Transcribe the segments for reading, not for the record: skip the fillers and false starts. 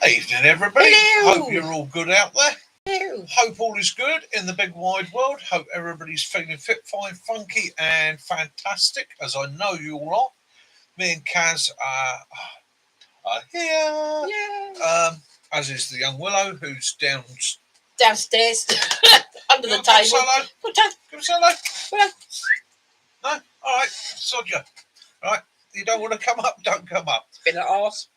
Evening, everybody. Hello. Hope you're all good out there. Hello. Hope all is good in the big wide world. Hope everybody's feeling fit, fine, funky, and fantastic, as I know you all are. Me and Kaz are here. Yeah. As is the young Willow, who's Downstairs under the Give us table. hello. What time? Give us hello. Well, No? All right. Sod you. Right. You don't want to come up? Don't come up. been an arse.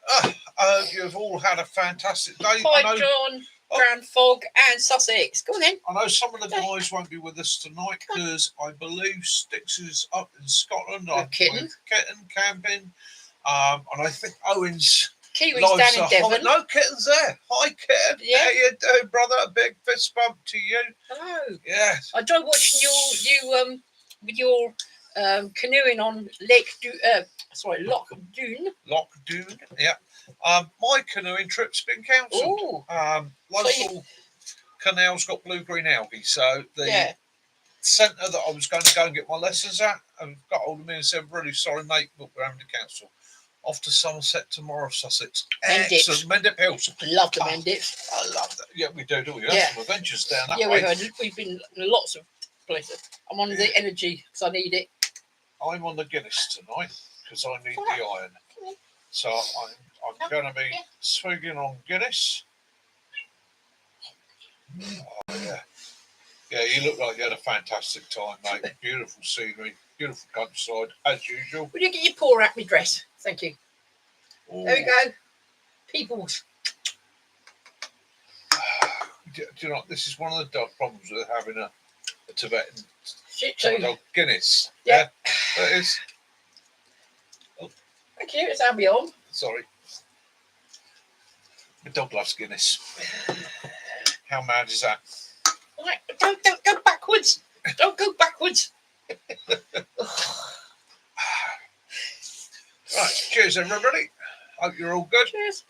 You've all had a fantastic day. Hi, John, Grand Fog, and Sussex. Go on then. I know some of the guys won't be with us tonight because I believe Sticks is up in Scotland. With Kitten camping. And I think Owen's Kiwi's down in Devon. No, Kitten's there. Hi, Kitten. Yeah. How you doing, brother? A big fist bump to you. Hello. Yes. I enjoyed watching you with your canoeing on Loch Dune. Loch Dune. Yeah. My canoeing trip's been cancelled. Local canal's got blue-green algae, so the centre that I was going to go and get my lessons at got hold of me and said, "Really sorry, mate, but we're having to cancel." Off to Somerset tomorrow, Sussex. Excellent. Mendip Hills. Love the Mendip. I love that. Yeah, we do. We have some adventures down that way. We've been in lots of places. I'm on the energy because I need it. I'm on the Guinness tonight because I need the iron. So I'm going to be swigging on Guinness. Oh, yeah. Yeah, you look like you had a fantastic time, mate. Beautiful scenery, beautiful countryside, as usual. Would you get your paw at my dress? Thank you. Ooh. There we go. People. Do you know, this is one of the problems with having a Tibetan dog, Guinness. Yeah. That is. Oh. Thank you. It's Albion. Sorry. My dog loves Guinness. How mad is that? Right, don't go backwards. Don't go backwards. Right, cheers everybody. Hope you're all good. Cheers.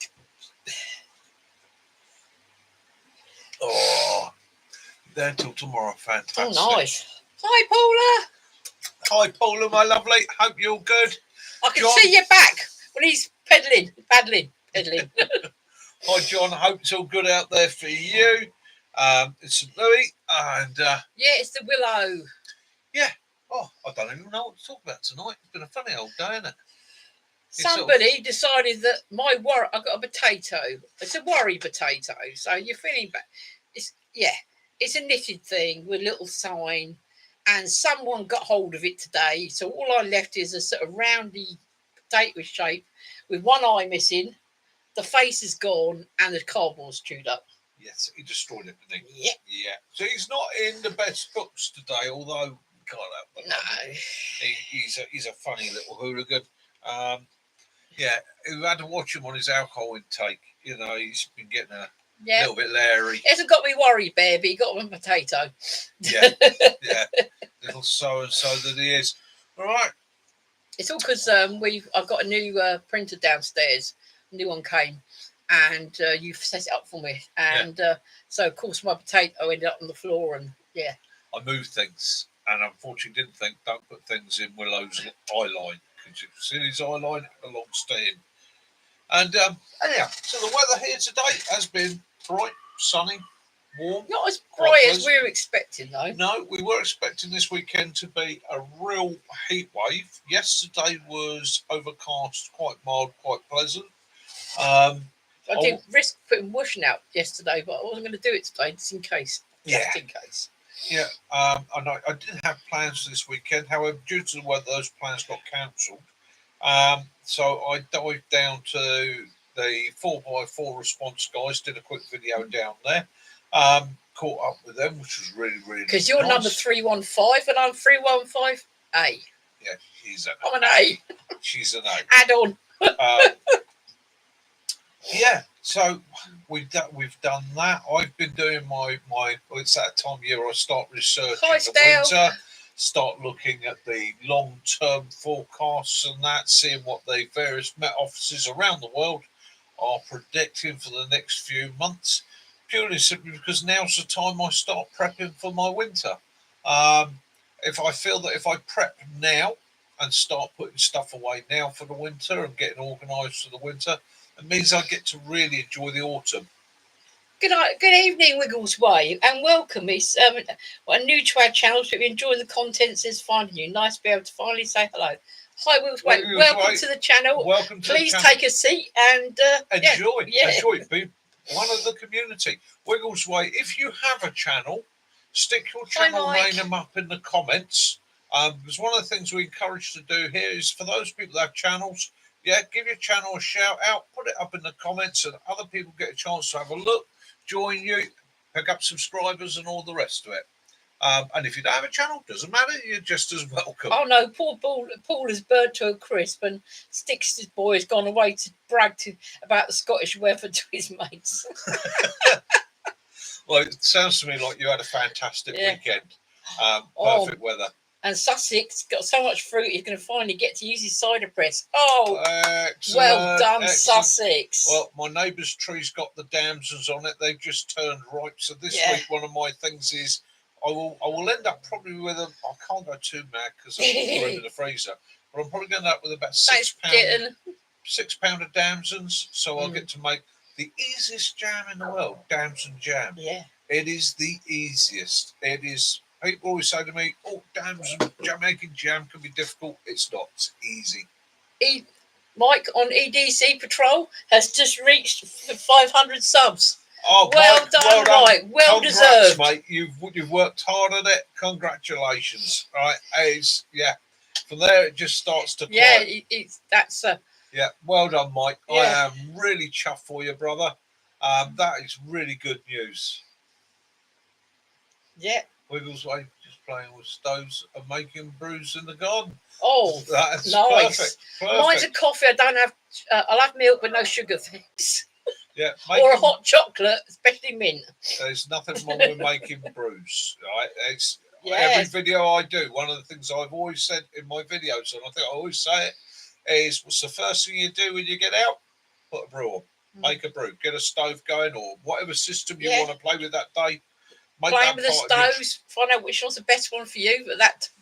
Oh, there till tomorrow. Fantastic. Oh, nice. Hi, Paula. Hi, Paula, my lovely. Hope you're all good. I can see your back when he's paddling. Hi, John. Hope it's all good out there for you. It's St. Louis, and it's the Willow. Yeah. Oh, I don't even know what to talk about tonight. It's been a funny old day, hasn't it? Somebody decided that I got a potato. It's a worry potato, so you're feeling bad. It's a knitted thing with a little sign, and someone got hold of it today. So all I left is a sort of roundy potato shape with one eye missing, the face is gone, and the cardboard's chewed up. Yes, he destroyed it, didn't he? Yeah. Yeah. So he's not in the best books today, although we can't help it. No. He's a funny little hooligan. We had to watch him on his alcohol intake. You know, he's been getting a little bit leery. He hasn't got me worried, baby. He got him a potato. Yeah. Little so-and-so that he is. All right. It's all because I've got a new printer downstairs. A new one came. And you've set it up for me. And so, of course, my potato ended up on the floor. And, I moved things. And unfortunately didn't think, don't put things in Willow's eye line. Because you can see his eye line, it belongs to him. And, anyhow, so the weather here today has been bright, sunny, warm. Not as bright as we were expecting, though. No, we were expecting this weekend to be a real heat wave. Yesterday was overcast, quite mild, quite pleasant. I did risk putting washing out yesterday, but I wasn't going to do it today, just in case. Just in case. Yeah, I didn't have plans for this weekend. However, due to the weather, those plans got cancelled. So I dived down to the 4x4 response guys, did a quick video down there. Caught up with them, which was really, really nice. Because you're number 315 and I'm 315A. Yeah, I'm an A. She's an A. Add on. So we've done that. I've been doing my it's that time of year I start researching the winter, start looking at the long-term forecasts and that, seeing what the various Met offices around the world are predicting for the next few months, purely simply because now's the time I start prepping for my winter. If I feel that if I prep now and start putting stuff away now for the winter and getting organised for the winter, It means I get to really enjoy the autumn. Good evening, Wiggles Way, and welcome. It's new to our channel, so if you enjoy the content, it's finding you. Nice to be able to finally say hello. Hi, Wiggles Way. Welcome to the channel. Welcome to Please the channel. take a seat and enjoy. Yeah. Enjoy. Be one of the community. Wiggles Way. If you have a channel, stick your channel name up in the comments. Because one of the things we encourage to do here is for those people that have channels, give your channel a shout out, put it up in the comments, and other people get a chance to have a look, join you, pick up subscribers, and all the rest of it. And if you don't have a channel, doesn't matter, you're just as welcome. Oh no, poor Paul is burnt to a crisp, and Sticks' boy has gone away to brag about the Scottish weather to his mates. Well, it sounds to me like you had a fantastic weekend. Perfect weather. And Sussex got so much fruit, he's going to finally get to use his cider press. Oh, excellent, well done, excellent. Sussex. Well, my neighbour's tree's got the damsons on it. They've just turned ripe. So this week, one of my things is I will end up probably with I can't go too mad because I'm put in the freezer, but I'm probably going to end up with about 6 pound of damsons. So I'll get to make the easiest jam in the world, damson jam. Yeah, it is the easiest. It is. People always say to me, "Oh, making jam can be difficult." It's not. It's easy. Mike on EDC Patrol has just reached 500 subs. Oh, well Mike, done, Mike. Well deserved, mate. You've worked hard on it. Congratulations. Right? It's From there, it just starts to climb. Yeah, well done, Mike. Yeah. I am really chuffed for you, brother. That is really good news. Yeah. Wiggles Way, just playing with stoves and making brews in the garden. Oh, that's nice. Perfect. Mine's a coffee. I don't have. I'll have milk, but no sugar, thanks. Yeah, or a hot chocolate, especially mint. There's nothing wrong with making brews, right? It's every video I do. One of the things I've always said in my videos, and I think I always say it, is what's the first thing you do when you get out? Put a brew on. Make a brew. Get a stove going, or whatever system you want to play with that day. Playing with the stoves, find out which one's the best one for you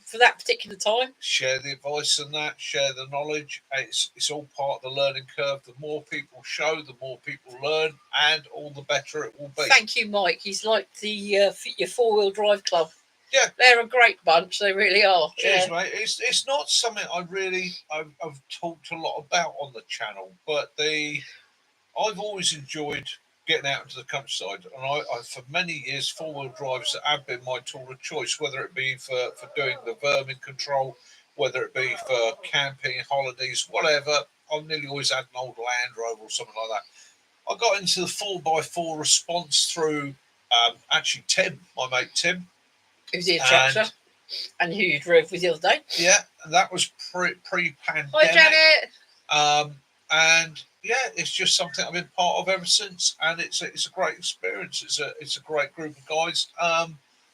for that particular time. Share the advice and that, share the knowledge. It's all part of the learning curve. The more people show, the more people learn, and all the better it will be. Thank you, Mike. He's like your 4-wheel drive club. Yeah, they're a great bunch. They really are. Cheers, mate. It's not something I've talked a lot about on the channel, but I've always enjoyed getting out into the countryside, and I for many years 4-wheel drives have been my tool of choice, whether it be for doing the vermin control, whether it be for camping, holidays, whatever. I've nearly always had an old Land Rover or something like that. I got into the 4x4 response through actually Tim, my mate Tim, who's the instructor, and who you drove with the other day. Yeah, and that was pre-pandemic. Hi, Janet. And it's just something I've been part of ever since, and it's a great experience. It's a great group of guys.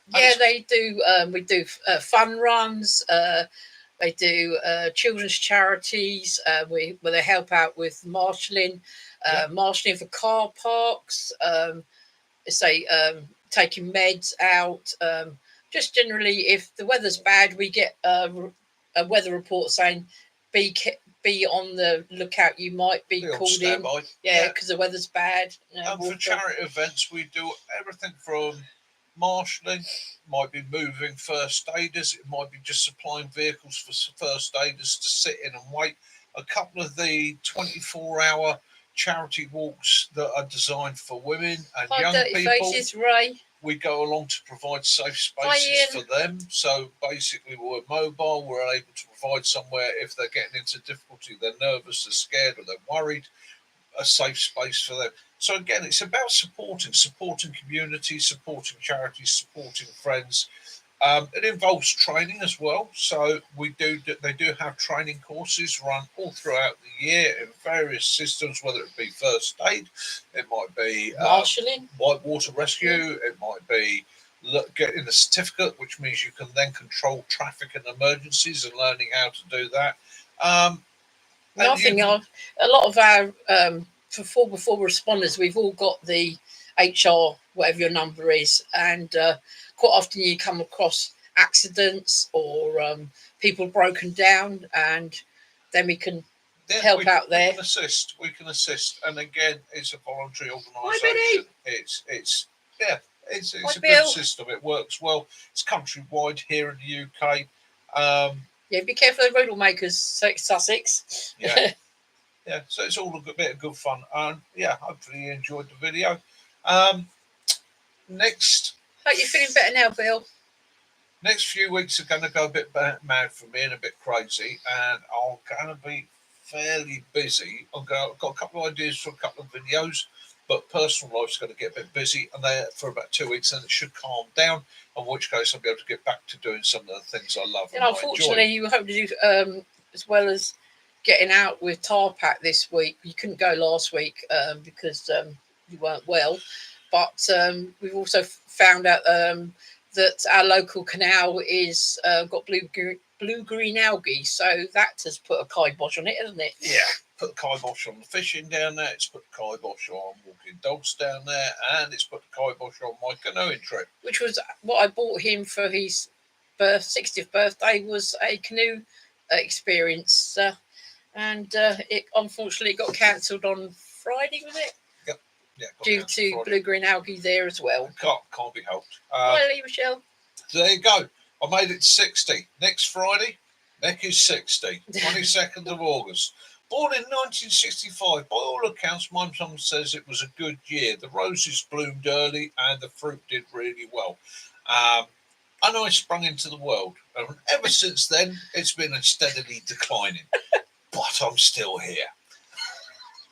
They do. We do fun runs. They do children's charities. Where they help out with marshalling, marshalling for car parks. Taking meds out. Just generally, if the weather's bad, we get a weather report saying be on the lookout. You might be called in. Because the weather's bad. For charity events, we do everything from marshalling, might be moving first aiders, it might be just supplying vehicles for first aiders to sit in and wait. A couple of the 24-hour charity walks that are designed for women and young people. Faces, Ray. We go along to provide safe spaces for them. So basically, we're mobile. We're able to provide somewhere if they're getting into difficulty, they're nervous, they're scared, or they're worried, a safe space for them. So again, it's about supporting community, supporting charities, supporting friends. It involves training as well. So they do have training courses run all throughout the year in various systems, whether it be first aid, it might be marshalling, whitewater rescue, it might be getting a certificate, which means you can then control traffic and emergencies and learning how to do that. A lot of our for 4x4 responders, we've all got the HR, whatever your number is, and quite often you come across accidents or people broken down, and then we can help out there. We can assist. And again, it's a voluntary Hi, Benny. organisation. It's Hi, a Bill. good system. It works well. It's countrywide here in the UK. Yeah, be careful of road makers, Sussex. Yeah. Yeah, so it's all a bit of good fun. And yeah, hopefully you enjoyed the video. Next, Hope you're feeling better now, Bill. next few weeks are going to go a bit mad for me and a bit crazy, and I'm going to be fairly busy. I've got a couple of ideas for a couple of videos, but personal life's going to get a bit busy, and there for about 2 weeks, and it should calm down. In which case, I'll be able to get back to doing some of the things I love. And unfortunately, you hope to do as well as getting out with Tarpac this week. You couldn't go last week because you weren't well, but we've also found out that our local canal is got blue-green algae, so that has put a kibosh on it, hasn't it? Yeah, put the kibosh on the fishing down there, it's put the kibosh on walking dogs down there, and it's put the kibosh on my canoeing trip. Which was what I bought him for his 60th birthday, was a canoe experience, and it unfortunately got cancelled on Friday, was it? Yep. Yeah, due to blue-green algae there as well. Can't be helped. Hi, Lee Michelle. So there you go. I made it 60. Next Friday, Nick is 60. 22nd of August. Born in 1965. By all accounts, my mum says it was a good year. The roses bloomed early and the fruit did really well. And I sprung into the world. And ever since then, it's been steadily declining. But I'm still here.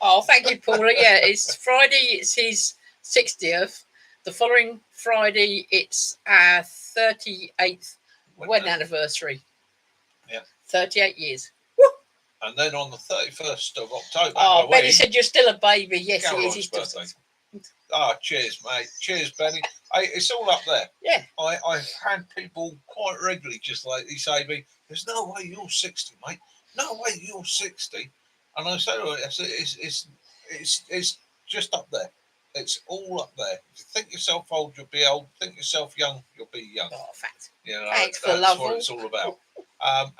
Oh, thank you, Paula. Yeah, it's Friday. It's his 60th. The following Friday, it's our 38th wedding anniversary. Yeah. 38 years. And then on the 31st of October. Oh, Benny said you're still a baby. Yes, Caroline's he is. Birthday. Oh, cheers, mate. Cheers, Benny. Hey, it's all up there. Yeah. I've had people quite regularly just lately say to me, "There's no way you're 60, mate. No way you're 60." And I say, it's just up there. It's all up there. If you think yourself old, you'll be old. Think yourself young, you'll be young. Oh, fact. You know, Thanks that's for love. what it's all about.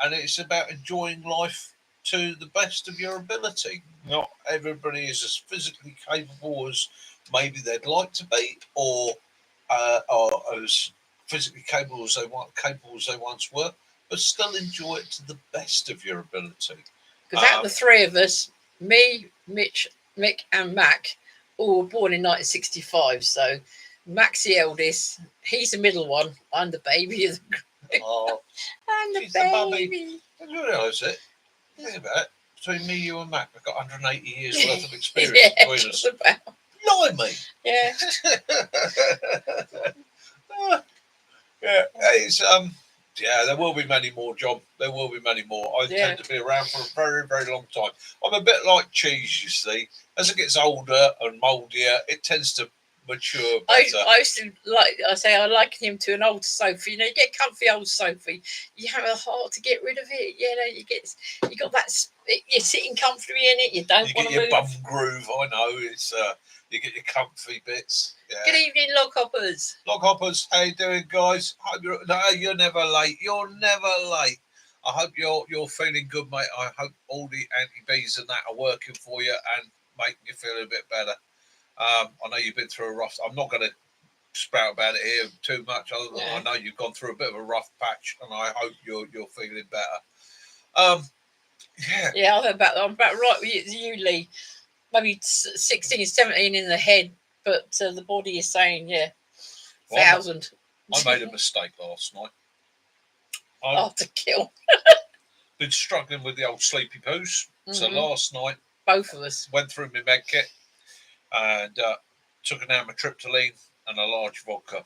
And it's about enjoying life to the best of your ability. Not everybody is as physically capable as maybe they'd like to be, or as physically capable as they once were, but still enjoy it to the best of your ability. Because out of the three of us, me, Mitch, Mick, and Mac, all were born in 1965. So Mac's the eldest. He's the middle one. I'm the baby. Oh, I'm the baby. I didn't realise it. Think about it. Between me, you, and Mac, we've got 180 years worth of experience between us. Blimey! Yeah. Yeah, it's yeah, there will be many more, John. There will be many more. I tend to be around for a very, very long time. I'm a bit like cheese, you see. As it gets older and mouldier, it tends to mature better. I used to I liken him to an old sofa. You know, you get a comfy old sofa, you have a heart to get rid of it. You know, you got that. You're sitting comfortably in it. You don't want to move. You get your bum groove. I know it's. You get your comfy bits. Yeah. Good evening, Log Hoppers. Log Hoppers, how you doing, guys? Hope you're never late. You're never late. I hope you're feeling good, mate. I hope all the anti-bees and that are working for you and making you feel a bit better. I know you've been through a rough. I'm not going to sprout about it here too much. Other than I know you've gone through a bit of a rough patch, and I hope you're feeling better. Yeah, I'm about right with you, Lee. Maybe 16, 17 in the head, but the body is saying 1,000. I made a mistake last night. To kill. Been struggling with the old sleepy poos. So last night, both of us went through my med kit and took an amitriptyline and a large vodka,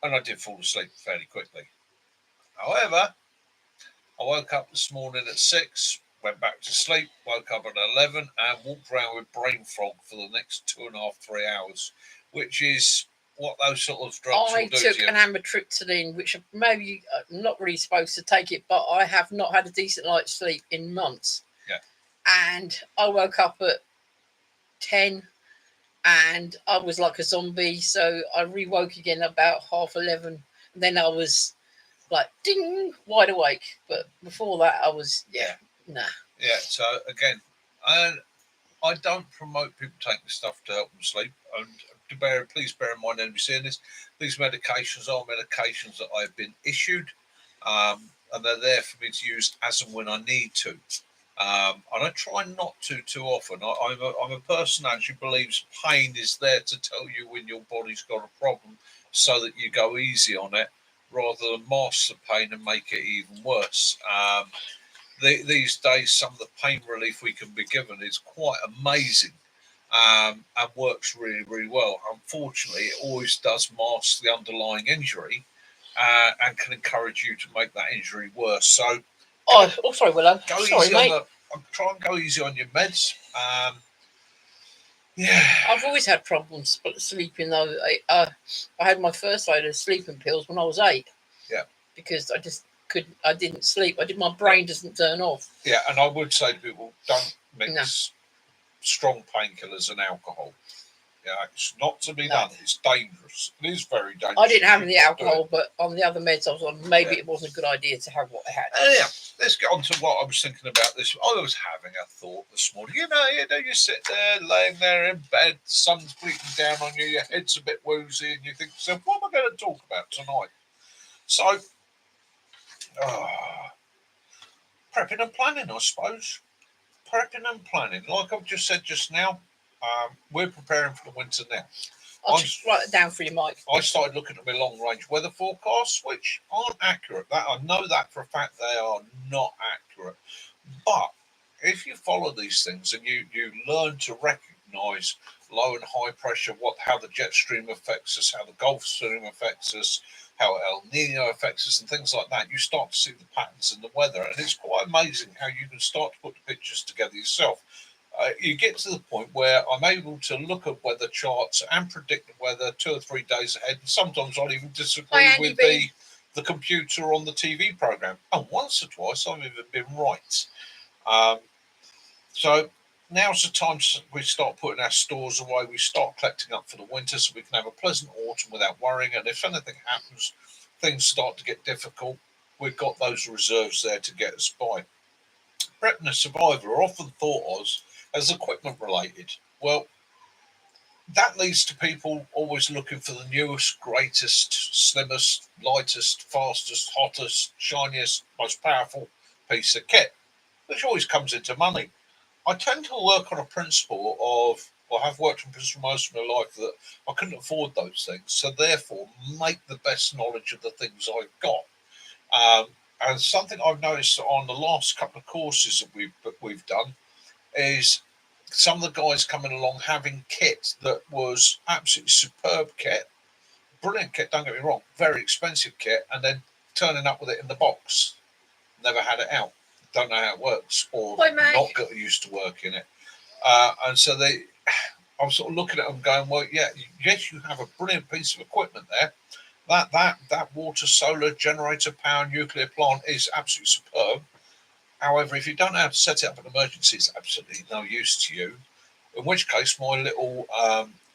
and I did fall asleep fairly quickly. However, I woke up this morning at 6. Went back to sleep, woke up at 11 and walked around with brain fog for the next 2.5, 3 hours, which is what those sort of drugs will do to you. I took an amitriptyline, which maybe I'm not really supposed to take it, but I have not had a decent night's sleep in months. Yeah. And I woke up at 10 and I was like a zombie. So I rewoke again about 11:30. And then I was like, ding, wide awake. But before that, I was, nah. Yeah. So again, and I don't promote people taking stuff to help them sleep. And please bear in mind, anybody seeing this, these medications are medications that I've been issued, and they're there for me to use as and when I need to. And I try not to too often. I'm a person that actually believes pain is there to tell you when your body's got a problem, so that you go easy on it rather than mask the pain and make it even worse. These days, some of the pain relief we can be given is quite amazing, and works really, really well. Unfortunately, it always does mask the underlying injury, and can encourage you to make that injury worse. So, sorry, Willow. Go sorry, easy mate. try and go easy on your meds. Yeah, I've always had problems sleeping though. I had my first load of sleeping pills when I was 8. Yeah, because I just couldn't. I didn't sleep. My brain doesn't turn off. Yeah, and I would say to people, don't mix strong painkillers and alcohol. Yeah, it's not to be done. It's dangerous. It is very dangerous. I didn't have any alcohol, but on the other meds I was on, maybe it wasn't a good idea to have what I had. Yeah, let's get on to what I was thinking about this. I was having a thought this morning. You know, you sit there, laying there in bed, sun's beating down on you, your head's a bit woozy, and you think to yourself, what am I going to talk about tonight? So, prepping and planning, I suppose. Prepping and planning. Like I've just said just now, we're preparing for the winter now. I'll just write it down for you, Mike. I started looking at my long-range weather forecasts, which aren't accurate. That I know that for a fact they are not accurate. But if you follow these things and you learn to recognise low and high pressure, how the jet stream affects us, how the Gulf Stream affects us, how El Nino affects us, and things like that, you start to see the patterns in the weather, and it's quite amazing how you can start to put the pictures together yourself. You get to the point where I'm able to look at weather charts and predict the weather 2 or 3 days ahead, and sometimes I'll even disagree with the computer on the TV program. And once or twice I've even been right. So now's the time we start putting our stores away. We start collecting up for the winter so we can have a pleasant autumn without worrying. And if anything happens, things start to get difficult, we've got those reserves there to get us by. Prepping and survival are often thought of as equipment related. Well, that leads to people always looking for the newest, greatest, slimmest, lightest, fastest, hottest, shiniest, most powerful piece of kit, which always comes into money. I tend to work on a principle of, or have worked on principle most of my life, that I couldn't afford those things. So therefore, make the best knowledge of the things I've got. And something I've noticed on the last couple of courses that we've done is some of the guys coming along having kit that was absolutely superb kit, brilliant kit, don't get me wrong, very expensive kit, and then turning up with it in the box. Never had it out, don't know how it works, or not got used to working it. And so I'm sort of looking at them going, well, yes, you have a brilliant piece of equipment there. That water, solar, generator power, nuclear plant is absolutely superb. However, if you don't know how to set it up in emergency, it's absolutely no use to you. In which case, my little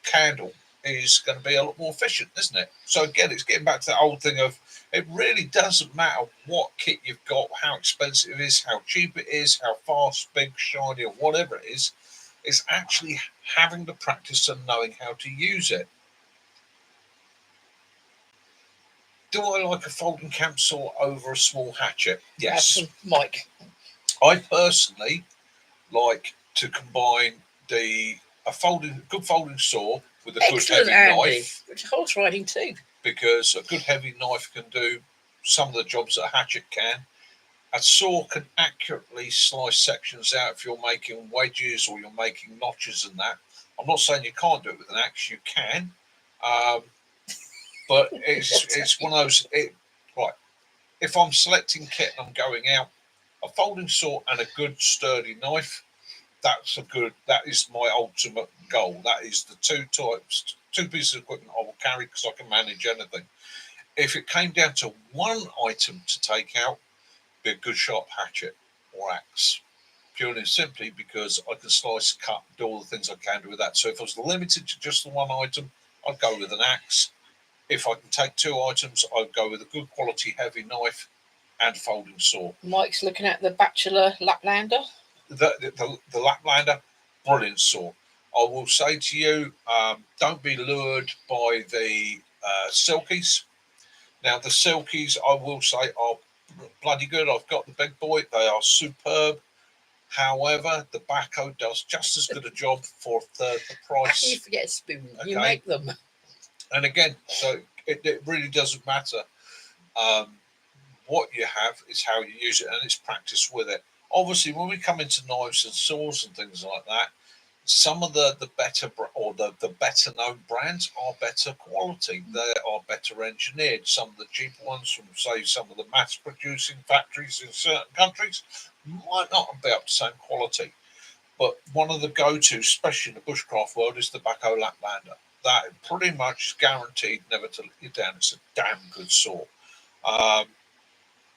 candle is going to be a lot more efficient, isn't it? So again, it's getting back to that old thing of it really doesn't matter what kit you've got, how expensive it is, how cheap it is, how fast, big, shiny, or whatever it is. It's actually having the practice and knowing how to use it. Do I like a folding camp saw over a small hatchet? Yes. Mike. I personally like to combine a good folding saw with a good heavy knife. Which horse riding too. Because a good heavy knife can do some of the jobs that a hatchet can. A saw can accurately slice sections out if you're making wedges or you're making notches and that. I'm not saying you can't do it with an axe, you can. But it's one of those, right, if I'm selecting kit and I'm going out, a folding saw and a good sturdy knife, that is my ultimate goal. That is the two pieces of equipment I will carry because I can manage anything. If it came down to one item to take out, be a good sharp hatchet or axe. Purely and simply because I can slice, cut, do all the things I can do with that. So if I was limited to just the one item, I'd go with an axe. If I can take 2 items, I'd go with a good quality heavy knife and folding saw. Mike's looking at the Bachelor Laplander. the Laplander, brilliant saw. I will say to you, don't be lured by the Silkies. Now, the Silkies, I will say, are bloody good. I've got the big boy. They are superb. However, the Bahco does just as good a job for a third the price. You forget a spoon. Okay. You make them. And again, so it really doesn't matter. What you have is how you use it, and it's practice with it. Obviously, when we come into knives and saws and things like that, some of the better or the better known brands are better quality. They are better engineered. Some of the cheaper ones from, say, some of the mass producing factories in certain countries might not be up to the same quality. But one of the go-to, especially in the bushcraft world, is the Bahco Laplander. That pretty much is guaranteed never to let you down. It's a damn good saw.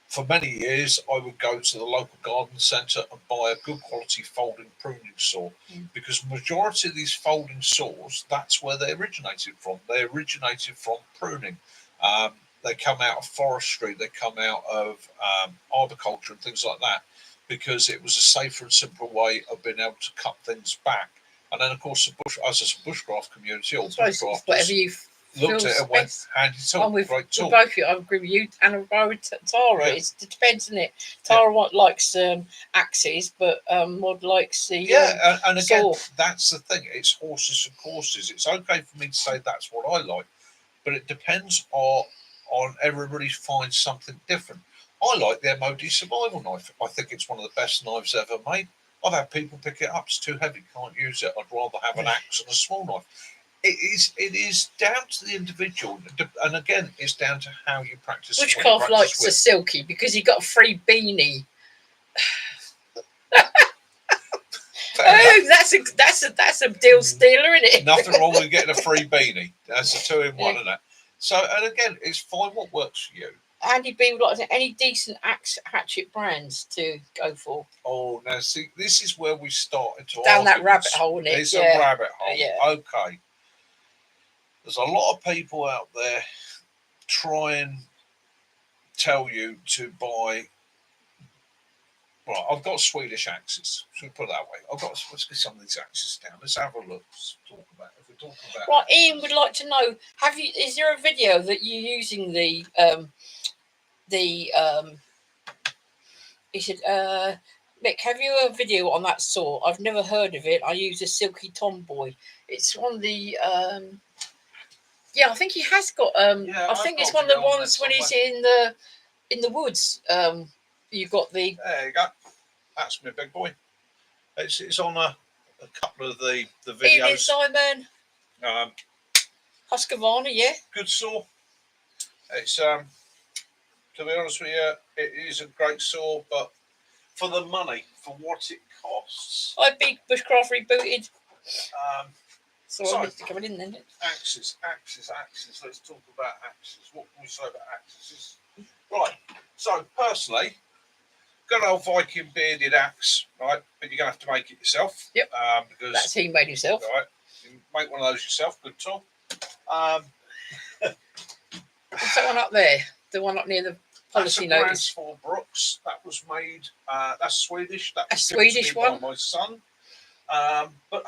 For many years, I would go to the local garden centre and buy a good quality folding pruning saw, because majority of these folding saws, that's where they originated from. They originated from pruning. They come out of forestry, they come out of arboriculture and things like that, because it was a safer and simpler way of being able to cut things back. And then, of course, as a bushcraft community or bushcrafters, whatever you looked at it and went, handy tool, great tool. Both of you, I agree with you, and I agree with Tara. Yeah. It depends, doesn't it? Tara likes axes, but Maud likes the and again, saw. That's the thing. It's horses and courses. It's okay for me to say that's what I like, but it depends on everybody finds something different. I like the MOD survival knife. I think it's one of the best knives ever made. I've had people pick it up. It's too heavy, can't use it. I'd rather have an axe and a small knife. It is down to the individual, and again, it's down to how you practice. Bushcraft likes the Silky because he got a free beanie. Oh, that's a deal stealer, isn't it? Nothing wrong with getting a free beanie. That's a 2-in-1, isn't it? So, and again, it's fine what works for you. Andy B would like to any decent axe hatchet brands to go for. Oh, now see, this is where we started to down that rabbit hole, isn't it? It's a rabbit hole. Okay. There's a lot of people out there try and tell you to buy. Right, I've got Swedish axes. Should we put it that way? Let's get some of these axes down. Let's have a look. Let's talk about it. If we're talking about right, Ian would like to know: is there a video that you're using the? He said, Mick, have you a video on that saw? I've never heard of it. I use a Silky Tomboy. It's one of the yeah, I think he has got I think it's one of the ones when he's in the woods. You got the there you go. That's my big boy. It's on a couple of the videos. Evening, Simon. Husqvarna, yeah. Good saw. It's to be honest with you, it is a great saw, but for the money, for what it costs. I Big Bushcraft rebooted. So coming in then. Axes. Let's talk about axes. What can we say about axes? Right. So personally, good old Viking bearded axe, right? But you're gonna have to make it yourself. Yep. Because that's he made himself. Right. You make one of those yourself. Good tool. What's that one up there? The one up near the policy notice. For Brooks. That was made. That's Swedish. That was a Swedish one. By my son. But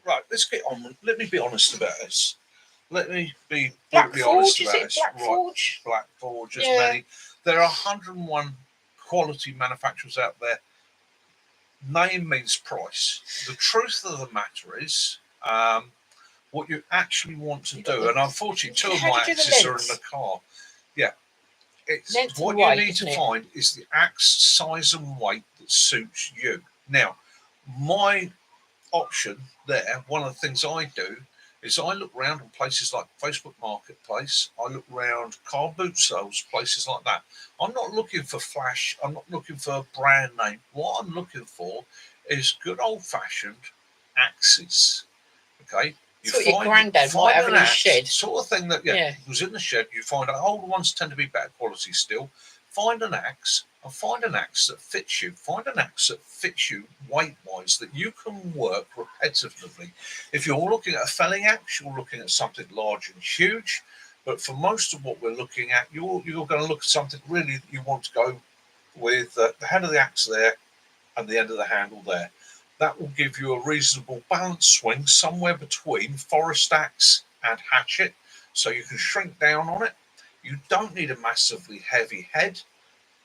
right, let's get on. Let me be honest about this. Let me be brutally honest about this. Blackforge? Right. Blackforge. As many. There are 101 quality manufacturers out there. Name means price. The truth of the matter is, what you actually want to do, and unfortunately, two of my axes are in the car. Yeah. It's what you need to find is the axe size and weight that suits you. Now, my option there, one of the things I do is I look around on places like Facebook Marketplace. I look around car boot sales, places like that. I'm not looking for flash. I'm not looking for a brand name. What I'm looking for is good old-fashioned axes. Okay. That's what your granddad might have in his shed. Sort of thing that was in the shed. You find out older ones tend to be better quality still. Find an axe and find an axe that fits you. Find an axe that fits you weight-wise, that you can work repetitively. If you're looking at a felling axe, you're looking at something large and huge. But for most of what we're looking at, you're going to look at something really that you want to go with the head of the axe there, and the end of the handle there. That will give you a reasonable balance swing somewhere between forest axe and hatchet, so you can shrink down on it. You don't need a massively heavy head.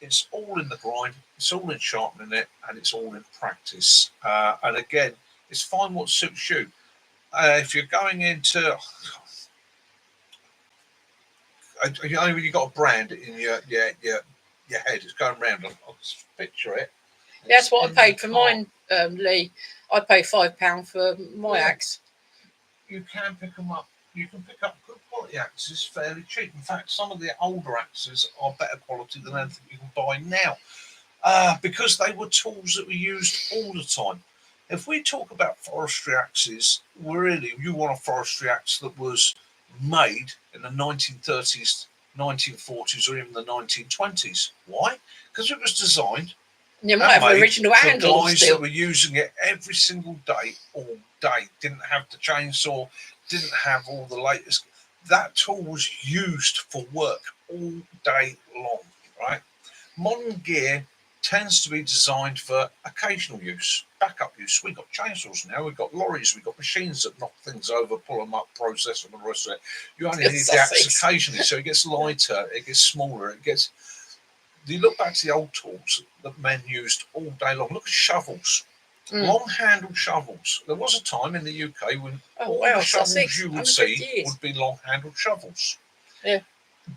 It's all in the grind, it's all in sharpening it, and it's all in practice. And again, it's find what suits you. If you're going into, you know, when you've got a brand in your head, it's going round. I'll just picture it. Yeah, that's what I paid for mine, Lee. I paid £5 for my axe. You can pick them up. You can pick up good quality axes fairly cheap. In fact, some of the older axes are better quality than anything you can buy now, because they were tools that were used all the time. If we talk about forestry axes, really, you want a forestry axe that was made in the 1930s, 1940s, or even the 1920s. Why? Because it was designed. You might have original handles guys still. that were using it every single day, all day. Didn't have the chainsaw, didn't have all the latest. That tool was used for work all day long, right? Modern gear tends to be designed for occasional use, backup use. We've got chainsaws now, we've got lorries, we've got machines that knock things over, pull them up, process them, and the rest of it. You only need the axe occasionally, so it gets lighter, it gets smaller, it gets... You look back to the old tools that men used all day long. Look at shovels, long-handled shovels. There was a time in the UK when the shovels you would see would be long-handled shovels. Yeah.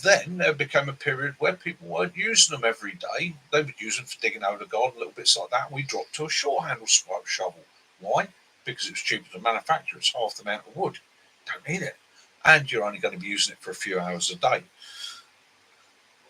Then there became a period where people weren't using them every day. They would use them for digging out the garden, little bits like that. And we dropped to a short-handled shovel. Why? Because it was cheaper to manufacture. It's half the amount of wood. Don't need it. And you're only going to be using it for a few hours a day.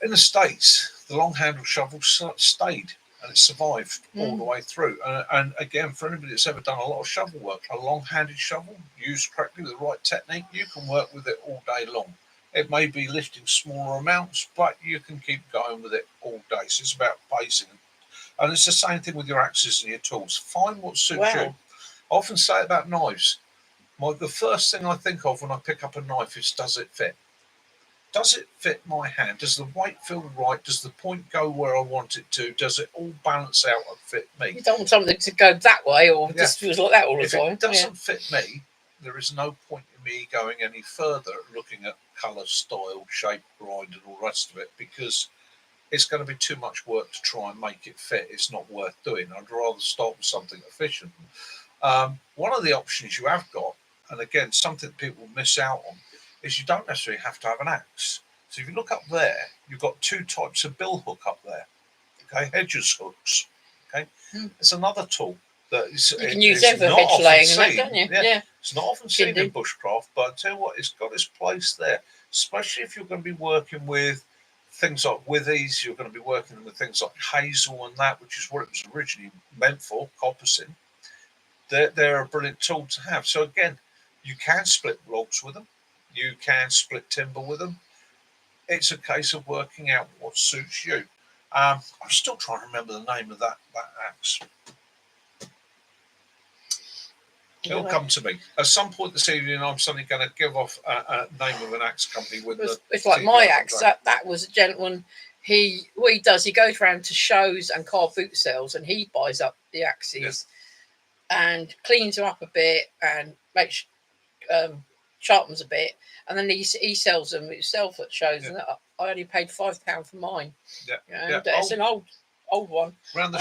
In the States, the long-handled shovel stayed and it survived all the way through. And again, for anybody that's ever done a lot of shovel work, a long-handed shovel, used correctly with the right technique, you can work with it all day long. It may be lifting smaller amounts, but you can keep going with it all day. So it's about pacing. And it's the same thing with your axes and your tools. Find what suits you. I often say about knives. The first thing I think of when I pick up a knife is, does it fit? Does it fit my hand? Does the weight feel right? Does the point go where I want it to? Does it all balance out and fit me? You don't want something to go that way or just feels like that all the time. If it doesn't fit me, there is no point in me going any further looking at colour, style, shape, grind and all the rest of it, because it's going to be too much work to try and make it fit. It's not worth doing. I'd rather start with something efficient. One of the options you have got, and again, something people miss out on, is you don't necessarily have to have an axe. So if you look up there, you've got two types of bill hook up there. Okay, hedger's hooks. Okay, it's another tool that is, you can use them for hedge laying, can't you? Yeah, it's not often seen in bushcraft, but I tell you what, it's got its place there, especially if you're going to be working with things like withies. You're going to be working with things like hazel and that, which is what it was originally meant for, coppicing. They're a brilliant tool to have. So again, you can split logs with them. You can split timber with them. It's a case of working out what suits you. I'm still trying to remember the name of that axe. It'll come to me at some point this evening. I'm suddenly going to give off a name of an axe company with it's like my axe. That was a gentleman. What he does, he goes around to shows and car boot sales, and he buys up the axes and cleans them up a bit and makes sharpens a bit, and then he sells them himself at shows. And I only paid £5 for mine. It's an old one. Around the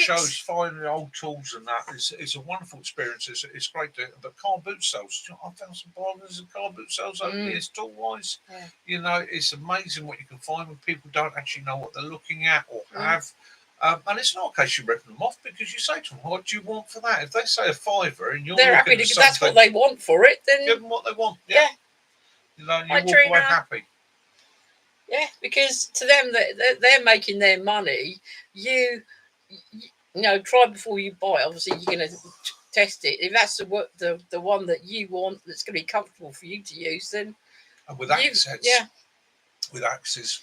shows, finding old tools and that is a wonderful experience. It's great to. But car boot sales, I found some bargains in car boot sales over the years, tool wise. You know, it's amazing what you can find when people don't actually know what they're looking at or have. And it's not a case you're ripping them off, because you say to them, what do you want for that? If they say a £5 and you're happy to, that's what they want for it, then give them what they want. You know, you walk away happy. Yeah, because to them, they're making their money. You know, try before you buy. Obviously, you're going to test it. If that's the one that you want, that's going to be comfortable for you to use, then. And with axes,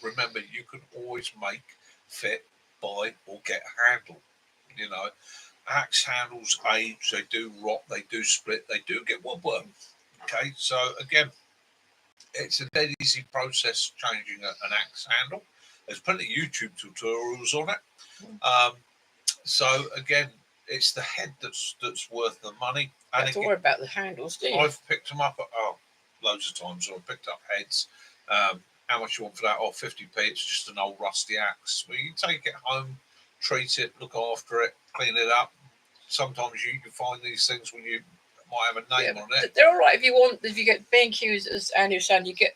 remember, you can always make, fit, buy, or get a handle. You know, axe handles age, they do rot, they do split, they do get woodworm. Okay, so again, it's a dead easy process changing an axe handle. There's plenty of YouTube tutorials on it. So again, it's the head that's worth the money. And don't worry about the handles, do you? I've picked them up loads of times. I've picked up heads. How much you want for that? 50p. It's just an old rusty axe. Well, you take it home, treat it, look after it, clean it up. Sometimes you can find these things when you might have a name on it. They're all right if you get B&Qs, as Andy was saying, you get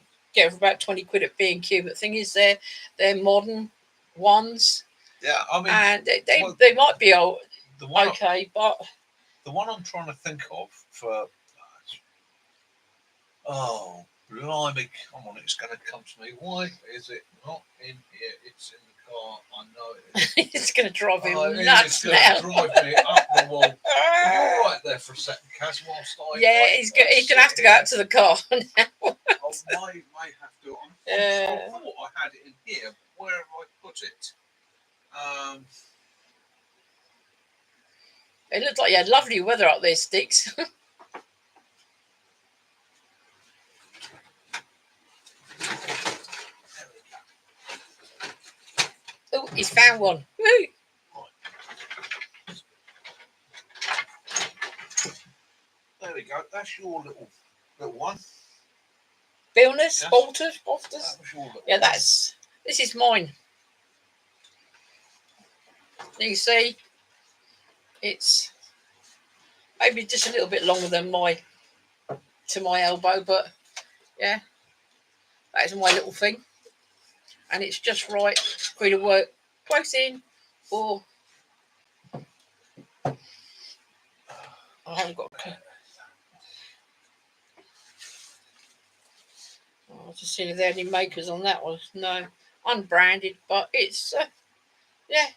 for about 20 quid at B&Q. But the thing is, they're modern ones. Yeah, I mean, and they might be old. Okay, but the one I'm trying to think of for blimey, come on, it's going to come to me. Why is it not in here? It's in the car. I know it is. It's going to drive him nuts now. It's going to drive me up the wall. Are you all right there for a second, Kaz? He's going to have to go out to the car now. I may have to. I thought I had it in here. Where have I put it? It looked like you had lovely weather up there, Sticks. Oh, he's found one. Woo! There we go. That's your little one. Billness, Bolters. Yeah, one. This is mine. You see, it's maybe just a little bit longer than my elbow, but yeah, that is my little thing, and it's just right for you to work close in, or I haven't got. I'll just see if there are any makers on that one. No, unbranded, but it's yeah.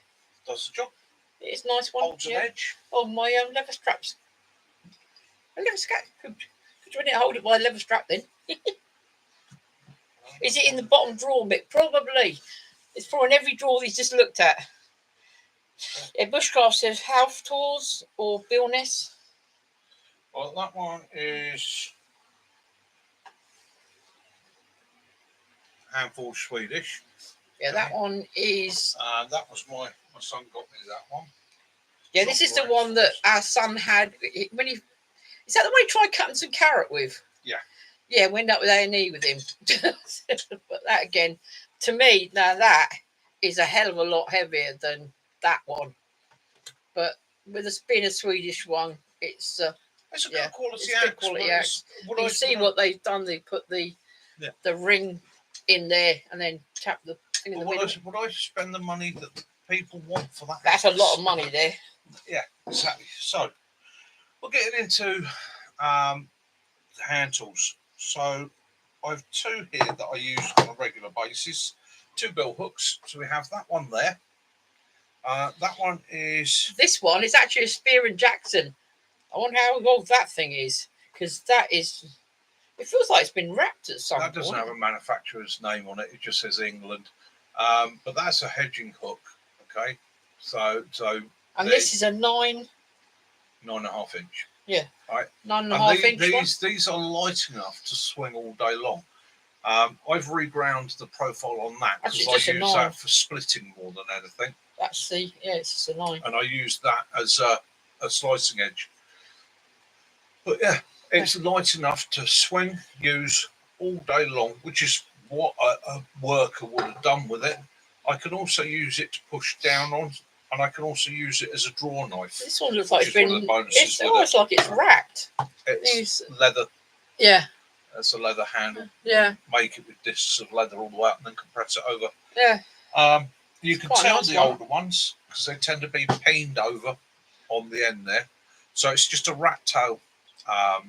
Does the job. It's a nice one. Holds an edge. Oh, my leather straps. A leather strap. Could you hold it by a leather strap then? Is it in the bottom drawer, Mick? Probably. It's probably in every drawer he's just looked at. Yeah, Bushcraft says Half Tours or Billness. Well, that one is Handful Swedish. Yeah, that one is. That was my son got me that one. Yeah, this is the one that our son had when he. Is that the one he tried cutting some carrot with? Yeah. Yeah, we ended up with A&E with him. But that again, to me, now that is a hell of a lot heavier than that one. But with us being a Swedish one, it's a good quality axe. You see what they've done? They put the ring in there and then tap the thing in the middle. Would I spend the money that people want for that? That's a lot of money there. Yeah, exactly. So we're getting into hand tools. So I've two here that I use on a regular basis. 2 bill hooks. So we have that one there. That one is. This one is actually a Spear and Jackson. I wonder how old that thing is, because that is. It feels like it's been wrapped at some point. That doesn't have a manufacturer's name on it. It just says England. But that's a hedging hook. Okay. So. And this is a 9.5 inch. Yeah. Right. 9.5 inch. These are light enough to swing all day long. I've reground the profile on that because I use that for splitting more than anything. That's it's a 9. And I use that as a slicing edge. But yeah, it's light enough to swing, use all day long, which is what a worker would have done with it. I can also use it to push down on, and I can also use it as a draw knife. This one looks like it's been. It's almost like it's wrapped. It's leather. Yeah. It's a leather handle. Yeah. Make it with discs of leather all the way up and then compress it over. Yeah. You can tell the older ones because they tend to be peened over on the end there. So it's just a rat tail. I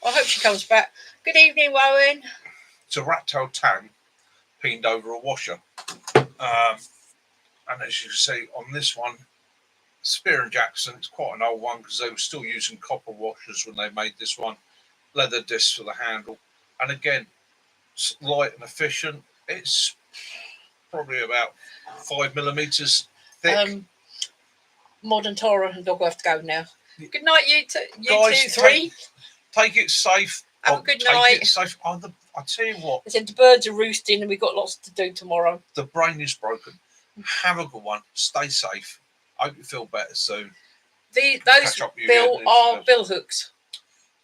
hope she comes back. Good evening, Rowan. It's a rat tail tang peened over a washer. And as you can see on this one, Spear and Jackson, it's quite an old one because they were still using copper washers when they made this one. Leather discs for the handle. And again, it's light and efficient. It's probably about 5 millimeters thick. Modern Torah and Dog have to go now. Good night, you two. Guys, 3. Take it safe. Have a good night. Safe. I tell you what. I said the birds are roosting and we've got lots to do tomorrow. The brain is broken. Have a good one. Stay safe. Hope you feel better soon. Those Bill are bill hooks.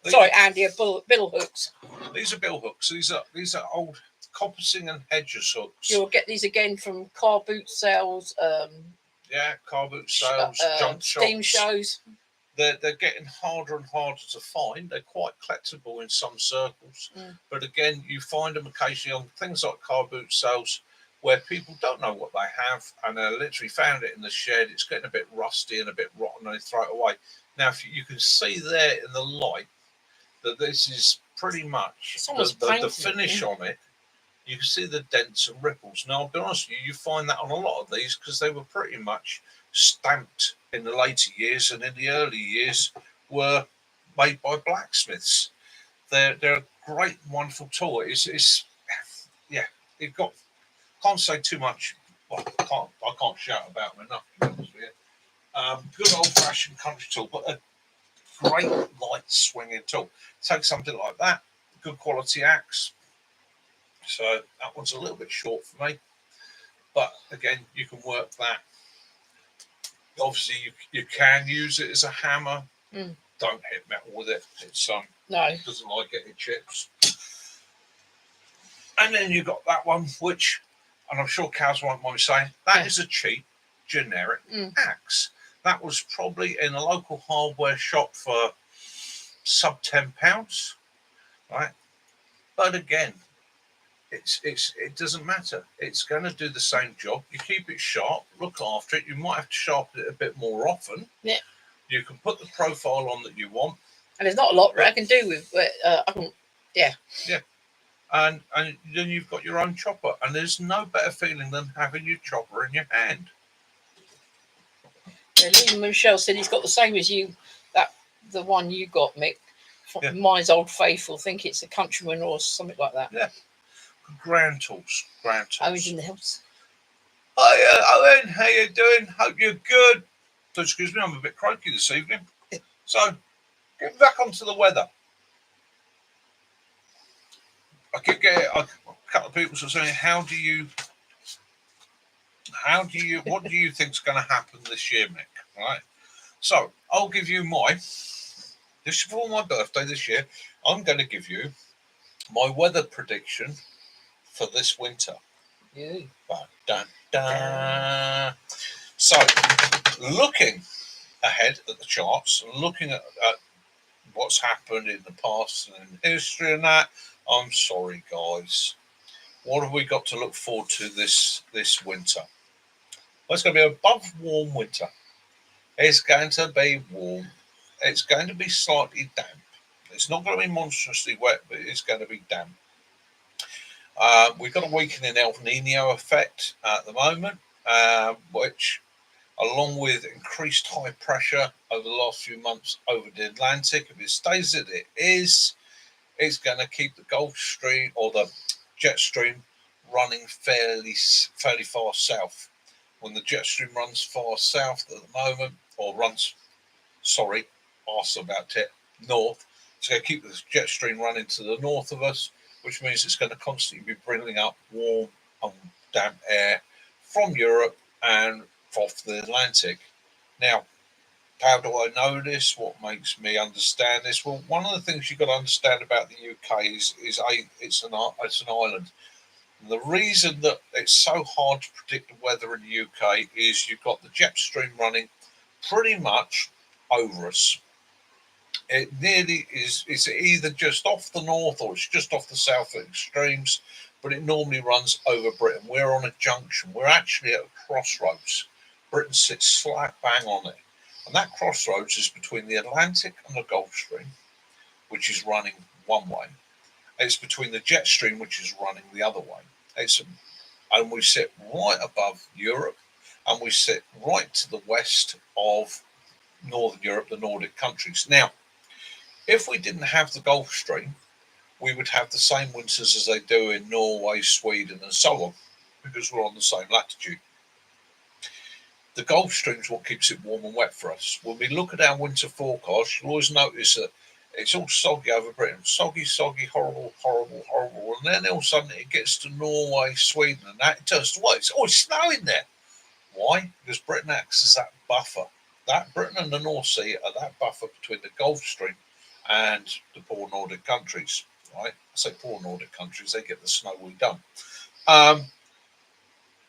Sorry, Andy, bill hooks. These are bill hooks. These are old Coppicing and Hedges hooks. You'll get these again from car boot sales. Car boot sales, junk steam shops. shows. They're getting harder and harder to find. They're quite collectible in some circles, but again, you find them occasionally on things like car boot sales where people don't know what they have, and they literally found it in the shed. It's getting a bit rusty and a bit rotten, and they throw it away. Now, if you can see there in the light that this is pretty much the finish on it. You can see the dents and ripples. Now, I'll be honest with you, you find that on a lot of these because they were pretty much stamped in the later years, and in the early years were made by blacksmiths. They're a great, wonderful tool. Can't say too much. Well, I can't shout about them enough, to be honest with you. Good old-fashioned country tool, but a great light swinging tool. Take something like that, good quality axe. So that one's a little bit short for me, but again, you can work that. Obviously, you can use it as a hammer. Don't hit metal with it. It's it doesn't like getting chips. And then you've got that one, which, and I'm sure Kaz won't mind me saying, that is a cheap, generic axe. That was probably in a local hardware shop for sub £10, right? But again, it doesn't matter. It's going to do the same job. You keep it sharp, look after it. You might have to sharpen it a bit more often. Yeah. You can put the profile on that you want. And there's not a lot that I can do with Yeah. And then you've got your own chopper, and there's no better feeling than having your chopper in your hand. Yeah, Lee Michelle said he's got the same as you, the one you got, Mick. Mine's Old Faithful. I think it's a Countryman or something like that. Yeah. Grand tools. Owen's in the house. Hi, Owen. How you doing? Hope you're good. So, excuse me, I'm a bit croaky this evening. So, get back onto the weather. I keep getting a couple of people saying, what do you think's going to happen this year, Mick? Right. So, I'll give you this is for my birthday this year. I'm going to give you my weather prediction for this winter. Yeah. Dun, dun. So, looking ahead at the charts and looking at what's happened in the past and in history and that, I'm sorry, guys. What have we got to look forward to this winter? Well, it's going to be above warm winter. It's going to be warm. It's going to be slightly damp. It's not going to be monstrously wet, but it's going to be damp. We've got a weakening El Nino effect at the moment, which, along with increased high pressure over the last few months over the Atlantic, if it stays as it is, it's going to keep the Gulf Stream or the jet stream running fairly far south. When the jet stream runs far south at the moment, or north, it's going to keep the jet stream running to the north of us, which means it's going to constantly be bringing up warm and damp air from Europe and off the Atlantic. Now, how do I know this? What makes me understand this? Well, one of the things you've got to understand about the UK is it's an island. And the reason that it's so hard to predict the weather in the UK is you've got the jet stream running pretty much over us. It nearly is either just off the north or it's just off the south extremes, but it normally runs over Britain. We're on a junction. We're actually at a crossroads. Britain sits slap bang on it. And that crossroads is between the Atlantic and the Gulf Stream, which is running one way. It's between the jet stream, which is running the other way. And we sit right above Europe, and we sit right to the west of Northern Europe, the Nordic countries. Now, if we didn't have the Gulf Stream, we would have the same winters as they do in Norway, Sweden, and so on, because we're on the same latitude. The Gulf Stream is what keeps it warm and wet for us. When we look at our winter forecast, you'll always notice that it's all soggy over Britain. Soggy, horrible, and then all of a sudden it gets to Norway, Sweden, and that, it turns to what? It's always snowing there. Why? Because Britain acts as that buffer. That Britain and the North Sea are that buffer between the Gulf Stream and the poor Nordic countries. Right? I say poor Nordic countries, they get the snow we don't.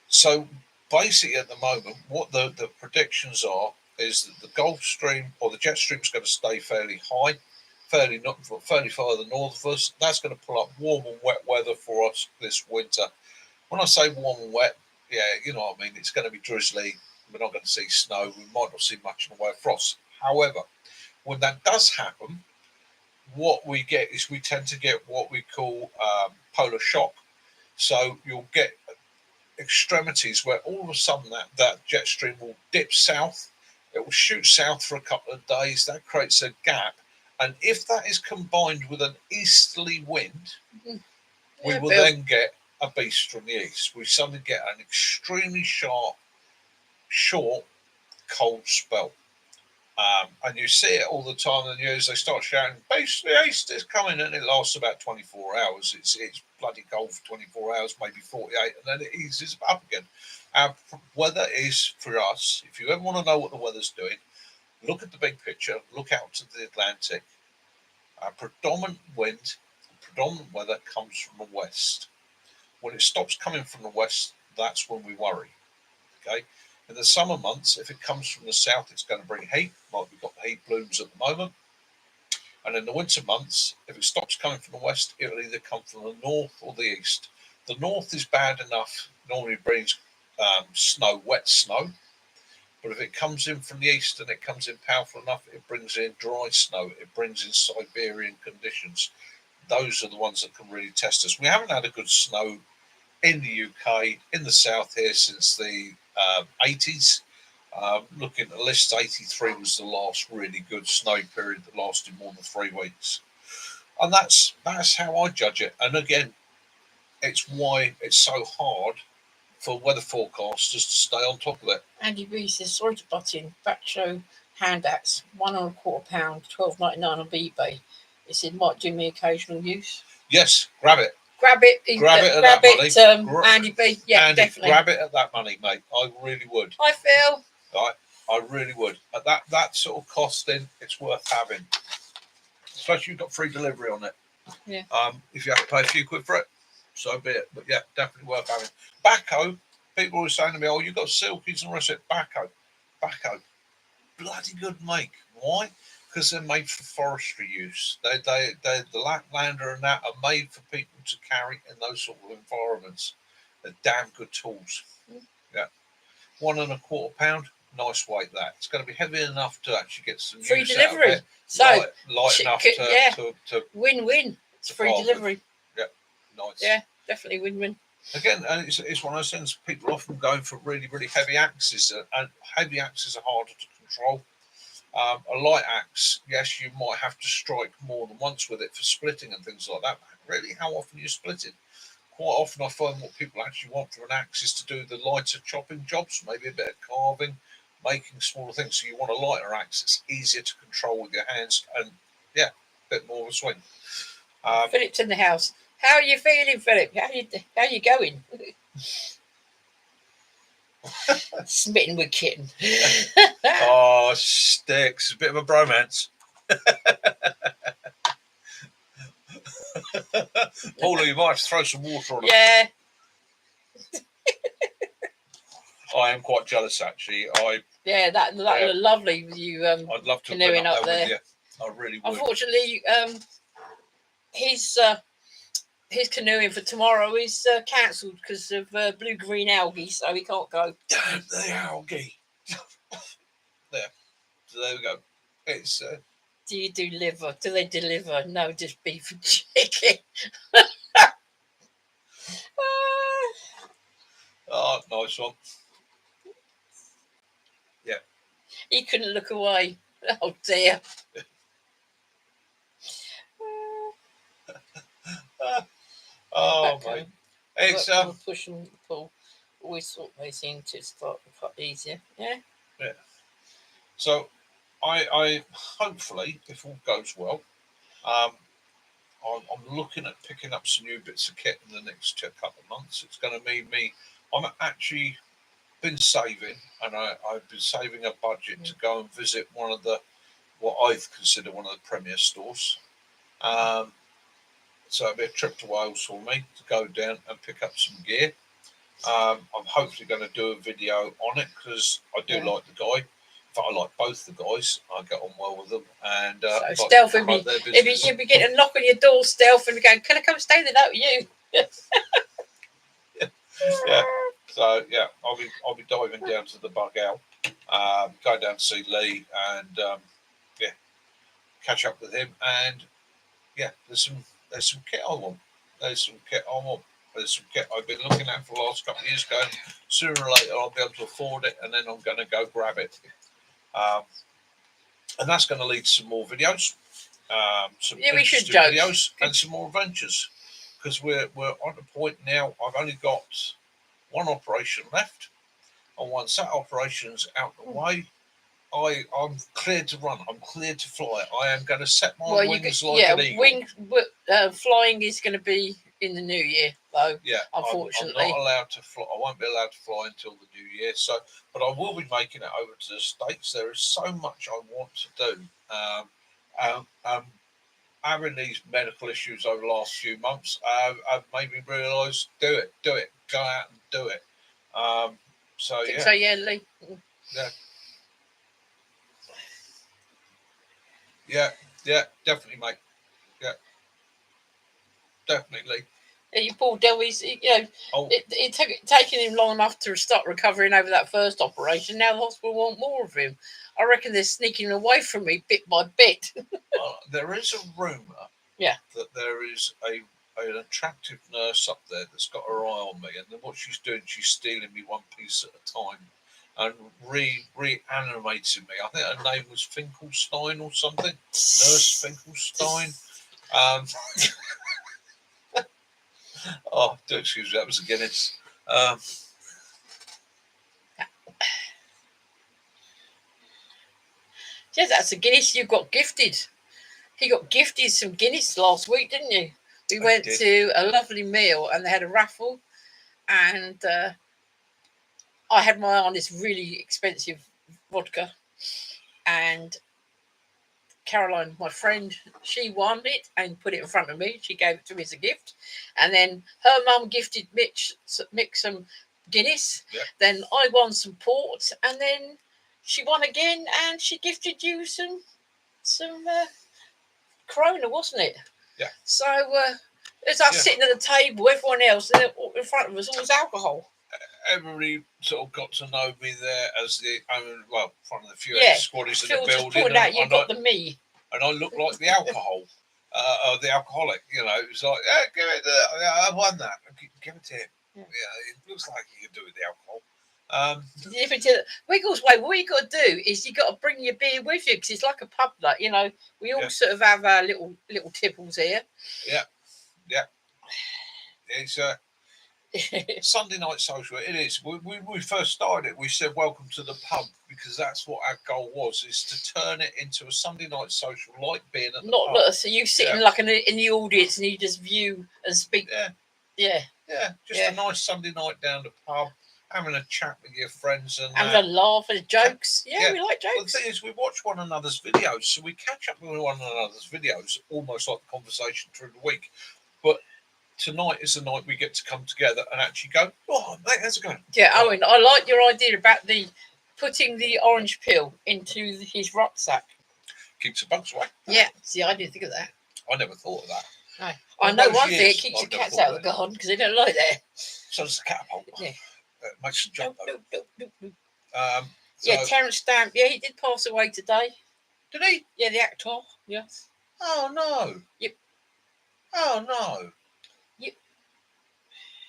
So basically, at the moment, what the predictions are is that the Gulf Stream or the jet stream is going to stay fairly high, fairly further north of us. That's going to pull up warm and wet weather for us this winter. When I say warm and wet, yeah, you know what I mean. It's going to be drizzly. We're not going to see snow. We might not see much in the way of frost. However, when that does happen, what we get is we tend to get what we call polar shock. So you'll get extremities where all of a sudden that jet stream will dip south. It will shoot south for a couple of days. That creates a gap. And if that is combined with an easterly wind, we will then get a beast from the east. We suddenly get an extremely sharp, short, cold spell. And you see it all the time in the news. They start shouting, "Beast from the east is coming," and it lasts about 24 hours. It's bloody cold for 24 hours, maybe 48, and then it eases up again. Our weather is, for us, if you ever want to know what the weather's doing, look at the big picture, look out to the Atlantic. Our predominant weather comes from the west. When it stops coming from the west, that's when we worry. Okay. In the summer months, if it comes from the south, it's going to bring heat, like we've got heat blooms at the moment. And in the winter months, if it stops coming from the west, it will either come from the north or the east. The north is bad enough, normally brings snow, wet snow. But if it comes in from the east and it comes in powerful enough, it brings in dry snow. It brings in Siberian conditions. Those are the ones that can really test us. We haven't had a good snow in the UK, in the south here, since the 80s. Looking at the list, 83 was the last really good snow period that lasted more than 3 weeks. And that's how I judge it. And again, it's why it's so hard for weather forecasters to stay on top of it. Andy B says, sorry to butt in, back show hand axe, £1.25, £12.99 on eBay. He said, might do me occasional use. Yes, grab it. Grab it at that money. Andy B. Yeah, Andy, definitely. Grab it at that money, mate. I really would. I feel. I really would. At that sort of costing, it's worth having. Especially you've got free delivery on it. Yeah. If you have to pay a few quid for it, so be it. But yeah, definitely worth having. Baco, people were saying to me, "Oh, you got Silkies and the rest of it." Baco, bloody good make. Why? Because they're made for forestry use. They the Laplander and that are made for people to carry in those sort of environments. They're damn good tools. Yeah, £1.25. Nice weight. That it's going to be heavy enough to actually get some free use delivery. Out of it. So light enough to win-win. It's free delivery. Yeah, nice. Yeah, definitely win-win. Again, and it's one of those things. People often going for really, really heavy axes, and heavy axes are harder to control. A light axe, yes, you might have to strike more than once with it for splitting and things like that. But really, how often you split it? Quite often, I find what people actually want from an axe is to do the lighter chopping jobs, maybe a bit of carving, making smaller things. So you want a lighter axe; it's easier to control with your hands, and yeah, a bit more of a swing. Philip's in the house. How are you feeling, Philip? How you going? Smitten with kitten. Oh, sticks. A bit of a bromance. Paula, you might have to throw some water on it. Yeah. I am quite jealous, actually. That looked lovely with you. I'd love to canoeing up there. With you. I really would. Unfortunately, his canoeing for tomorrow is cancelled because of blue-green algae, so he can't go. Damn the algae. There. So there we go. It's. Do you do liver? Do they deliver? No, just beef and chicken. Oh, nice one. Yeah. He couldn't look away. Oh dear. Oh, mate. It's push and pull. Always thought they seem to start to cut easier. Yeah. Yeah. So, I hopefully, if all goes well, I'm looking at picking up some new bits of kit in the next couple of months. It's going to mean me. I'm actually been saving, and I've been saving a budget to go and visit one of the what I consider one of the premier stores. So it'll be a trip to Wales for me to go down and pick up some gear. I'm hopefully going to do a video on it because I do like the guy. In fact, I like both the guys. I get on well with them. And so Stealth would be, if you'd be getting a knock on your door, Stealth, and going, "Can I come stay the night with you?" Yeah. So yeah, I'll be diving down to the Bug Owl, go down to see Lee, and catch up with him. And yeah, there's some kit I want. There's some kit I've been looking at for the last couple of years. Going sooner or later I'll be able to afford it, and then I'm going to go grab it. And that's going to lead to some more videos, some interesting videos, and some more adventures. Because we're on the point now. I've only got one operation left, and once that operation's out the way, I'm cleared to run. I'm cleared to fly. I am going to set my wings like an eagle. Flying is going to be in the new year, though. Yeah, unfortunately, I'm not allowed to fly. I won't be allowed to fly until the new year. So, but I will be making it over to the States. There is so much I want to do. Having these medical issues over the last few months have made me realise, do it, go out and do it. So yeah, Lee. Yeah, definitely, mate. Yeah, definitely. Yeah, you poor Delby's, it took taking him long enough to start recovering over that first operation. Now the hospital want more of him. I reckon they're sneaking away from me bit by bit. There is a rumour that there is an attractive nurse up there that's got her eye on me, and then what she's doing, she's stealing me one piece at a time and reanimating me. I think her name was Finkelstein or something. Nurse Finkelstein. Oh, do excuse me, that was a Guinness. Yeah, that's a Guinness you got gifted. He got gifted some Guinness last week, didn't you? We went to a lovely meal and they had a raffle, and I had my eye on this really expensive vodka, and Caroline, my friend, she won it and put it in front of me. She gave it to me as a gift, and then her mum gifted Mick some Guinness. Yeah. Then I won some port, and then she won again, and she gifted you some Corona, wasn't it? Yeah. So as I was sitting at the table, everyone else in front of us, all was alcohol. Everybody sort of got to know me there as one of the few squaddies in the building. Pointed out you got the me. And I looked like the alcohol, the alcoholic. It was like, yeah, give it. I won that. Give it to him. Yeah, it looks like he could do with the alcohol. Wiggles way, what you got to do is you got to bring your beer with you because it's like a pub night. We all sort of have our little tipples here. Yeah. It's Sunday night social. It is. When we first started it, we said welcome to the pub because that's what our goal was: is to turn it into a Sunday night social, like being at the pub. So you sitting like in the audience and you just view and speak. Yeah. Just a nice Sunday night down the pub, having a chat with your friends and having a laugh and jokes. Yeah, we like jokes. Well, the thing is, we watch one another's videos, so we catch up with one another's videos, almost like the conversation through the week. But tonight is the night we get to come together and actually go, oh, mate, how's it going? Yeah, Owen, I like your idea about putting the orange peel into his rucksack. Keeps the bugs away. Yeah, see, I didn't think of that. I never thought of that. No. I know one thing, it keeps the cats out of the garden because they don't like that. So does the catapult. Yeah. It makes them jump. Terence Stamp, he did pass away today. Did he? Yeah, the actor, yes. Oh, no. Yep. Oh, no.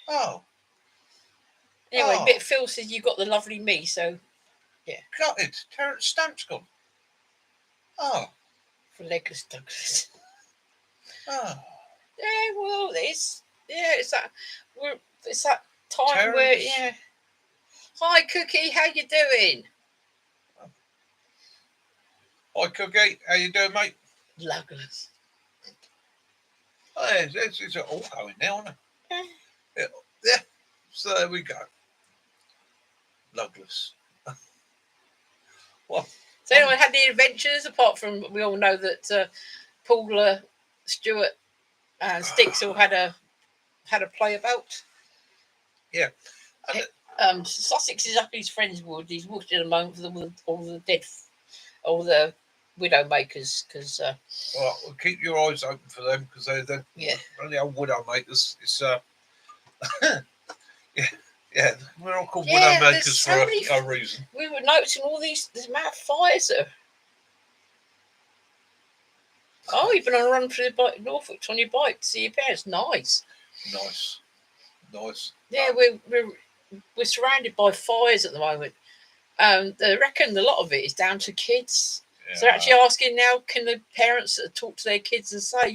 Oh. Anyway, Phil says you got the lovely me, so yeah. Gutted. Terence Stamp's gone. Oh. For Legless Douglas. Oh. Yeah, well, it's that time Terence. Where Hi, Cookie. How you doing? Hi, Cookie. How you doing, mate? Legless. Oh, yeah, it's all going now, isn't it? Yeah. So there we go. Douglas. Well, so anyone had any adventures apart from we all know that Paula Stewart and Sticks all had a play about. Yeah. Sussex is up his friend's wood. He's walked in a moment for all the dead, all the widow makers. Because well, keep your eyes open for them because they're only old widow makers. It's yeah, we're all called widow makers for a reason. We were noticing all these amount of fires. Oh, you've been on a run through Norfolk on your bike to see your parents. Nice. Yeah, we're surrounded by fires at the moment. They reckon a lot of it is down to kids. Yeah. So they're actually asking now, can the parents talk to their kids and say,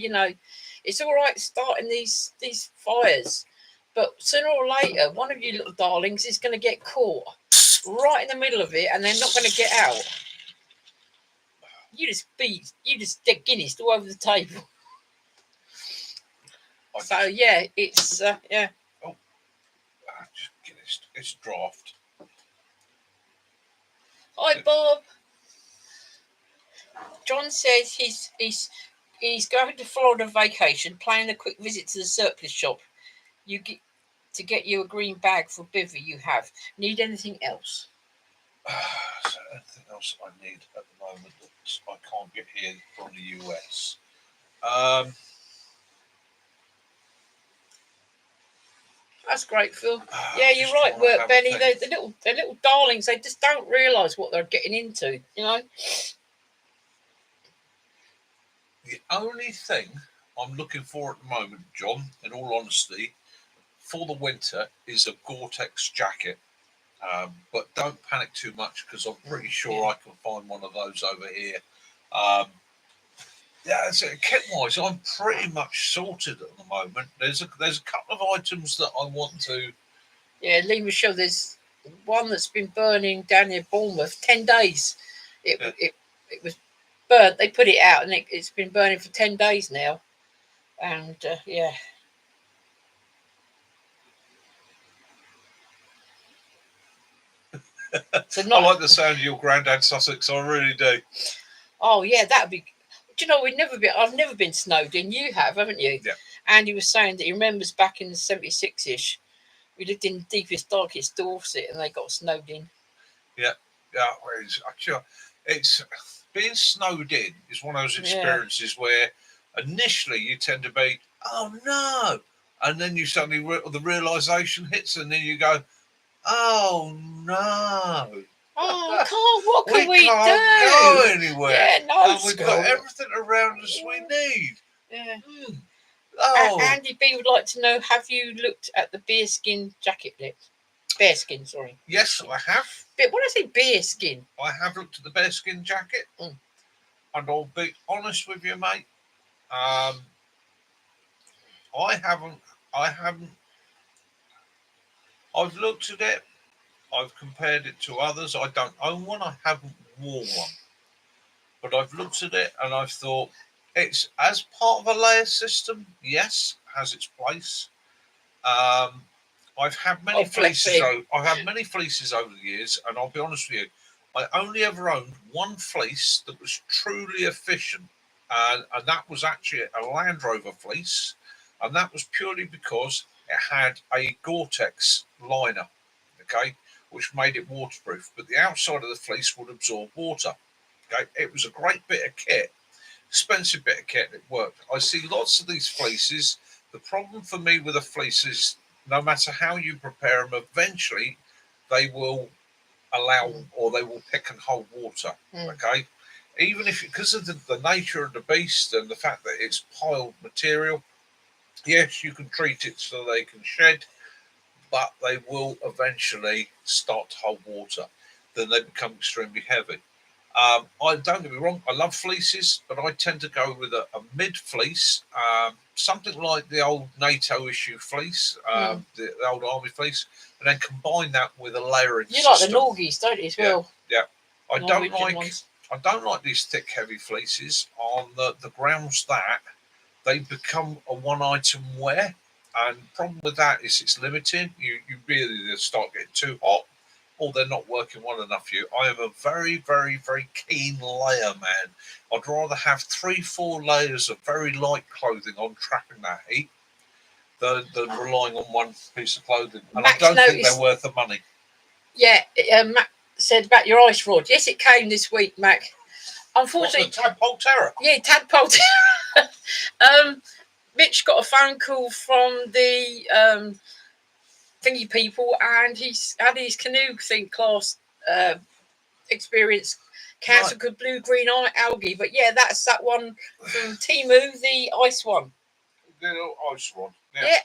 it's all right starting these fires, but sooner or later, one of you little darlings is going to get caught right in the middle of it, and they're not going to get out. You just get Guinness all over the table. So yeah, it's yeah. Oh, just Guinness. It's draft. Hi, Bob. John says he's going to Florida vacation, planning a quick visit to the surplus shop. You get you a green bag for bivvy. You have. Need anything else? So anything else I need at the moment that I can't get here from the US? That's great, Phil. Yeah, you're right, work, Benny. They're little darlings. They just don't realise what they're getting into, The only thing I'm looking for at the moment, John, in all honesty, for the winter is a Gore-Tex jacket. But don't panic too much because I'm pretty sure I can find one of those over here. So kit-wise, I'm pretty much sorted at the moment. There's a couple of items that I want to. Yeah, Lee Michelle, there's one that's been burning down near Bournemouth 10 days. It was burnt. They put it out and it's been burning for 10 days now. And yeah. So I like the sound of your granddad Sussex. I really do. Oh yeah, that'd be. Do you know I've never been snowed in. You have, haven't you? Yeah. Andy was saying that he remembers back in the 76-ish. We lived in the deepest, darkest Dorset, and they got snowed in. Yeah. It's being snowed in is one of those experiences where initially you tend to be, oh no, and then you suddenly the realization hits, and then you go, oh no. Oh, what can we can't do? Go anywhere. Yeah, no, and we've got everything around us we need. Yeah. Oh. Andy B would like to know: have you looked at the bearskin jacket? Bearskin, sorry. Yes, I have. But when I say bearskin, I have looked at the bearskin jacket, and I'll be honest with you, mate. I haven't. I've looked at it. I've compared it to others. I don't own one. I haven't worn one. But I've looked at it and I've thought it's as part of a layer system. Yes, has its place. I've had many fleeces. I've had many fleeces over the years, and I'll be honest with you, I only ever owned one fleece that was truly efficient, and that was actually a Land Rover fleece, and that was purely because it had a Gore-Tex liner, okay, which made it waterproof, but the outside of the fleece would absorb water. Okay, it was a great bit of kit, expensive bit of kit. It worked. I see lots of these fleeces. The problem for me with the fleeces, no matter how you prepare them, eventually they will allow or they will pick and hold water. Okay, even if because of the nature of the beast and the fact that it's piled material, yes, you can treat it so they can shed, but they will eventually start to hold water. Then they become extremely heavy. I don't get me wrong, I love fleeces, but I tend to go with a mid fleece, something like the old NATO issue fleece, the old army fleece, and then combine that with a layering system. You like the Norgies, don't you, as well? Yeah. I don't like these thick, heavy fleeces on the grounds that they become a one-item wear. And the problem with that is it's limiting. You really start getting too hot, or they're not working well enough for you. I am a very, very, very keen layer man. I'd rather have 3-4 layers of very light clothing on trapping that heat than relying on one piece of clothing. And Max, I don't think they're worth the money. Yeah, Mac said about your ice rod. Yes, it came this week, Mac. Unfortunately, what, the Tadpole Terror. Yeah, Tadpole Terror. Mitch got a phone call from the thingy people, and he's had his canoe thing class experience cancelled with blue-green algae. But yeah, that's that one from Temu, the ice one. The little ice rod. Yeah.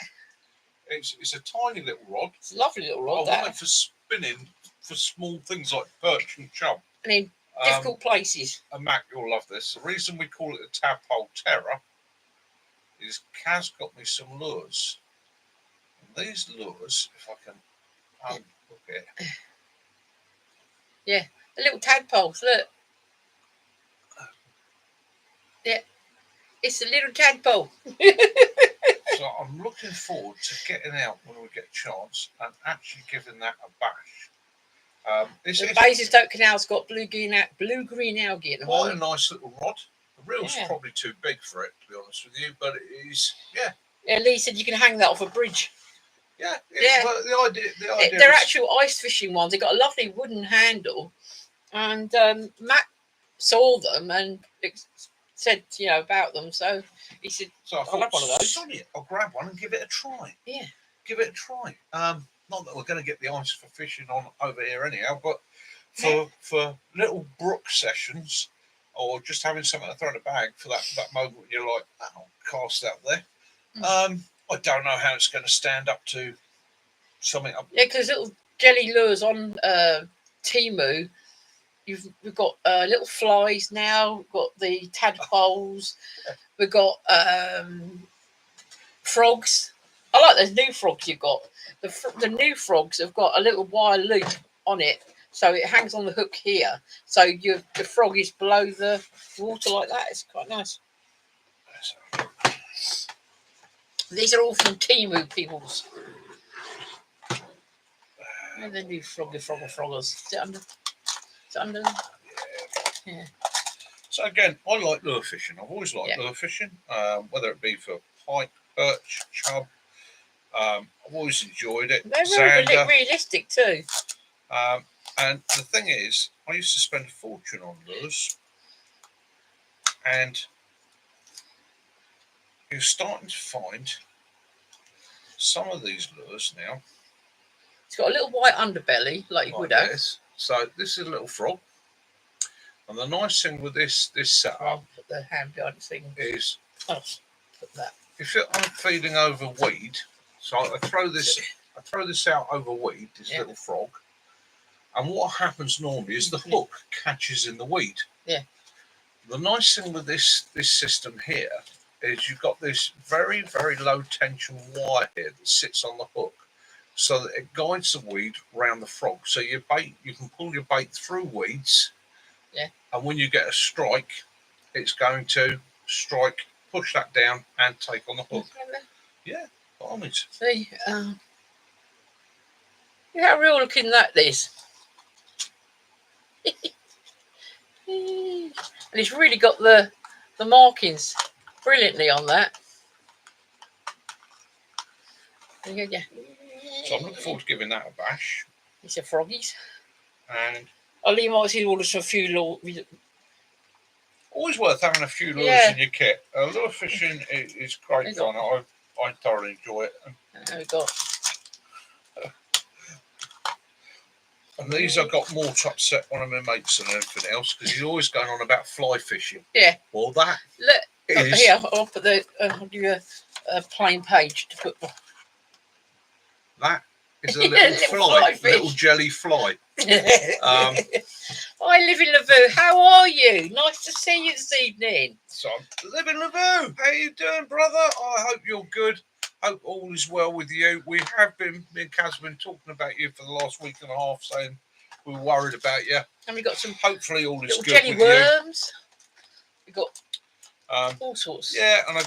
It's a tiny little rod. It's a lovely little rod. I want it for spinning for small things like perch and chub. And in difficult places. And Mac, you'll love this. The reason we call it the Tadpole Terror is Kaz got me some lures. And these lures, if I can look at it. Yeah, the little tadpoles, look. Yeah, it's a little tadpole. So I'm looking forward to getting out when we get a chance and actually giving that a bash. The Basingstoke Canal's got blue-green algae at the quite moment. a nice little rod. The reel's probably too big for it, to be honest with you, but it is, Yeah, Lee said you can hang that off a bridge. Yeah. But the idea they're actual ice fishing ones. They've got a lovely wooden handle, and Matt saw them and said, about them. So he said, so I'll have one of those. I'll grab one and give it a try. Yeah. Give it a try. Not that we're going to get the ice for fishing on over here anyhow, but for little brook sessions or just having something to throw in a bag for that moment when you're like, I'll cast out there. I don't know how it's going to stand up to something up. Yeah, because little jelly lures on Temu, we've got little flies now. We've got the tadpoles. We've got frogs. I like those new frogs you've got. The new frogs have got a little wire loop on it, so it hangs on the hook here. So the frog is below the water like that. It's quite nice. These are all from Temu peoples. And the new froggers. Is it under? Yeah. So again, I like lure fishing. I've always liked lure fishing, whether it be for pike, perch, chub. I've always enjoyed it. They're really realistic too. And the thing is, I used to spend a fortune on lures, and you're starting to find some of these lures now. It's got a little white underbelly, like you would have. So this is a little frog. And the nice thing with this setup, I'll put the hand behind the thing. Is put that. If I'm feeding over weed, so I throw this out over weed, this little frog, and what happens normally is the hook catches in the weed. Yeah. The nice thing with this system here is you've got this very, very low tension wire here that sits on the hook, so that it guides the weed around the frog. So you can pull your bait through weeds. Yeah. And when you get a strike, it's going to strike, push that down, and take on the hook. Yeah, by means. See, how real looking that is. And it's really got the markings brilliantly on that. Yeah. So I'm looking forward to giving that a bash. It's a froggies. And I'll leave my orders for a few lures. Always worth having a few lures in your kit. Lure fishing is great fun. I thoroughly enjoy it. There we go. And these I got more to upset one of my mates than anything else, because he's always going on about fly fishing. Yeah. Well, that is... Here, I'll put I'll give you a plain page to put... That is a little fly, little jelly fly. I live in Lavoo. How are you? Nice to see you this evening. So I live in Lavoo. How you doing, brother? I hope you're good. Hope all is well with you. We have been, me and Kaz have been talking about you for the last week and a half, saying we were worried about you. And we got some hopefully all is good jelly with worms. You. We All sorts. Yeah, and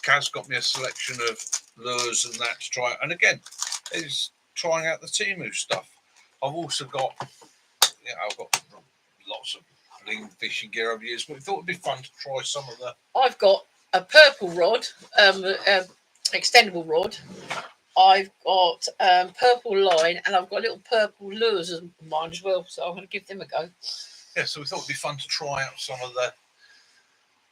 Kaz got me a selection of lures and that to try. And again, is trying out the Temu stuff. I've also got, I've got lots of bling fishing gear over years, but we thought it'd be fun to try some of the. I've got a purple rod, extendable rod. I've got purple line, and I've got little purple lures of mine as well. So I'm going to give them a go. Yeah, so we thought it'd be fun to try out some of the.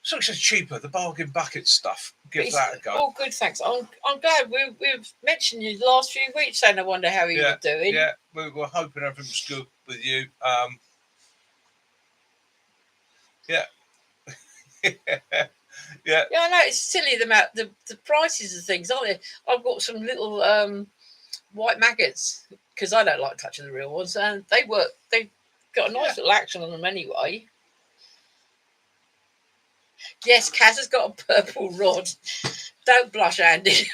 So it's cheaper, the bargain bucket stuff. Give that a go. Oh, good, thanks. I'm glad we've mentioned you the last few weeks, and I wonder how you were doing. Yeah, we were hoping everything was good with you. Yeah. Yeah. Yeah, I know it's silly the prices of things, aren't they? I've got some little white maggots because I don't like touching the real ones, and they work. They've got a nice little action on them anyway. Yes, Kaz has got a purple rod. Don't blush, Andy.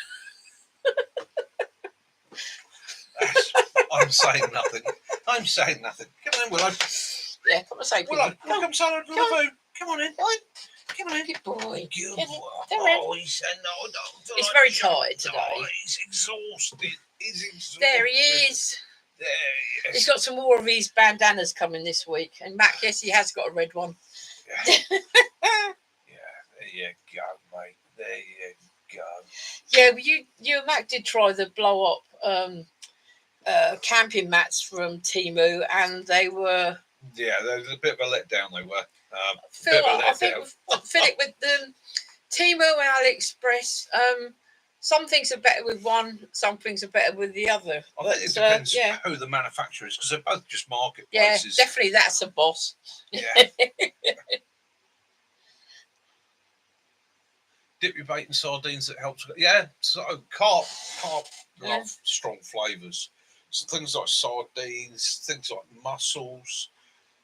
I'm saying nothing. I'm saying nothing. Come on, Willow. Yeah, come on, say Willow. Come on, food. Come on in. Come on in. Good boy. Good boy. Oh, he said no, don't. He's very tired today. Oh, he's exhausted. There he is. There he is. He's got some more of his bandanas coming this week. And Mac, yes, he has got a red one. Yeah. There you go, mate. There you go. Yeah, well, you and Mac did try the blow up camping mats from Temu, and they were. Yeah, they was a bit of a letdown. They were. I think we've fit it with the Temu and AliExpress. Some things are better with one, some things are better with the other. I think it depends who the manufacturer is, because they're both just marketplaces. Yeah, definitely that's a boss. Yeah. Dip your bait in sardines, that helps. Yeah, so carp love strong flavours. So things like sardines, things like mussels,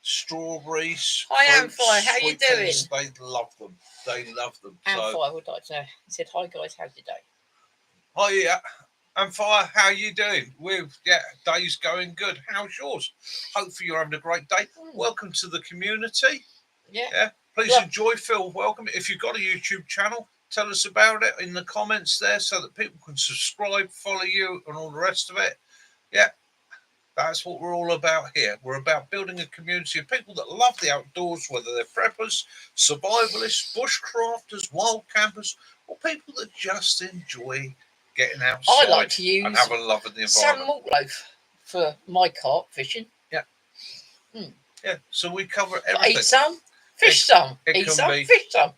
strawberries. Hi, Amfire, how you doing? They love them. They love them. Amfire would like to know. He said, "Hi guys, how's your day?" Hi, yeah. Amfire, how you doing? Day's going good. How's yours? Hopefully you're having a great day. Welcome to the community. Yeah. Please enjoy. Feel welcome. If you've got a YouTube channel, tell us about it in the comments there so that people can subscribe, follow you, and all the rest of it. Yeah, that's what we're all about here. We're about building a community of people that love the outdoors, whether they're preppers, survivalists, bushcrafters, wild campers, or people that just enjoy getting outside. I like to use and have a love of the environment. salmon malt loaf for my carp fishing. Yeah. Yeah, so we cover everything. Eat some, fish some. Eat some, fish some.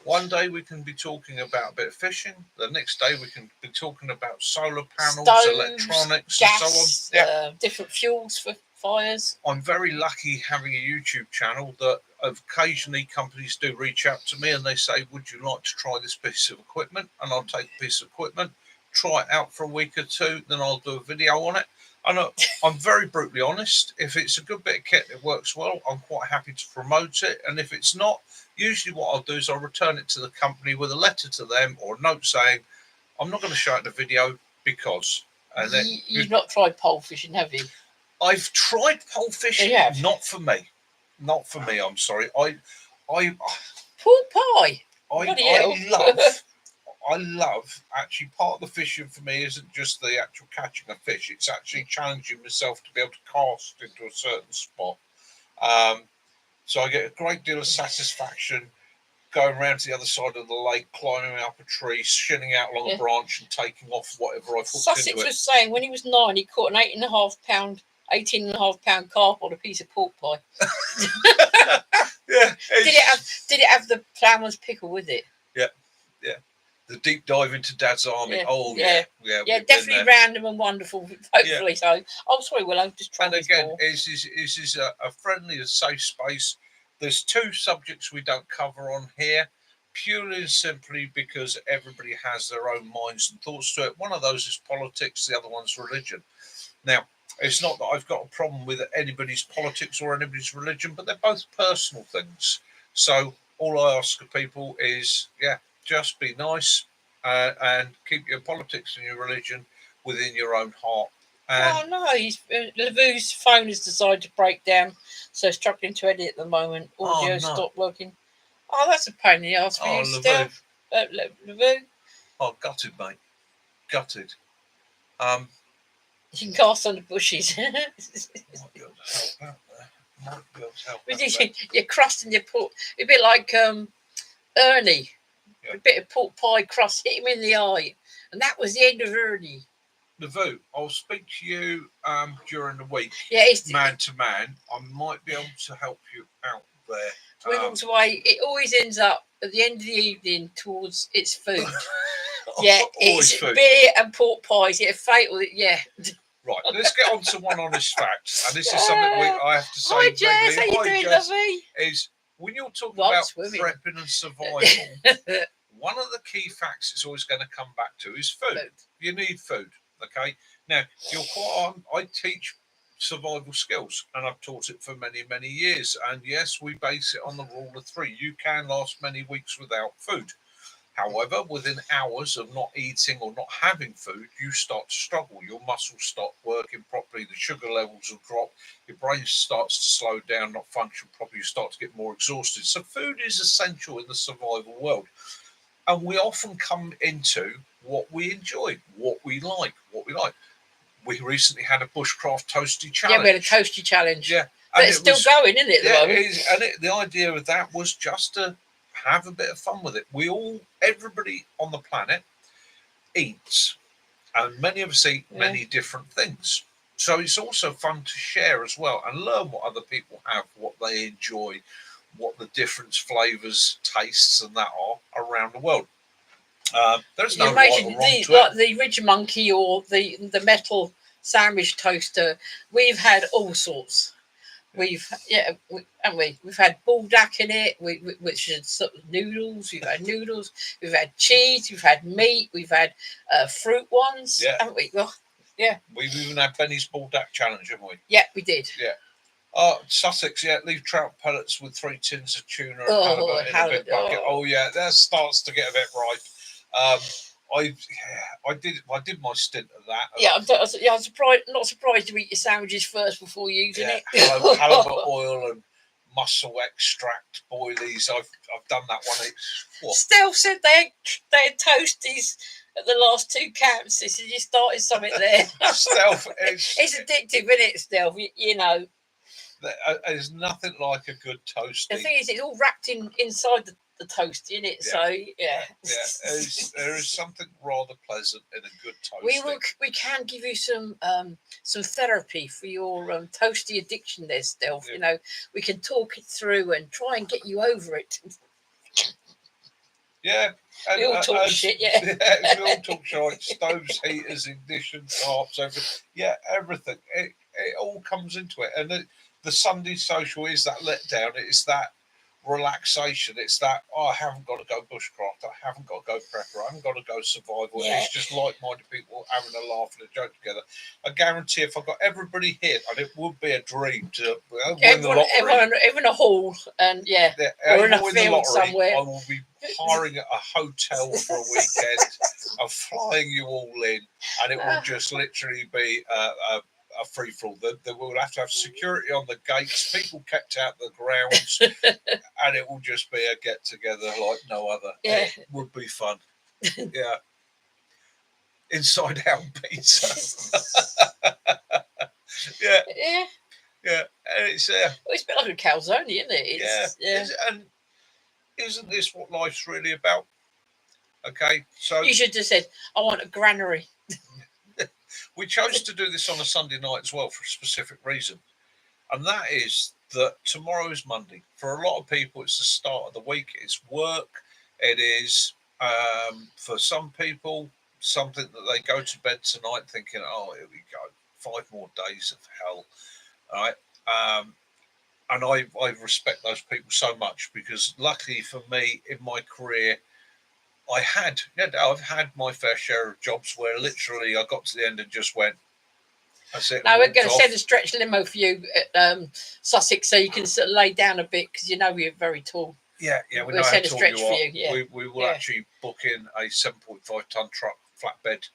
One day we can be talking about a bit of fishing. The next day we can be talking about solar panels, stoves, electronics, gas, and so on. Different fuels for fires. I'm very lucky having a YouTube channel that occasionally companies do reach out to me and they say, "Would you like to try this piece of equipment?" And I'll take the piece of equipment, try it out for a week or two, then I'll do a video on it. And I'm very brutally honest. If it's a good bit of kit that works well, I'm quite happy to promote it. And if it's not, usually what I'll do is I'll return it to the company with a letter to them or a note saying, "I'm not going to show it in the video because." And then you've not tried pole fishing, have you? I've tried pole fishing. Not for me. Not for me. I'm sorry. I pork pie. I love actually part of the fishing for me isn't just the actual catching a fish. It's actually challenging myself to be able to cast into a certain spot. So I get a great deal of satisfaction going around to the other side of the lake, climbing up a tree, shinning out along a branch and taking off whatever I hooked Sussex into it. was saying when he was 9, he caught an 18.5 pound carp on a piece of pork pie. Yeah. Did it have the ploughman's pickle with it? Yeah. The deep dive into Dad's army. Yeah. Oh yeah. Yeah, definitely random and wonderful. Hopefully so. Oh, sorry, Will. I'm just trying. And again, this is a friendly and safe space. There's two subjects we don't cover on here, purely and simply because everybody has their own minds and thoughts to it. One of those is politics. The other one's religion. Now, it's not that I've got a problem with anybody's politics or anybody's religion, but they're both personal things. So all I ask of people is, just be nice and keep your politics and your religion within your own heart. And Lavu's phone has decided to break down, so struggling to edit at the moment. Audio stopped working. Oh, that's a pain in the arse for you still. Lviv. Oh, gutted, mate. Gutted. You can cast on the bushes. Might be able to help out there. Might be able to help out there. Your crust and your pork. A bit like Ernie. Yeah. A bit of pork pie crust hit him in the eye. And that was the end of Ernie. Navu, I'll speak to you during the week. Yeah, man to man. I might be able to help you out there. Dwindles away. It always ends up at the end of the evening towards its food. Yeah, it's food. Beer and pork pies. Yeah, fatal. Yeah. Right, let's get on to one honest fact. And this is something I have to say. Hi, Jess. How you doing, lovey? Is when you're talking about prepping and survival, one of the key facts it's always going to come back to is food. You need food. Okay. Now, I teach survival skills, and I've taught it for many, many years. And yes, we base it on the rule of 3. You can last many weeks without food. However, within hours of not eating or not having food, you start to struggle. Your muscles stop working properly. The sugar levels will drop. Your brain starts to slow down, not function properly. You start to get more exhausted. So food is essential in the survival world. And we often come into what we enjoy, what we like. We recently had a bushcraft toasty challenge. Yeah, we had a toasty challenge. Yeah. But it's still going, isn't it? The idea of that was just to have a bit of fun with it. Everybody on the planet eats, and many of us eat many different things. So it's also fun to share as well and learn what other people have, what they enjoy, what the different flavours, tastes, and that are around the world. There's no right or wrong to it. Like the Ridge Monkey or the metal sandwich toaster, we've had all sorts. We've had buldak in it, which is sort of noodles. We've had noodles. We've had cheese. We've had meat. We've had fruit ones. Yeah, haven't we? Well, yeah. We've even had Benny's buldak challenge, haven't we? Yeah, we did. Yeah. Sussex, leave trout pellets with 3 tins of tuna and halibut in a big bucket. Oh yeah, that starts to get a bit ripe. I did my stint of that. I'm surprised. Not surprised you eat your sandwiches first before using it. Halibut oil and mussel extract boilies. I've done that one. Stealth said they had toasties at the last 2 camps. They said you started something there. Stealth it's addictive, isn't it? Stealth, you know. There's nothing like a good toasty. The thing is, it's all wrapped inside the toasty, isn't it? Yeah. So there is something rather pleasant in a good toasty. We can give you some therapy for your toasty addiction there, Stealth. You know, we can talk it through and try and get you over it. Yeah. We all talk shit, we all talk shit. Stoves, heaters, ignition, tarps, everything. Yeah, everything. It all comes into it. And the Sunday social is that letdown. It's that relaxation. It's that I haven't got to go bushcraft. I haven't got to go prepper. I haven't got to go survival. It's just like-minded people having a laugh and a joke together. I guarantee if I got everybody here, and it would be a dream to win the lottery. Everyone in a hall, and or in a field somewhere. I will be hiring a hotel for a weekend. I'm flying you all in, and it will just literally be a free for all. They will have to have security on the gates, people kept out the grounds, and it will just be a get together like no other. Yeah. It would be fun. Yeah. Inside out pizza. Yeah. And it's it's a bit like a calzone, isn't it? And isn't this what life's really about? Okay, so you should have said, I want a granary. We chose to do this on a Sunday night as well for a specific reason. And that is that tomorrow is Monday. For a lot of people, it's the start of the week. It's work. It is, for some people, something that they go to bed tonight thinking, oh, here we go. 5 more days of hell. All right. And I respect those people so much because luckily for me, in my career, I've had my fair share of jobs where literally I got to the end and just went, that's it. Now we're going to send a stretch limo for you at Sussex so you can sort of lay down a bit because you know you're very tall. Yeah, we know how tall you are. Yeah. We will actually book in a 7.5 ton truck flatbed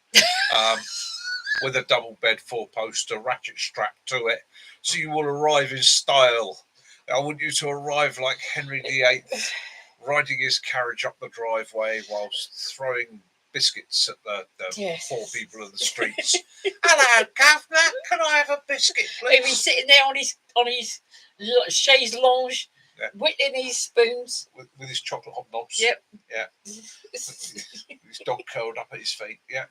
with a double bed 4-poster ratchet strap to it, so you will arrive in style. I want you to arrive like Henry VIII. riding his carriage up the driveway whilst throwing biscuits at the poor people in the streets. Hello, governor, can I have a biscuit, please? He'd be sitting there on his chaise lounge, whittling his spoons with his chocolate hobnobs. Yep. Yeah. His dog curled up at his feet. Yeah.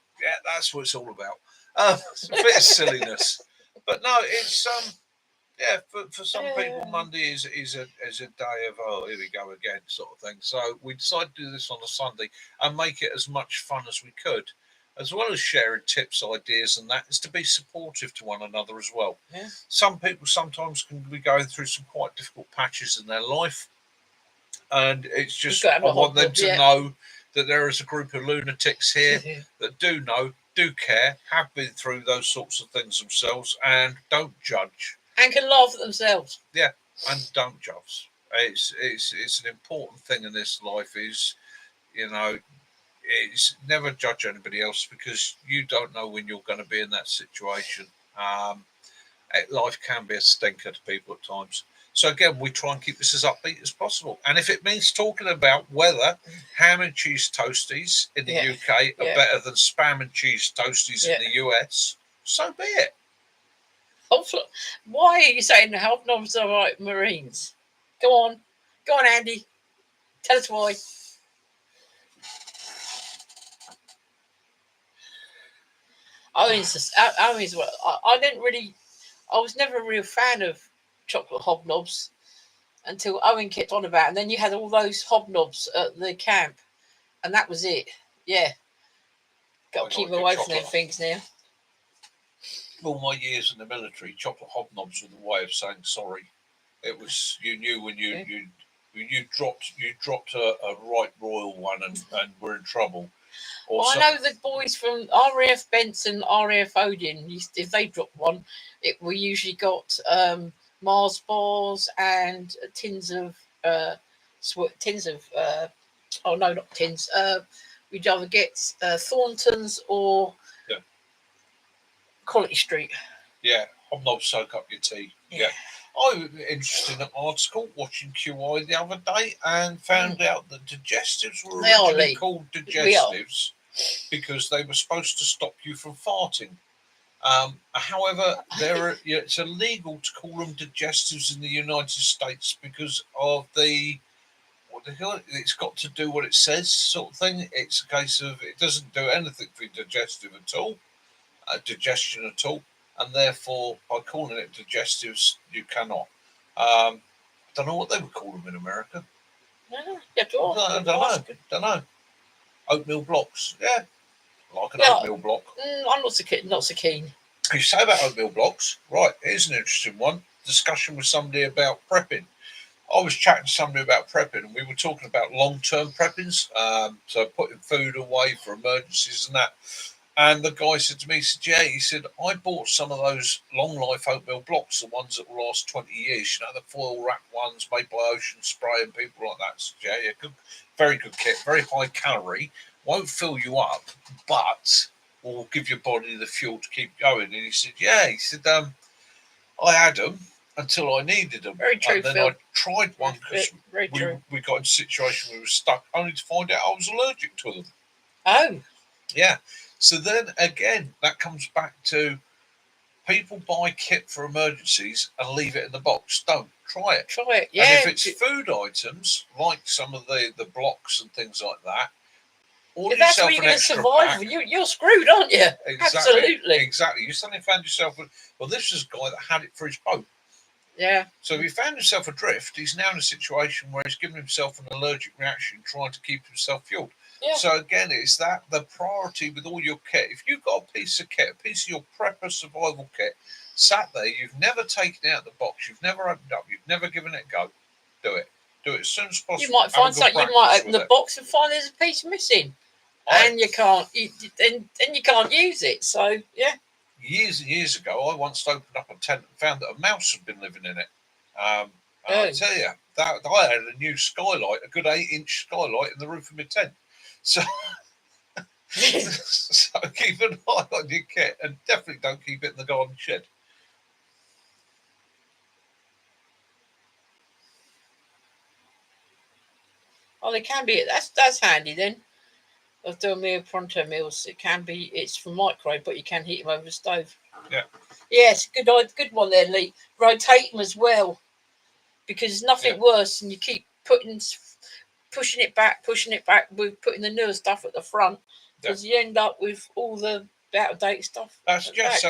That's what it's all about. It's a bit of silliness, but no, it's yeah, for some people, Monday is a day of, oh, here we go again, sort of thing. So we decided to do this on a Sunday and make it as much fun as we could, as well as sharing tips, ideas, and that is to be supportive to one another as well. Yeah. Some people sometimes can be going through some quite difficult patches in their life, and it's just I want them to know that there is a group of lunatics here that do know, do care, have been through those sorts of things themselves, and don't judge. And can laugh at themselves. Yeah, and don't judge. It's an important thing in this life is, it's never judge anybody else because you don't know when you're going to be in that situation. Life can be a stinker to people at times. So again, we try and keep this as upbeat as possible. And if it means talking about whether ham and cheese toasties in the UK are better than spam and cheese toasties in the US, so be it. Why are you saying the hobnobs are like Marines? Go on, Andy. Tell us why. I was never a real fan of chocolate hobnobs until Owen kept on about it. And then you had all those hobnobs at the camp, and that was it. Yeah. Got to keep away from them things now. All my years in the military, chocolate hobnobs were the way of saying sorry. It was, you knew when you dropped a right royal one and were in trouble. I know the boys from RAF Benson, RAF Odin. If they dropped one, we usually got Mars bars and tins of oh no, not tins. We'd either get Thornton's or Quality Street. Yeah, hobnobs soak up your tea. Yeah. I was interested in an article watching QI the other day and found out that digestives were originally called digestives because they were supposed to stop you from farting. However, it's illegal to call them digestives in the United States because of it's got to do what it says sort of thing. It's a case of it doesn't do anything for digestion at all, and therefore by calling it digestives, you cannot. I don't know what they would call them in America. I don't know. Oatmeal blocks, like an oatmeal block. I'm not so keen. You say about oatmeal blocks, right? Here's an interesting one. Discussion with somebody about prepping. I was chatting to somebody about prepping, and we were talking about long-term preppings, so putting food away for emergencies and that. And the guy said to me, he said, I bought some of those long-life oatmeal blocks, the ones that will last 20 years, the foil-wrapped ones made by Ocean Spray and people like that. So, good, very good kit, very high calorie, won't fill you up, but will give your body the fuel to keep going. And he said, I had them until I needed them. Very true, and then Phil. I tried one because we got in a situation where we were stuck, only to find out I was allergic to them. Oh. Yeah. So then again, that comes back to people buy kit for emergencies and leave it in the box. Don't try it. Try it, And if it's food items, like some of the blocks and things like that, if that's where you're going to survive, you're screwed, aren't you? Exactly, absolutely. Exactly. You suddenly found yourself with, this is a guy that had it for his boat. Yeah. So if he found himself adrift, he's now in a situation where he's given himself an allergic reaction trying to keep himself fueled. Yeah. So again, it's that the priority with all your kit. If you've got a piece of kit, a piece of your prepper survival kit, sat there, you've never taken it out of the box, you've never opened up, you've never given it a go, do it. Do it as soon as possible. You might find something. You might open the box and find there's a piece missing, and you can't. Then you can't use it. So yeah. Years and years ago, I once opened up a tent and found that a mouse had been living in it. I tell you, that I had a new skylight, a good 8-inch skylight in the roof of my tent. So, so keep an eye on your kit and definitely don't keep it in the garden shed. Oh, they can be. That's handy then. I've done meal pronto meals. It's from microwave, but you can heat them over the stove. Yeah. Yes, good one there, Lee. Rotate them as well, because there's nothing worse than you keep pushing it back with putting the newer stuff at the front, because you end up with all the out of date stuff. That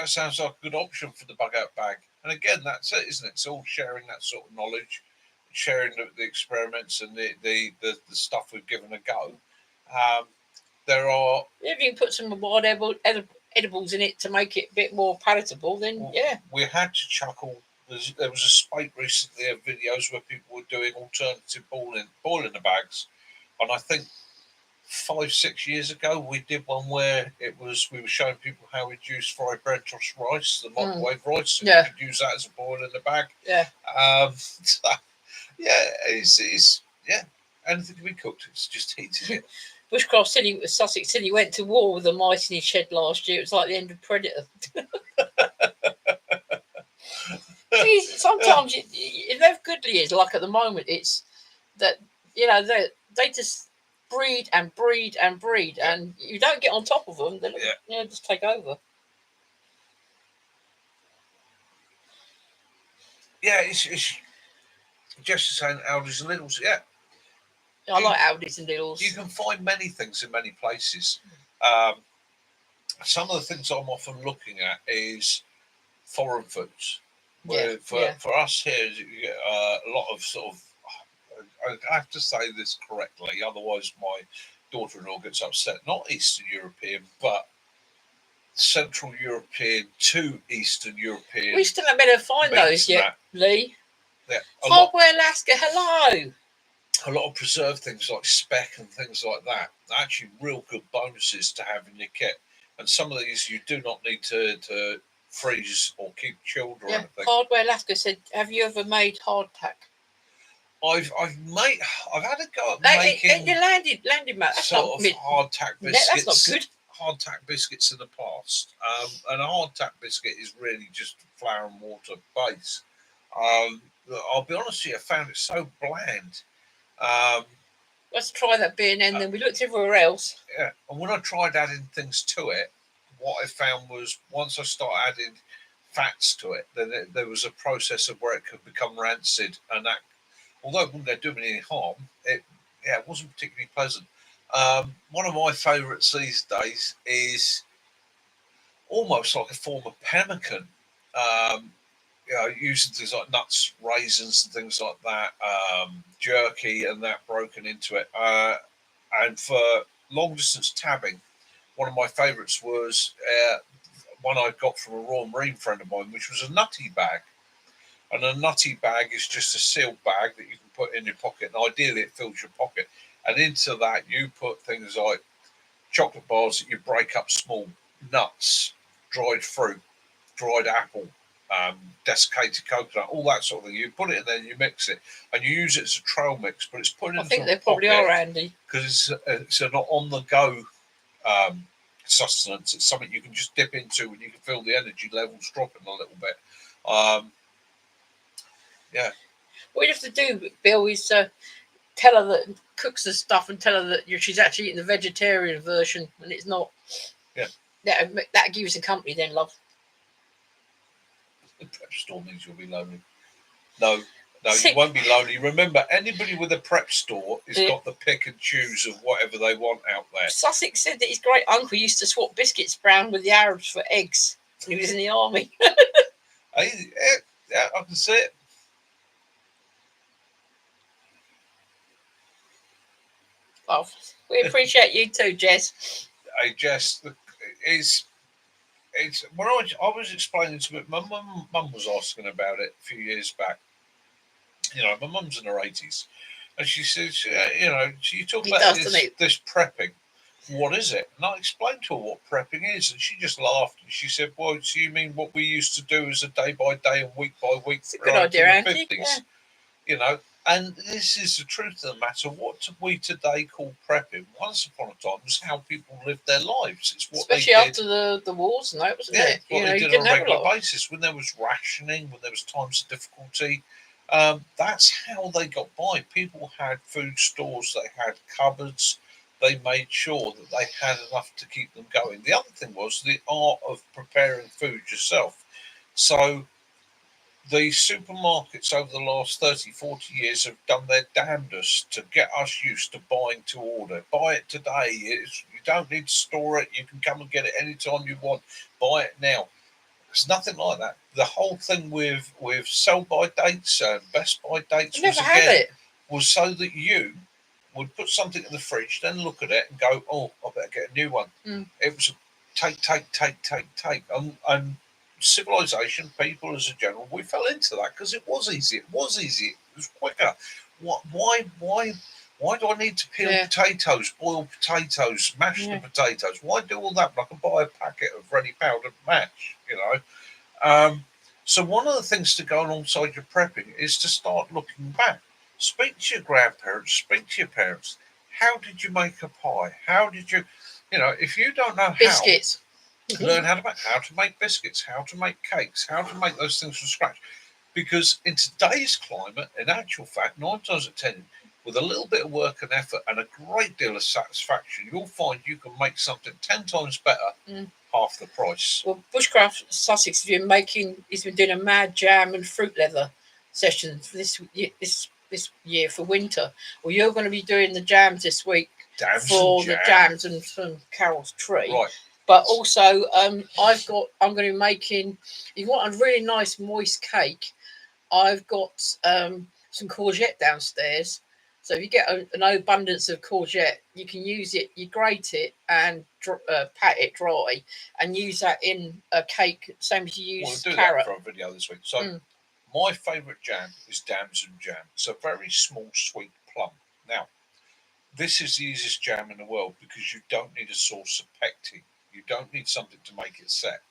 sounds like a good option for the bug out bag. And again, that's it, isn't it? It's all sharing that sort of knowledge, sharing the experiments and the stuff we've given a go. There are. If you can put some wild edibles in it to make it a bit more palatable, then we had to chuckle. There was a spate recently of videos where people were doing alternative boiling the bags, and I think 5-6 years ago we did one where we were showing people how we'd use fried bread tossed rice, the microwave rice, and you could use that as a boil in the bag. So, it's anything can be cooked. It's just heating it. Bushcraft said Sussex said he went to war with the mice in his shed last year. It was like the end of Predator. Sometimes if they're goodly is like at the moment, it's that they just breed and breed and breed, and you don't get on top of them. They just take over. Yeah, it's just saying Aldi's and Lidl's. Yeah. I like Aldi's and Lidl's. You can find many things in many places. Some of the things I'm often looking at is foreign foods. For us here, you get a lot of sort of. I have to say this correctly, otherwise my daughter-in-law gets upset. Not Eastern European, but Central European to Eastern European. We still haven't been able to find those yet, Lee. Yeah, Hardware Alaska, hello. A lot of preserved things like speck and things like that. They're actually real good bonuses to have in your kit. And some of these you do not need to freeze or keep chilled or anything. Hardware Alaska said, "Have you ever made hardtack?" I've had a go at making landed mate. Sort of hardtack biscuits. That's not good. Hardtack biscuits in the past, and a hardtack biscuit is really just flour and water base. I'll be honest with you, I found it so bland. Let's try that beer, and then we looked everywhere else. Yeah, and when I tried adding things to it, what I found was once I started adding fats to it, then there was a process of where it could become rancid, and that, although it wouldn't do me any harm, it wasn't particularly pleasant. One of my favourites these days is almost like a form of pemmican. Using things like nuts, raisins, and things like that, jerky, and that broken into it. And for long distance tabbing, one of my favourites was one I got from a Royal Marine friend of mine, which was a nutty bag. And a nutty bag is just a sealed bag that you can put in your pocket, and ideally it fills your pocket. And into that you put things like chocolate bars that you break up small, nuts, dried fruit, dried apple, desiccated coconut, all that sort of thing. You put it in there and you mix it, and you use it as a trail mix, but it's put into I think they probably are, Andy, because it's a not on the go sustenance. It's something you can just dip into and you can feel the energy levels dropping a little bit. What you have to do, Bill, is tell her that cooks the stuff and tell her that she's actually eating the vegetarian version and it's not. Yeah. That gives you some company then, love. The prep store means you'll be lonely. No, you won't be lonely. Remember, anybody with a prep store has got the pick and choose of whatever they want out there. Sussex said that his great uncle used to swap biscuits brown with the Arabs for eggs when he was in the army. Yeah, I can see it. Well, we appreciate you too, Jess. Hey, Jess, it's when I was explaining to it. My mum was asking about it a few years back. My mum's in her 80s, and she says, so you talk about this prepping. What is it? And I explained to her what prepping is, and she just laughed and she said, "Well, so you mean what we used to do as a day by day and week by week?" It's a good idea, Andy. Yeah. And this is the truth of the matter. What we today call prepping, once upon a time, was how people lived their lives. It's what especially they did. After the wars and that, wasn't it? What they did on a regular basis. When there was rationing, when there was times of difficulty, That's how they got by. People had food stores, they had cupboards, they made sure that they had enough to keep them going. The other thing was the art of preparing food yourself. So the supermarkets over the last 30, 40 years have done their damnedest to get us used to buying to order. Buy it today. You don't need to store it. You can come and get it anytime you want. Buy it now. It's nothing like that. The whole thing with sell by dates and best by dates was so that you would put something in the fridge, then look at it and go, "Oh, I better get a new one." It was take, and civilization, people as a general, we fell into that because it was easy. It was quicker. Why do I need to peel potatoes, boil potatoes, mash the potatoes? Why do all that when I can buy a packet of ready powdered mash? So one of the things to go alongside your prepping is to start looking back. Speak to your grandparents, speak to your parents. How did you make a pie? How did you, if you don't know biscuits, learn how to make biscuits, how to make cakes, how to make those things from scratch. Because in today's climate, in actual fact, 9 times out of 10, with a little bit of work and effort and a great deal of satisfaction, you'll find you can make something 10 times better, half the price. Well, Bushcraft Sussex he's been doing a mad jam and fruit leather session for this year for winter. Well, you're going to be doing the jams this week the jams and from Carol's Tree. Right. But also, I'm going to be making. You want a really nice moist cake? I've got some courgette downstairs. So if you get an abundance of courgette, you can use it. You grate it and pat it dry, and use that in a cake, same as you use carrot. We'll do that for a video this week. So my favourite jam is damson jam. It's a very small, sweet plum. Now, this is the easiest jam in the world because you don't need a source of pectin. You don't need something to make it set.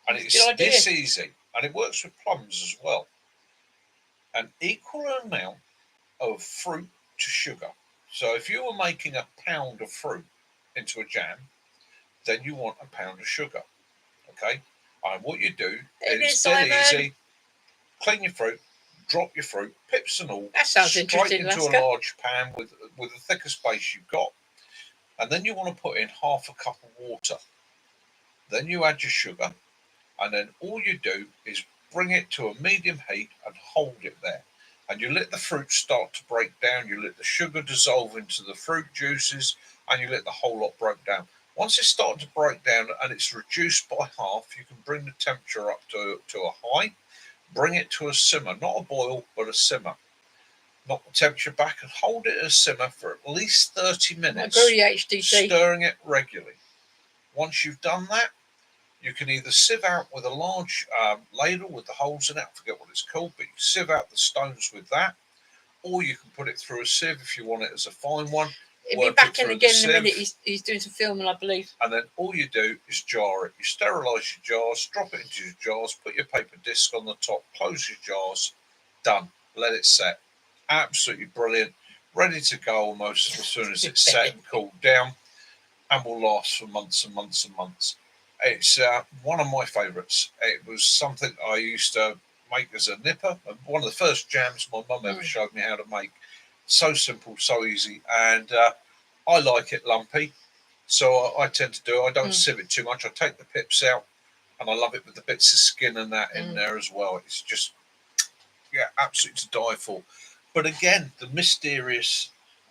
And it's this easy. And it works with plums as well. An equal amount of fruit to sugar. So if you were making a pound of fruit into a jam, then you want a pound of sugar. Okay? And what you do is dead easy. Clean your fruit, drop your fruit, pips and all, straight into a large pan with the thickest base you've got. And then you want to put in half a cup of water. Then you add your sugar, and then all you do is bring it to a medium heat and hold it there. And you let the fruit start to break down, you let the sugar dissolve into the fruit juices, and you let the whole lot break down. Once it's starting to break down and it's reduced by half, you can bring the temperature up to a high, bring it to a simmer, not a boil, but a simmer. Knock the temperature back and hold it at a simmer for at least 30 minutes, stirring it regularly. Once you've done that, you can either sieve out with a large ladle with the holes in it, I forget what it's called, but you sieve out the stones with that, or you can put it through a sieve if you want it as a fine one. He'll be back in again in a minute. He's doing some filming, I believe. And then all you do is jar it. You sterilise your jars, drop it into your jars, put your paper disc on the top, close your jars, done. Let it set. Absolutely brilliant. Ready to go almost as soon as it's set and cooled down, and will last for months and months and months. It's one of my favourites. It was something I used to make as a nipper. One of the first jams my mum ever showed me how to make. So simple, so easy, and I like it lumpy, so I tend to do it. I don't sieve it too much. I take the pips out, and I love it with the bits of skin and that in there as well. It's just, absolutely to die for. But again, the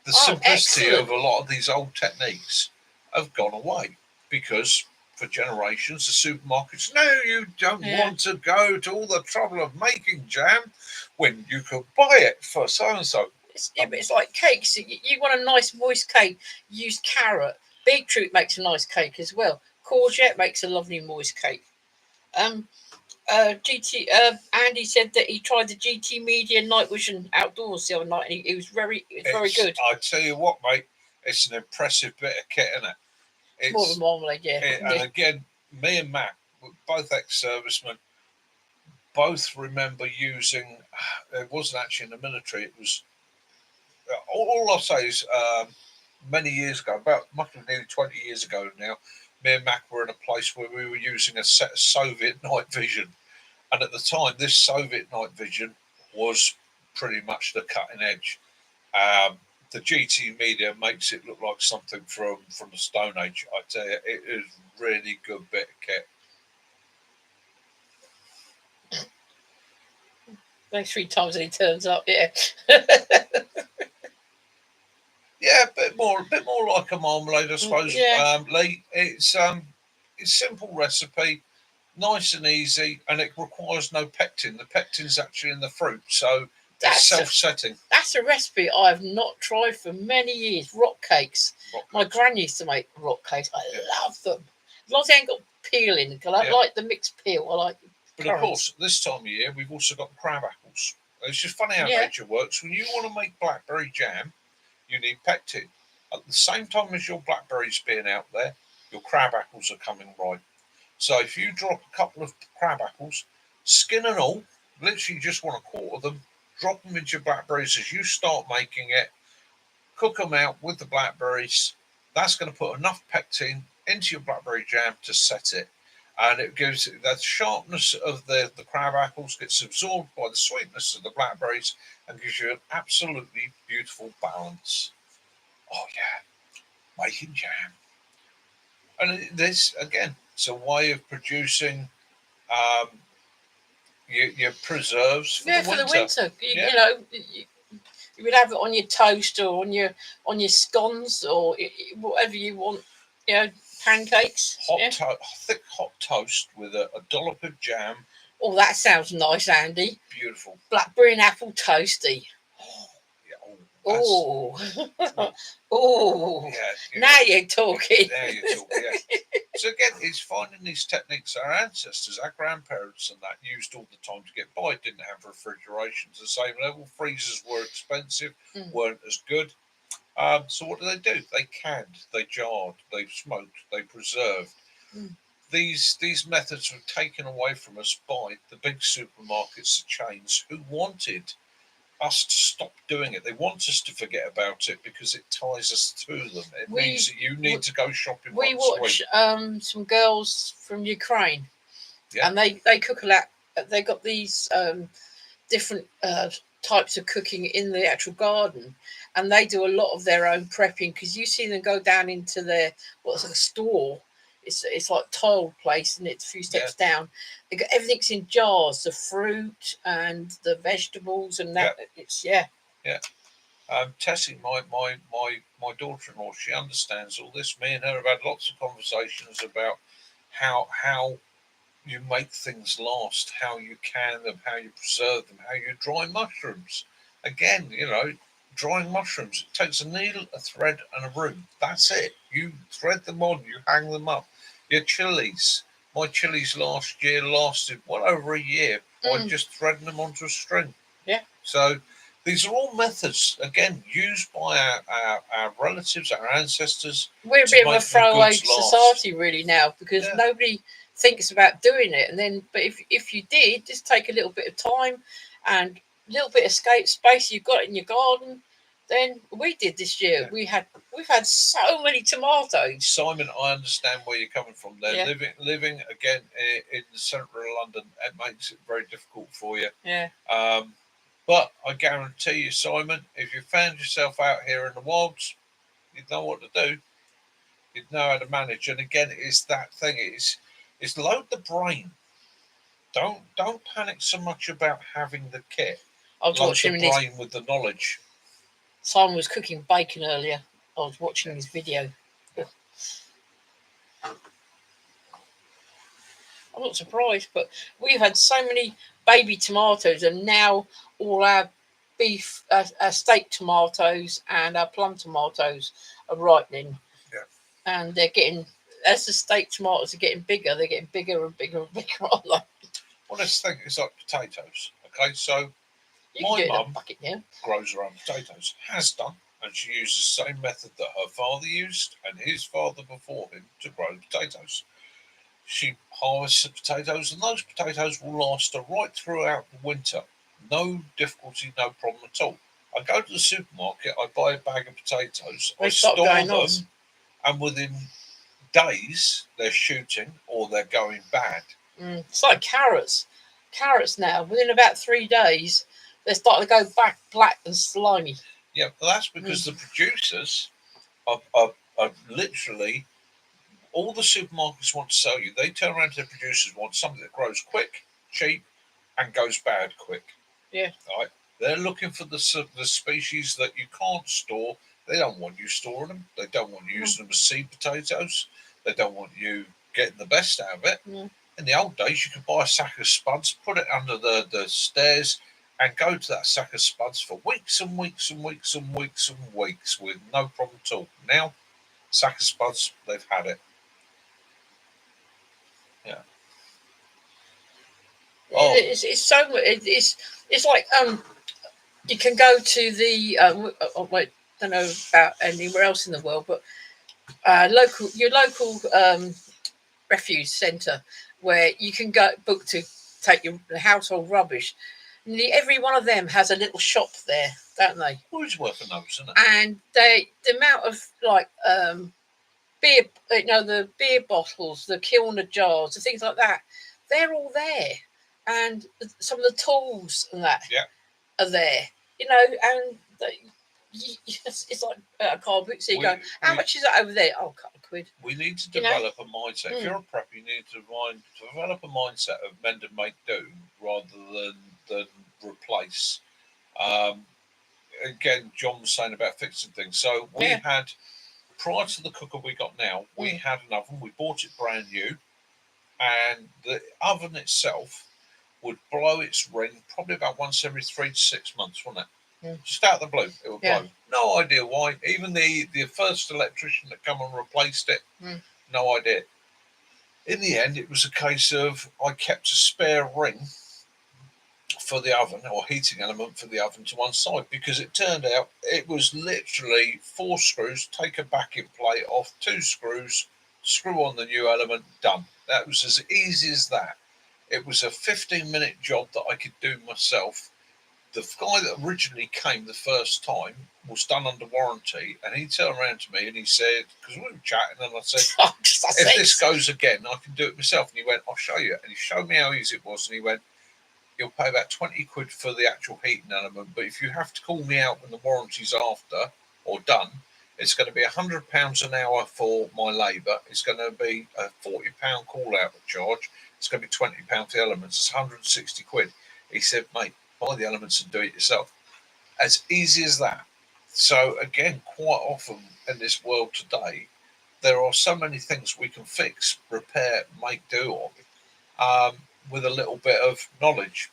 simplicity of a lot of these old techniques have gone away because for generations the supermarkets, no, you don't want to go to all the trouble of making jam when you could buy it for so and so. It's like cakes. You want a nice moist cake, use carrot. Beetroot makes a nice cake as well. Courgette makes a lovely moist cake. Andy said that he tried the GT Media night vision outdoors the other night, and it was very good. I tell you what, mate, it's an impressive bit of kit, isn't it? It's more than marmalade, And again, me and Matt, both ex-servicemen, both remember using. It wasn't actually in the military. It was. All I'll say is, many years ago, must have nearly 20 years ago now, me and Mac were in a place where we were using a set of Soviet night vision. And at the time, this Soviet night vision was pretty much the cutting edge. The GT Media makes it look like something from the Stone Age. I tell you, it is really good bit of kit. Like 3 times and he turns up, yeah. Yeah, a bit more like a marmalade, I suppose. Yeah. Lee, it's simple recipe, nice and easy, and it requires no pectin. The pectin's actually in the fruit, so it's self-setting. That's a recipe I've not tried for many years. Rock cakes. My gran used to make rock cakes. I love them. As long as they ain't got peeling, because I like the mixed peel. I like. But of course, this time of year, we've also got crab apples. It's just funny how nature works. When you want to make blackberry jam, you need pectin. At the same time as your blackberries being out there, your crab apples are coming ripe. So if you drop a couple of crab apples, skin and all, literally just want a quarter of them, drop them into your blackberries as you start making it, cook them out with the blackberries. That's going to put enough pectin into your blackberry jam to set it. And it gives that sharpness of the crab apples gets absorbed by the sweetness of the blackberries and gives you an absolutely beautiful balance. Oh yeah, making jam. And this again, it's a way of producing your preserves for the winter. You know, you would have it on your toast or on your scones or whatever you want. You know, pancakes. Thick hot toast with a dollop of jam. Oh, that sounds nice, Andy. Beautiful. Blackberry and apple toasty. Oh, oh! Yeah, now you're talking. Now you're talking. Yeah. So again, it's finding these techniques. Our ancestors, our grandparents, and that used all the time to get by. Didn't have refrigeration to the same level. Freezers were expensive, weren't as good. So what do? They canned, they jarred, they smoked, they preserved. These methods were taken away from us by the big supermarkets, the chains, who wanted us to stop doing it. They want us to forget about it because it ties us to them. It means that you need to go shopping. We watch some girls from Ukraine, and they cook a lot. They got these different types of cooking in the actual garden, and they do a lot of their own prepping because you see them go down into their what's like a store. It's like a tiled place, and it's a few steps down. They got everything's in jars, the fruit and the vegetables, and that it's Tessie, my daughter-in-law, she understands all this. Me and her have had lots of conversations about how you make things last, how you can them, how you preserve them, how you dry mushrooms. Again, you know, drying mushrooms, it takes a needle, a thread, and a broom. That's it. You thread them on, you hang them up. Your chilies. My chilies last year lasted well over a year by just threading them onto a string. Yeah. So these are all methods, again, used by our relatives, our ancestors. We're a bit of a throwaway society really now because nobody thinks about doing it. And then, but if you did, just take a little bit of time and a little bit of space you've got in your garden. Then we did this year. Yeah. We've had so many tomatoes. Simon, I understand where you're coming from there. Yeah. Living again in the centre of London, it makes it very difficult for you. Yeah. But I guarantee you, Simon, if you found yourself out here in the wilds, you'd know what to do. You'd know how to manage. And again, it's that thing. It's load the brain. Don't panic so much about having the kit. I was watching the brain with the knowledge. Simon was cooking bacon earlier. I was watching his video. I'm not surprised, but we've had so many baby tomatoes, and now all our beef, our steak tomatoes and our plum tomatoes are ripening. Yeah. And they're getting, as the steak tomatoes are getting bigger, they're getting bigger and bigger and bigger. Well, this thing is like potatoes. Okay, so my mum grows her own potatoes, has done, and she uses the same method that her father used and his father before him to grow potatoes. She harvests the potatoes, and those potatoes will last her right throughout the winter. No difficulty, no problem at all. I go to the supermarket, I buy a bag of potatoes, I store them, and within days they're shooting or they're going bad. It's like carrots. Carrots now, within about 3 days, they're starting to go back black and slimy. Yeah, well, that's because the producers are literally, all the supermarkets want to sell you. They turn around to the producers, want something that grows quick, cheap, and goes bad quick. Yeah. Right. They're looking for the species that you can't store. They don't want you storing them. They don't want you using them as seed potatoes. They don't want you getting the best out of it. In the old days, you could buy a sack of spuds, put it under the stairs, and go to that sack of spuds for weeks and weeks and weeks and weeks and weeks with no problem at all. Now, sack of spuds, they've had it. Yeah. Oh. It's so it's like you can go to the I don't know about anywhere else in the world, but your local refuge centre where you can go book to take your household rubbish. Every one of them has a little shop there, don't they? Always worth a nose, isn't it? And the amount of like beer, the beer bottles, the Kilner jars, the things like that, they're all there. And some of the tools and that are there, and it's like a car book. So you go, how much is that over there? Oh, a couple of quid. We need to develop a mindset. If you're a prepper, you need to develop a mindset of mend and make do rather than replace. Again, John was saying about fixing things. So we had, prior to the cooker we got now, we had an oven. We bought it brand new, and the oven itself would blow its ring probably about once every 3 to 6 months, wouldn't it? Just out of the blue, it would blow. No idea why. Even the first electrician that come and replaced it, no idea. In the end, it was a case of I kept a spare ring for the oven, or heating element for the oven, to one side, because it turned out it was literally 4 screws, take a backing plate off, 2 screws, screw on the new element, done. That was as easy as that. It was a 15-minute job that I could do myself. The guy that originally came the first time was done under warranty, and he turned around to me and he said, because we were chatting, and I said, if this goes again, I can do it myself. And he went, I'll show you. And he showed me how easy it was, and he went, you'll pay about 20 quid for the actual heating element, but if you have to call me out when the warranty's after or done, it's going to be £100 an hour for my labour. It's going to be a £40 call out charge. It's going to be £20 for the elements. It's 160 quid. He said, mate, buy the elements and do it yourself. As easy as that. So again, quite often in this world today, there are so many things we can fix, repair, make do of, with a little bit of knowledge.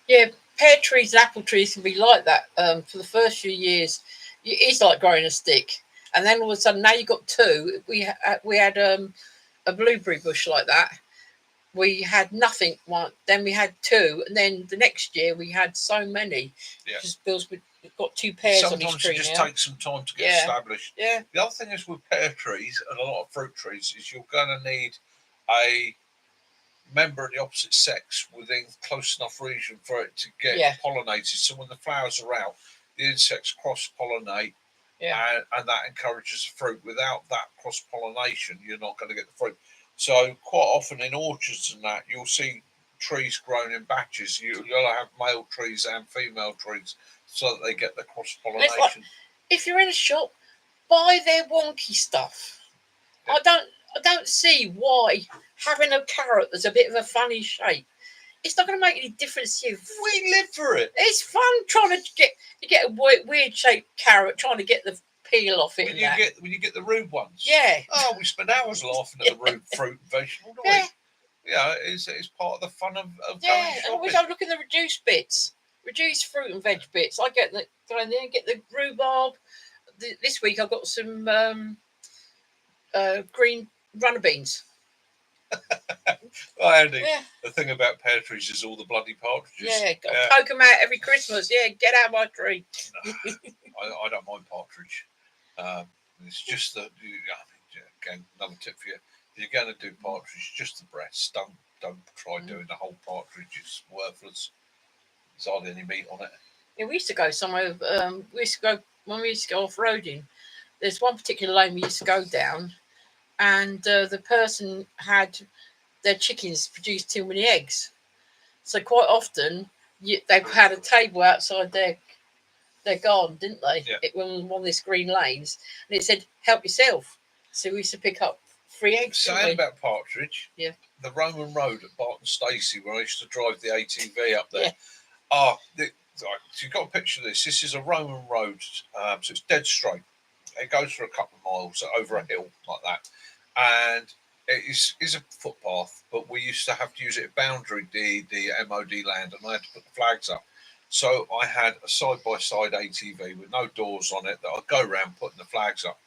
Yeah, pear trees and apple trees can be like that. For the first few years, it's like growing a stick, and then all of a sudden, now you've got 2. We had a blueberry bush like that. We had nothing one, then we had 2, and then the next year we had so many. Yeah. Because Bill's got 2 pears on his tree. Sometimes it just takes some time to get established. Yeah. The other thing is with pear trees and a lot of fruit trees is you're going to need a member of the opposite sex within close enough region for it to get pollinated. So when the flowers are out, the insects cross-pollinate, and that encourages the fruit. Without that cross-pollination, you're not going to get the fruit. So quite often in orchards and that, you'll see trees grown in batches. You'll have male trees and female trees so that they get the cross-pollination. Like, if you're in a shop, buy their wonky stuff. Yeah. I don't see why having a carrot that's a bit of a funny shape, it's not going to make any difference to you. We live for it. It's fun trying to get a weird shaped carrot, trying to get the peel off it. When you get the rude ones. Yeah. Oh, we spend hours laughing at the rude fruit and vegetable, don't we? Yeah, it's part of the fun of going shopping. And always I look at the reduced bits, reduced fruit and veg bits. I go in there and get the rhubarb. This week I got some green runner beans. Oh, Andy, the thing about pear trees is all the bloody partridges. Yeah, poke them out every Christmas. Yeah, get out of my tree. No, I don't mind partridge. It's just that, again, another tip for you. If you're going to do partridge, just the breast. Don't try doing the whole partridge. It's worthless. There's hardly any meat on it. Yeah, we used to go somewhere. When we used to go off-roading, there's one particular lane we used to go down, and the person had their chickens produce too many eggs. So quite often they had a table outside their garden, didn't they? Yeah. It was one of these green lanes, and it said "Help yourself." So we used to pick up free eggs. Saying about partridge, yeah, the Roman Road at Barton Stacey, where I used to drive the ATV up there. Yeah. So you've got a picture of this. This is a Roman road, so it's dead straight. It goes for a couple of miles over a hill like that, and it is a footpath. But we used to have to use it at boundary, the MOD land, and I had to put the flags up. So I had a side-by-side ATV with no doors on it that I'd go around putting the flags up.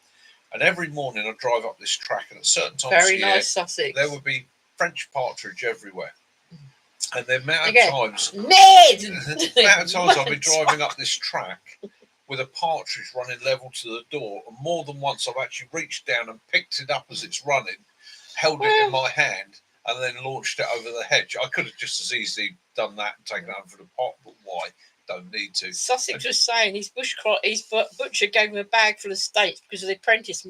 And every morning I'd drive up this track, and at certain times very nice Sussex, there would be French partridge everywhere. And the amount of times, the amount of times I've been driving up this track with a partridge running level to the door, and more than once I've actually reached down and picked it up as it's running, held it in my hand, and then launched it over the hedge. I could have just as easily done that and taken it home for the pot, but why? Don't need to. Sussex was saying his butcher gave him a bag full of steaks because the apprentice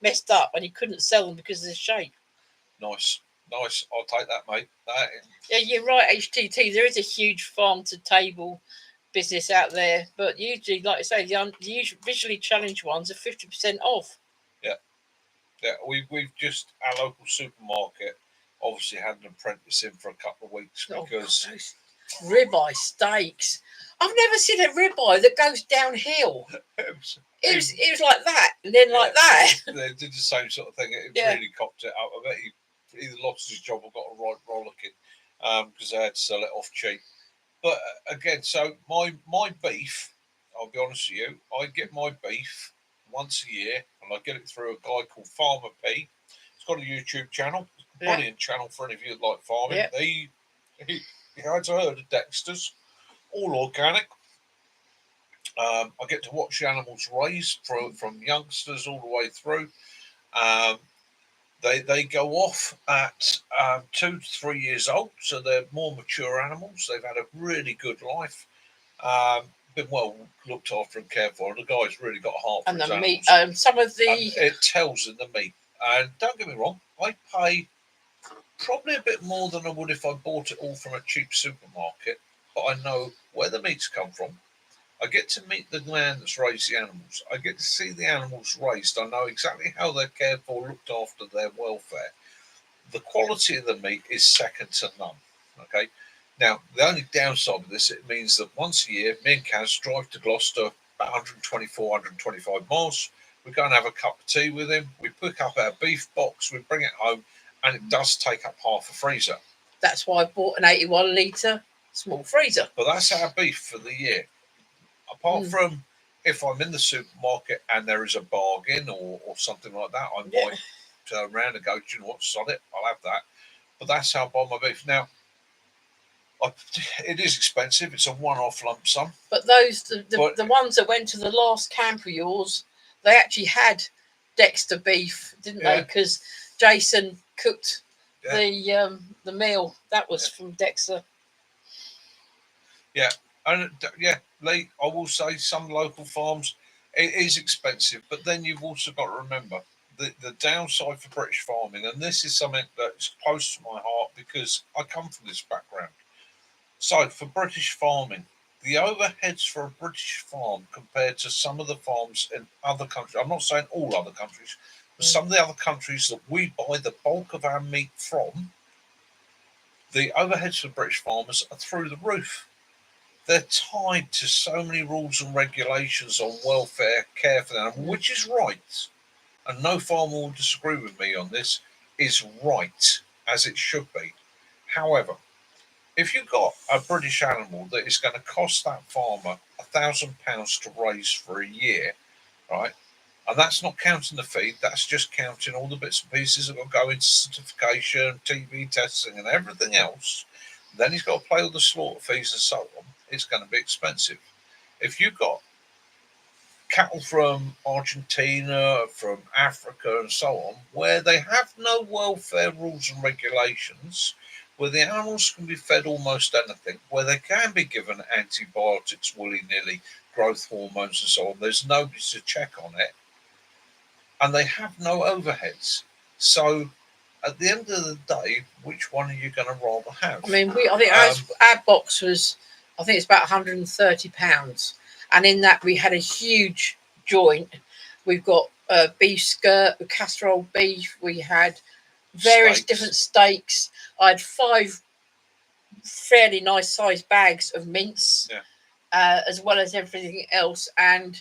messed up and he couldn't sell them because of the shape. Nice. I'll take that, mate. Yeah, you're right, HTT. There is a huge farm to table business out there, but usually, like I say, the usual visually challenged ones are 50% off. Yeah. We've just, our local supermarket obviously had an apprentice in for a couple of weeks because ribeye steaks. I've never seen a ribeye that goes downhill. It was like that, and then like that. They did the same sort of thing. It really copped it up. I bet he either lost his job or got a right rollicking because they had to sell it off cheap. But again, so my beef, I'll be honest with you, I get my beef once a year, and I get it through a guy called Farmer P. He's got a YouTube channel, brilliant channel for any of you that like farming. He has a herd of Dexters, all organic. I get to watch the animals raise from youngsters all the way through. They go off at 2 to 3 years old, so they're more mature animals. They've had a really good life, been well looked after and cared for, and the guy's really got a heart for his the animals. meat, some of the it tells in the meat. And don't get me wrong, I pay probably a bit more than I would if I bought it all from a cheap supermarket, but I know where the meat's come from. I get to meet the man that's raised the animals. I get to see the animals raised. I know exactly how they're cared for, looked after, their welfare. The quality of the meat is second to none. Okay. Now, the only downside of this, it means that once a year, me and Kaz drive to Gloucester, about 124, 125 miles. We go and have a cup of tea with him. We pick up our beef box, we bring it home, and it does take up half a freezer. That's why I bought an 81 litre small freezer. But that's our beef for the year. Apart from if I'm in the supermarket and there is a bargain or something like that, I might turn around and go, do you know what, sod it, I'll have that. But that's how I buy my beef. Now, it is expensive. It's a one-off lump sum. But the ones that went to the last camp of yours, they actually had Dexter beef, didn't they? Because Jason cooked the meal. That was from Dexter. Yeah. And Lee, I will say some local farms, it is expensive, but then you've also got to remember the downside for British farming, and this is something that's close to my heart because I come from this background. So for British farming, the overheads for a British farm compared to some of the farms in other countries, I'm not saying all other countries, but some of the other countries that we buy the bulk of our meat from, the overheads for British farmers are through the roof. They're tied to so many rules and regulations on welfare, care for them, which is right. And no farmer will disagree with me on this, is right, as it should be. However, if you've got a British animal that is going to cost that farmer £1,000 to raise for a year, right? And that's not counting the feed, that's just counting all the bits and pieces that will go into certification, TB testing and everything else. Then he's got to pay all the slaughter fees and so on. It's going to be expensive. If you've got cattle from Argentina, from Africa and so on, where they have no welfare rules and regulations, where the animals can be fed almost anything, where they can be given antibiotics willy-nilly, growth hormones and so on, there's nobody to check on it, and they have no overheads. So at the end of the day, which one are you going to rather have? I mean, I think our box was I think it's about £130. And in that, we had a huge joint. We've got beef skirt with casserole beef. We had various different steaks. I had 5 fairly nice sized bags of mince, as well as everything else. And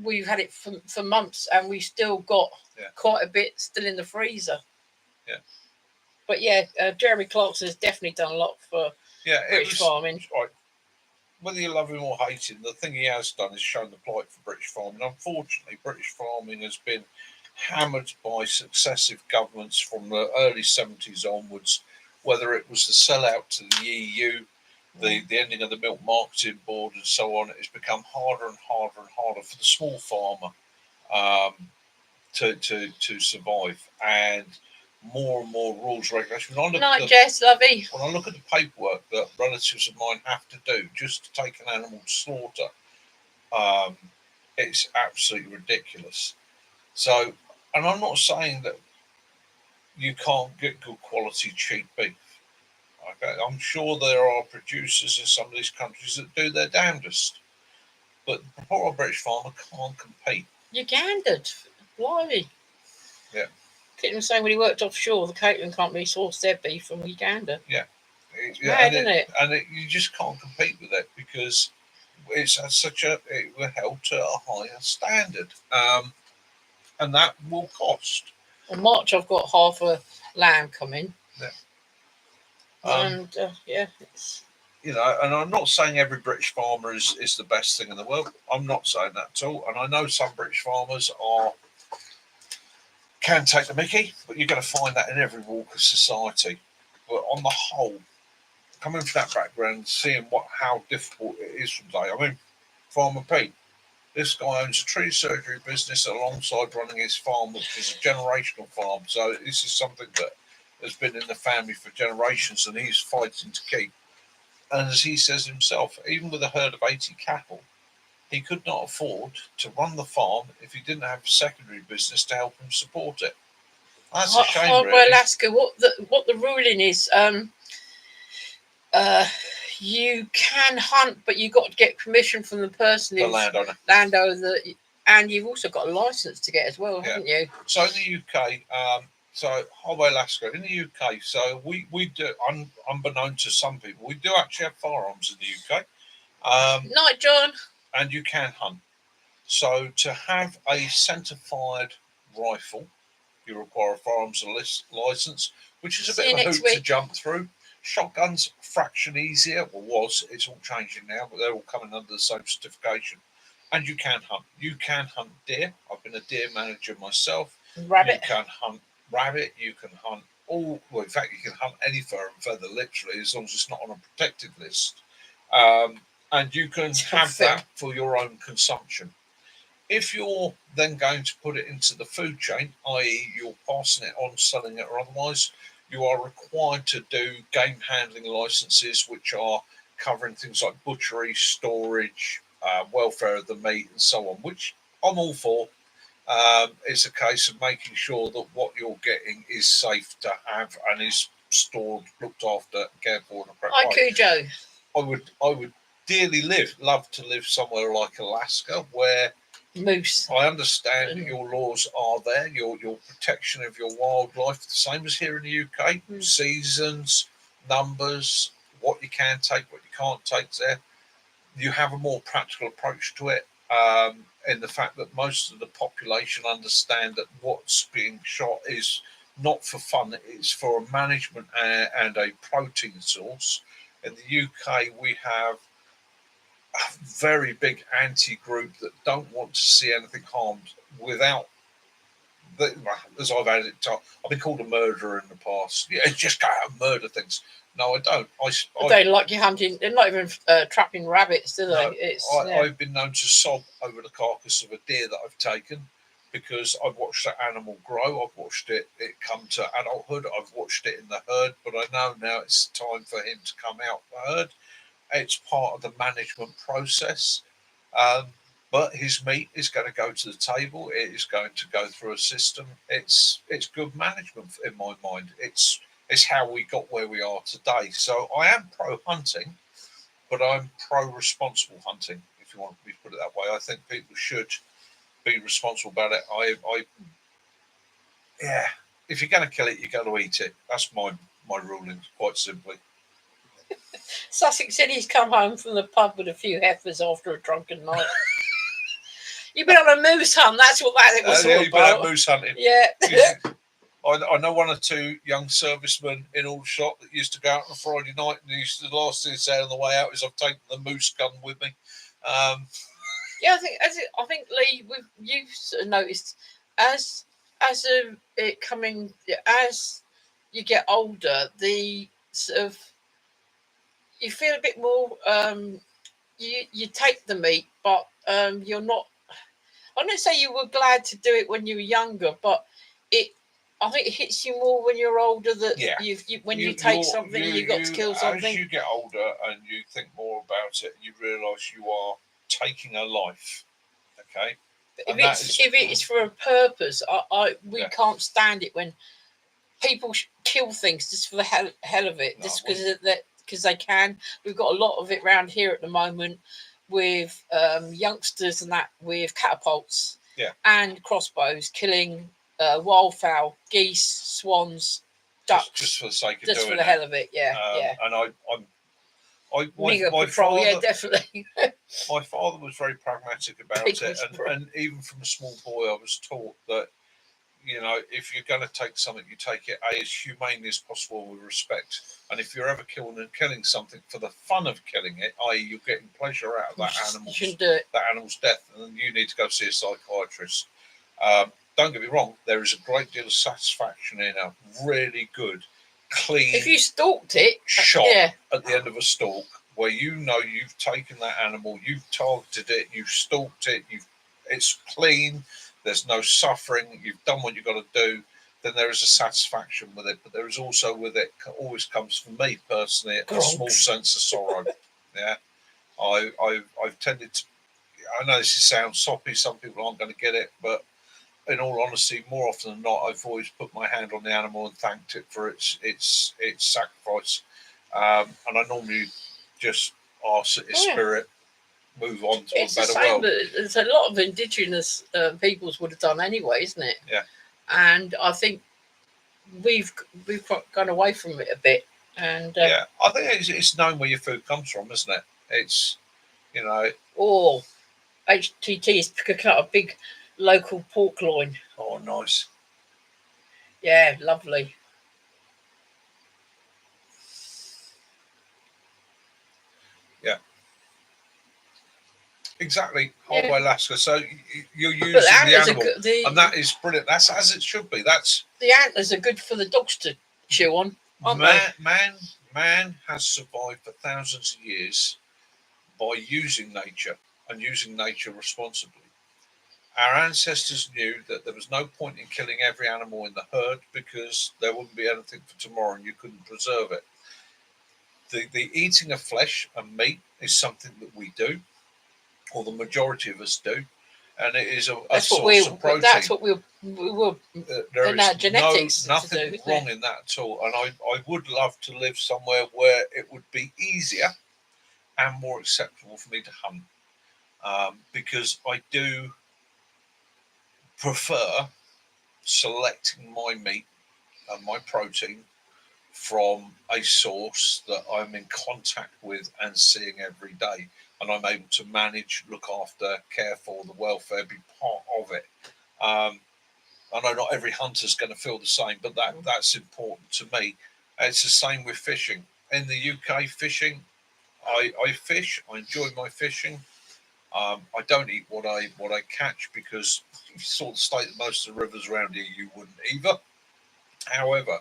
we've had it for months, and we've still got quite a bit still in the freezer. Yeah. But Jeremy Clarkson has definitely done a lot for British farming. Right. Whether you love him or hate him, the thing he has done is shown the plight for British farming. Unfortunately, British farming has been hammered by successive governments from the early 70s onwards, whether it was the sellout to the EU, the ending of the Milk Marketing Board and so on. It's become harder and harder and harder for the small farmer to survive, and more and more rules, regulations. Jess, lovey. When I look at the paperwork that relatives of mine have to do just to take an animal to slaughter, it's absolutely ridiculous. So, and I'm not saying that you can't get good quality cheap beef. Okay, I'm sure there are producers in some of these countries that do their damnedest, but the poor British farmer can't compete. Ugandan, blimey. Yeah. Kitten was saying when he worked offshore, the catering company sourced their beef from Uganda. Yeah. Mad, isn't it? And you just can't compete with it because it's it was held to a higher standard. And that will cost. In March, I've got half a lamb coming. Yeah. It's... You know, and I'm not saying every British farmer is the best thing in the world. I'm not saying that at all. And I know some British farmers can take the mickey, but you're going to find that in every walk of society. But on the whole, coming from that background, seeing how difficult it is from day. I mean, Farmer Pete, this guy owns a tree surgery business alongside running his farm, which is a generational farm. So this is something that has been in the family for generations, and he's fighting to keep. And as he says himself, even with a herd of 80 cattle, he could not afford to run the farm if he didn't have a secondary business to help him support it. That's a shame, really. Alaska, what the ruling is, you can hunt, but you got to get permission from the person who's the landowner, and you've also got a license to get as well, haven't you? So in the UK, so Highway Alaska in the UK, so we do, unbeknown to some people, we do actually have firearms in the UK. Night, John. And you can hunt. So to have a centre-fired rifle, you require a firearms license, which is a bit of a hoop to jump through. Shotguns, fraction easier, or was. It's all changing now, but they're all coming under the same certification. And you can hunt. You can hunt deer. I've been a deer manager myself. Rabbit. You can hunt rabbit. You can hunt in fact, you can hunt any fur and feather, literally, as long as it's not on a protected list. And you can have that for your own consumption. If you're then going to put it into the food chain, i.e. you're passing it on, selling it or otherwise, you are required to do game handling licenses, which are covering things like butchery, storage, welfare of the meat and so on, which I'm all for. It's a case of making sure that what you're getting is safe to have and is stored, looked after, cared for. Cujo. I would dearly love to live somewhere like Alaska, where moose. I understand that your laws are there, your protection of your wildlife, the same as here in the UK. Seasons, numbers, what you can take, what you can't take there. You have a more practical approach to it, in the fact that most of the population understand that what's being shot is not for fun, it's for a management and a protein source. In the UK, we have a very big anti-group that don't want to see anything harmed without, as I've had it, I've been called a murderer in the past. Yeah, just go out and murder things. No, I don't. They like you hunting. They're not even trapping rabbits, do they? No, I've been known to sob over the carcass of a deer that I've taken because I've watched that animal grow. I've watched it come to adulthood. I've watched it in the herd, but I know now it's time for him to come out the herd. It's part of the management process. But his meat is going to go to the table. It is going to go through a system. It's good management in my mind. It's how we got where we are today. So I am pro hunting. but I'm pro responsible hunting. If you want me to put it that way, I think people should be responsible about it. Yeah. If you're going to kill it, you got to eat it. That's my ruling, quite simply. Sussex said he's come home from the pub with a few heifers after a drunken night. You've been on a moose hunt. That's what that was all about. You've been out moose hunting. Yeah. I know one or two young servicemen in Aldershot that used to go out on a Friday night, and the last thing they said on the way out is, "I've taken the moose gun with me." Yeah, I think Lee, you've sort of noticed as you get older, the sort of you feel a bit more. You take the meat, but you're not. I don't say you were glad to do it when you were younger, but I think it hits you more when you're older. That when you take something, you've got to kill something. As you get older and you think more about it, you realise you are taking a life. Okay. If it's for a purpose, we can't stand it when people kill things just for the hell of it, just because they can. We've got a lot of it around here at the moment with youngsters and that with catapults and crossbows killing wildfowl, geese, swans, ducks, just for the sake of just for the hell of it. And my father, definitely. My father was very pragmatic about it, and even from a small boy, I was taught that, you know, if you're going to take something, you take it as humanely as possible with respect. And if you're ever killing something for the fun of killing it, i.e., you're getting pleasure out of that animal's death, then you need to go see a psychiatrist. Don't get me wrong, there is a great deal of satisfaction in a really good, clean, if you stalked it, shot at the end of a stalk, where you know you've taken that animal, you've targeted it, you've stalked it, it's clean, there's no suffering, you've done what you've got to do, then there is a satisfaction with it. But there is also with it, always comes for me personally, a small sense of sorrow. Yeah, I've tended to. I know this sounds soppy. Some people aren't going to get it, but in all honesty, more often than not, I've always put my hand on the animal and thanked it for its sacrifice. And I normally just ask that its spirit move on to a better world. There's a lot of indigenous peoples would have done anyway, isn't it? Yeah. And I think we've gone away from it a bit. And I think it's knowing where your food comes from, isn't it? It's, you know. Oh, HTT is cooking up a big local pork loin. Oh, nice. Yeah, lovely. Yeah. Exactly, Halfway Alaska. So you're using the animal, and that is brilliant. That's as it should be. That's the antlers are good for the dogs to chew on. Man has survived for thousands of years by using nature and using nature responsibly. Our ancestors knew that there was no point in killing every animal in the herd because there wouldn't be anything for tomorrow and you couldn't preserve it. The eating of flesh and meat is something that we do, or the majority of us do, and it is a source of protein. That's what we were in our genetics. Nothing wrong in that at all. And I would love to live somewhere where it would be easier and more acceptable for me to hunt, because I do prefer selecting my meat and my protein from a source that I'm in contact with and seeing every day, and I'm able to manage, look after, care for, the welfare, be part of it. I know not every hunter's going to feel the same, but that's important to me. It's the same with fishing. In the UK, fishing, I fish. I enjoy my fishing. I don't eat what I catch because if you saw the state of most of the rivers around here, you wouldn't either. However,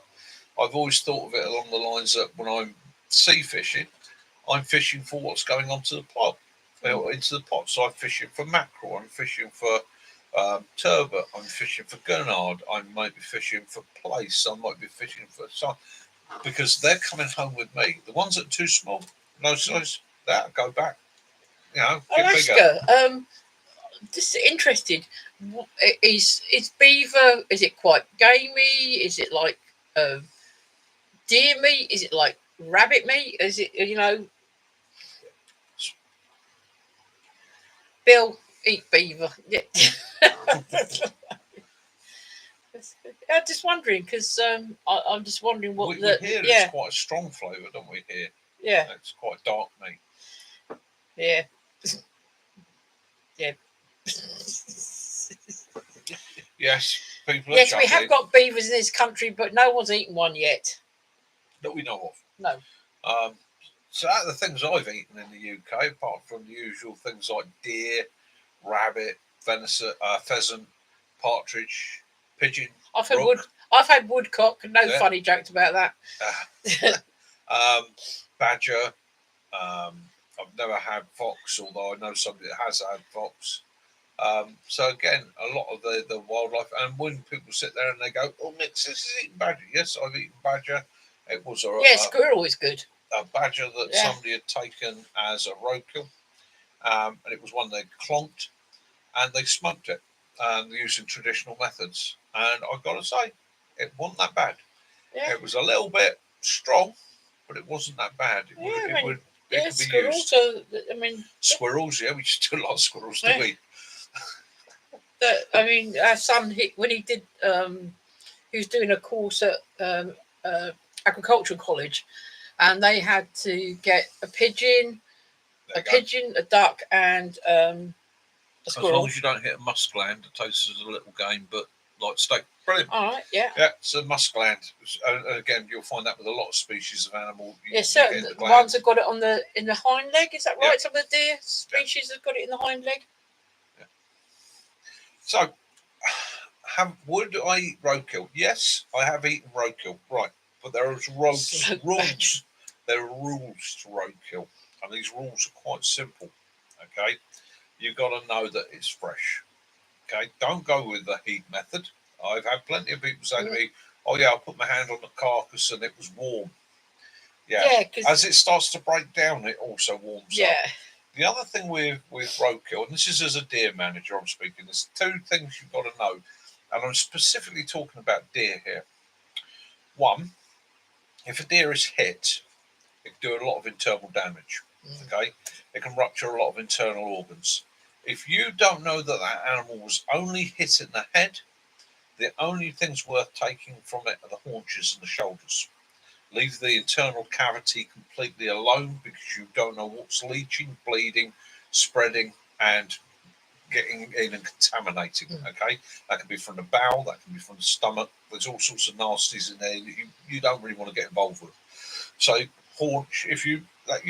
I've always thought of it along the lines that when I'm sea fishing, I'm fishing for what's going onto the pot, into the pot. So I'm fishing for mackerel, I'm fishing for turbot, I'm fishing for gurnard, I might be fishing for plaice, I might be fishing for some, because they're coming home with me. The ones that are too small, no size, that go back. You know, Alaska. Just interested. Is beaver? Is it quite gamey? Is it like deer meat? Is it like rabbit meat? Is it Bill, eat beaver. Yeah. I'm just wondering because I'm just wondering what we hear it's quite a strong flavour, don't we? Here, yeah, it's quite dark meat. Yeah, yeah. Yes, people. Yes, we have got beavers in this country, but no one's eaten one yet that we know of. No. So out of the things I've eaten in the UK, apart from the usual things like deer, rabbit, venison, pheasant, partridge, pigeon, I've had woodcock. No funny jokes about that. Badger. I've never had fox, although I know somebody that has had fox. So again, a lot of the wildlife, and when people sit there and they go, "Oh, Nick, this is eating badger." Yes, I've eaten badger. It was squirrel is good. A badger that somebody had taken as a roadkill, and it was one they clonked, and they smoked it, using traditional methods. And I've got to say, it wasn't that bad. Yeah. It was a little bit strong, but it wasn't that bad. It could be squirrels. Used. Squirrels. Yeah, we just do a lot of squirrels, do we? Our son, when he did, he was doing a course at agricultural college, and they had to get a pigeon, a duck, and a squirrel. As long as you don't hit a muskland, it tastes as a little game, but like steak. Brilliant. All right, yeah. Yeah, it's a muskland. And again, you'll find that with a lot of species of animal. Certain ones have got it in the hind leg. Is that right? Yeah. Some of the deer species have got it in the hind leg. Yeah. So, would I eat roadkill? Yes, I have eaten roadkill. Right, but there are rules. There are rules to roadkill, and these rules are quite simple. Okay, you've got to know that it's fresh. Okay, don't go with the heat method. I've had plenty of people say to me, "Oh yeah, I put my hand on the carcass and it was warm." Yeah, as it starts to break down, it also warms up. The other thing with roadkill, and this is as a deer manager I'm speaking, there's two things you've got to know, and I'm specifically talking about deer here. One, if a deer is hit, it can do a lot of internal damage. Okay, it can rupture a lot of internal organs. If you don't know that that animal was only hit in the head, the only things worth taking from it are the haunches and the shoulders. Leave the internal cavity completely alone because you don't know what's leaching, bleeding, spreading, and getting in and contaminating. Okay, that can be from the bowel, that can be from the stomach. There's all sorts of nasties in there you don't really want to get involved with. So haunch, if you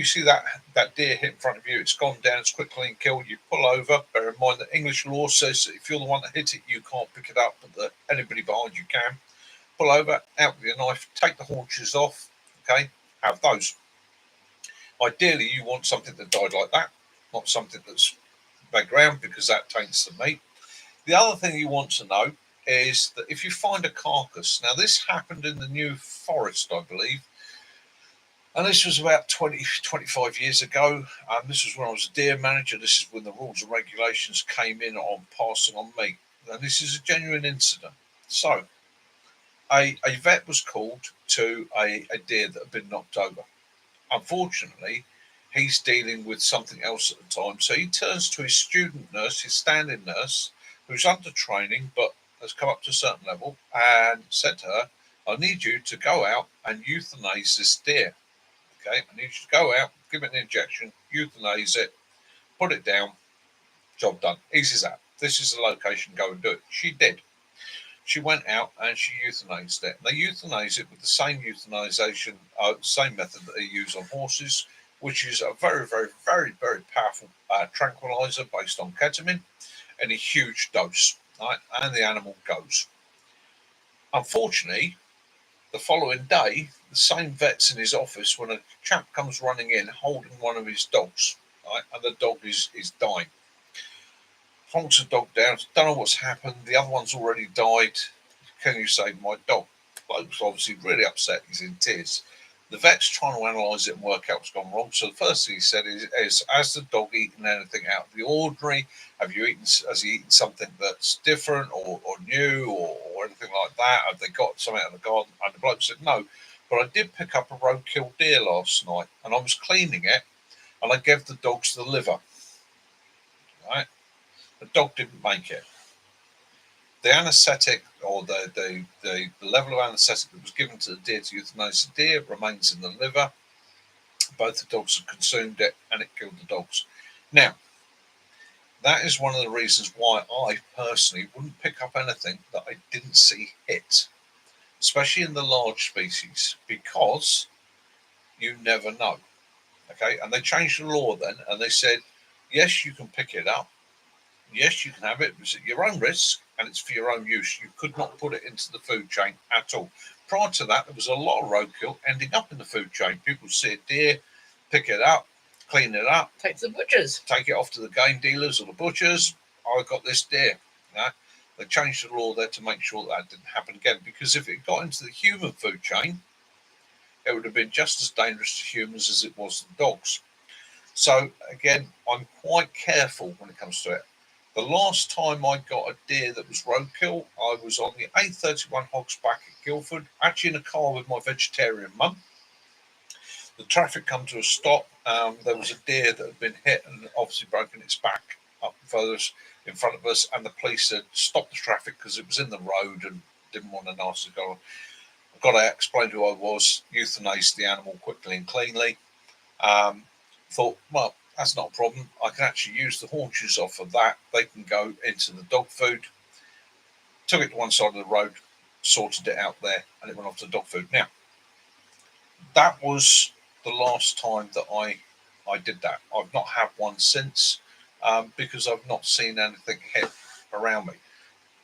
see that deer hit in front of you, it's gone down, it's quickly and killed, you pull over. Bear in mind that English law says that if you're the one that hit it, you can't pick it up, but that anybody behind you can. Pull over, out with your knife, take the haunches off. Okay, have those. Ideally, you want something that died like that, not something that's background, because that taints the meat. The other thing you want to know is that if you find a carcass, now this happened in the New Forest, I believe, and this was about 25 years ago. This was when I was a deer manager. This is when the rules and regulations came in on passing on meat. And this is a genuine incident. So, a vet was called to a deer that had been knocked over. Unfortunately, he's dealing with something else at the time. So he turns to his student nurse, his standing nurse, who's under training but has come up to a certain level, and said to her, "I need you to go out and euthanize this deer. Okay, I need you to go out, give it an injection, euthanize it, put it down, job done. Easy as that. This is the location, go and do it." She did. She went out and she euthanized it. They euthanize it with the same euthanization, same method that they use on horses, which is a very, very, very, very powerful tranquilizer based on ketamine in a huge dose, right? And the animal goes. Unfortunately, the following day, the same vet's in his office when a chap comes running in holding one of his dogs, right? And the dog is dying. Honks the dog down, don't know what's happened, the other one's already died. Can you save my dog? Bloke's obviously really upset, he's in tears. The vet's trying to analyse it and work out what's gone wrong. So the first thing he said is has the dog eaten anything out of the ordinary? Has he eaten something that's different or new or anything like that? Have they got something out of the garden? And the bloke said no, but I did pick up a roadkill deer last night and I was cleaning it and I gave the dogs the liver. Right? The dog didn't make it. The anaesthetic, or the level of anaesthetic that was given to the deer to euthanize the deer, remains in the liver. Both the dogs had consumed it, and it killed the dogs. Now, that is one of the reasons why I personally wouldn't pick up anything that I didn't see hit, especially in the large species, because you never know. Okay, and they changed the law then, and they said, yes, you can pick it up. Yes, you can have it, but it's at your own risk and it's for your own use. You could not put it into the food chain at all. Prior to that, there was a lot of roadkill ending up in the food chain. People see a deer, pick it up, clean it up, take it to the butchers, take it off to the game dealers or the butchers. I got this deer. They changed the law there to make sure that didn't happen again, because if it got into the human food chain, it would have been just as dangerous to humans as it was to dogs. So again, I'm quite careful when it comes to it. The last time I got a deer that was roadkill, I was on the A31 Hogs back at Guildford, actually in a car with my vegetarian mum. The traffic come to a stop. There was a deer that had been hit and obviously broken its back up further in front of us, and the police had stopped the traffic because it was in the road and didn't want a nasty go on. I've got to explain who I was, euthanized the animal quickly and cleanly. Thought, well, that's not a problem. I can actually use the haunches off of that. They can go into the dog food. Took it to one side of the road, sorted it out there, and it went off to dog food. Now, that was the last time that I did that. I've not had one since, because I've not seen anything hit around me.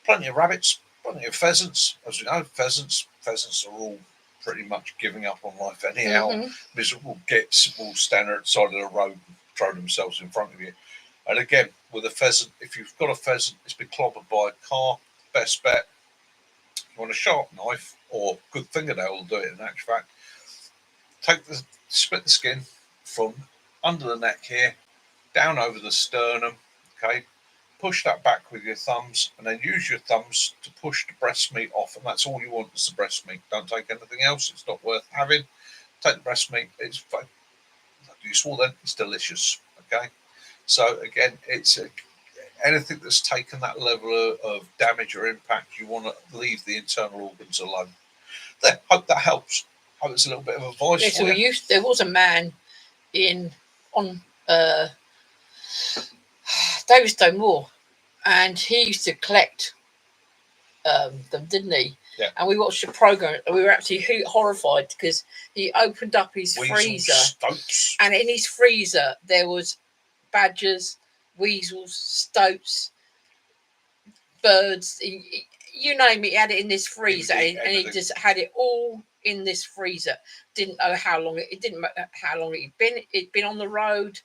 Plenty of rabbits, plenty of pheasants. As we know, pheasants are all pretty much giving up on life anyhow. Miserable gits will stand at the side of the road and throw themselves in front of you. And again, with a pheasant, if you've got a pheasant, it's been clobbered by a car, best bet, you want a sharp knife, or good fingernail will do it in actual fact. Split the skin from under the neck here, down over the sternum, okay? Push that back with your thumbs, and then use your thumbs to push the breast meat off, and that's all you want is the breast meat. Don't take anything else, it's not worth having. Take the breast meat, it's useful then, it's delicious, okay? So again, it's anything that's taken that level of damage or impact, you want to leave the internal organs alone. There, hope that helps. Hope it's a little bit of advice for you. There was a man on Davidstone Moor, and he used to collect them, didn't he? Yeah. And we watched the program, and we were absolutely horrified because he opened up his Weasels, freezer, stoats. And in his freezer there was badgers, weasels, stoats, birds. You name it, he had it in this freezer, and he just had it all in this freezer. Didn't know how long it didn't matter how long it'd been on the road.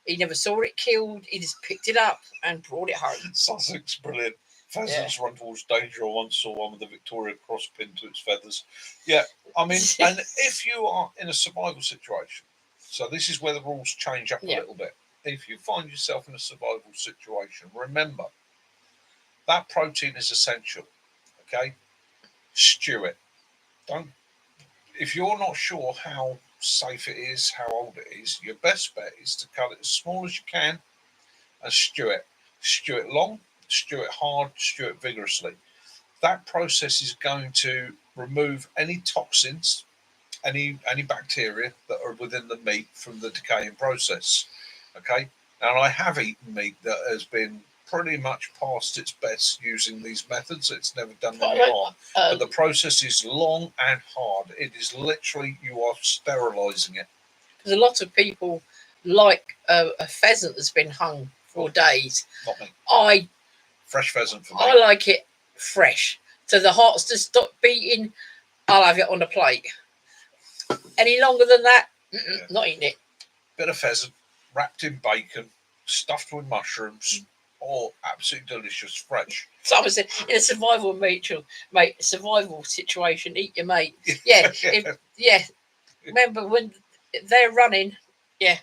He never saw it killed. He just picked it up and brought it home. Sussex, brilliant. Pheasants run towards danger. I once saw one with the Victoria Cross pinned to its feathers. Yeah, I mean, and if you are in a survival situation, so this is where the rules change up a little bit. If you find yourself in a survival situation, remember that protein is essential. Okay, stew it. If you're not sure how safe it is, how old it is, your best bet is to cut it as small as you can and stew it. Stew it long, stew it hard, stew it vigorously. That process is going to remove any toxins, any bacteria that are within the meat from the decaying process. Okay, and I have eaten meat that has been pretty much past its best using these methods. It's never done any harm. But the process is long and hard. It is literally, you are sterilising it. Because a lot of people like a pheasant that's been hung for days. Not me. Fresh pheasant for me. I like it fresh. So the heart's just stop beating, I'll have it on a plate. Any longer than that, not eating it. Bit of pheasant, wrapped in bacon, stuffed with mushrooms. Oh, absolutely delicious, fresh. Someone said, in a survival survival situation, eat your mate. Yeah, Remember when they're running? Yeah.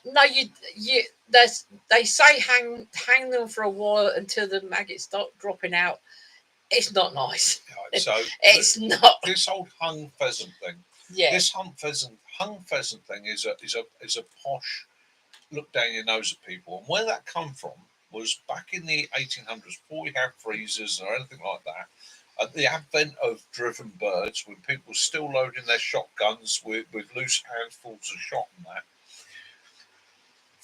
No, they say hang them for a while until the maggots start dropping out. It's not nice. Right, so it's not. This old hung pheasant thing. Yeah. This hung pheasant thing is a posh look down your nose at people. And where that come from was back in the 1800s, before we had freezers or anything like that. At the advent of driven birds, when people were still loading their shotguns with loose handfuls of shot and that,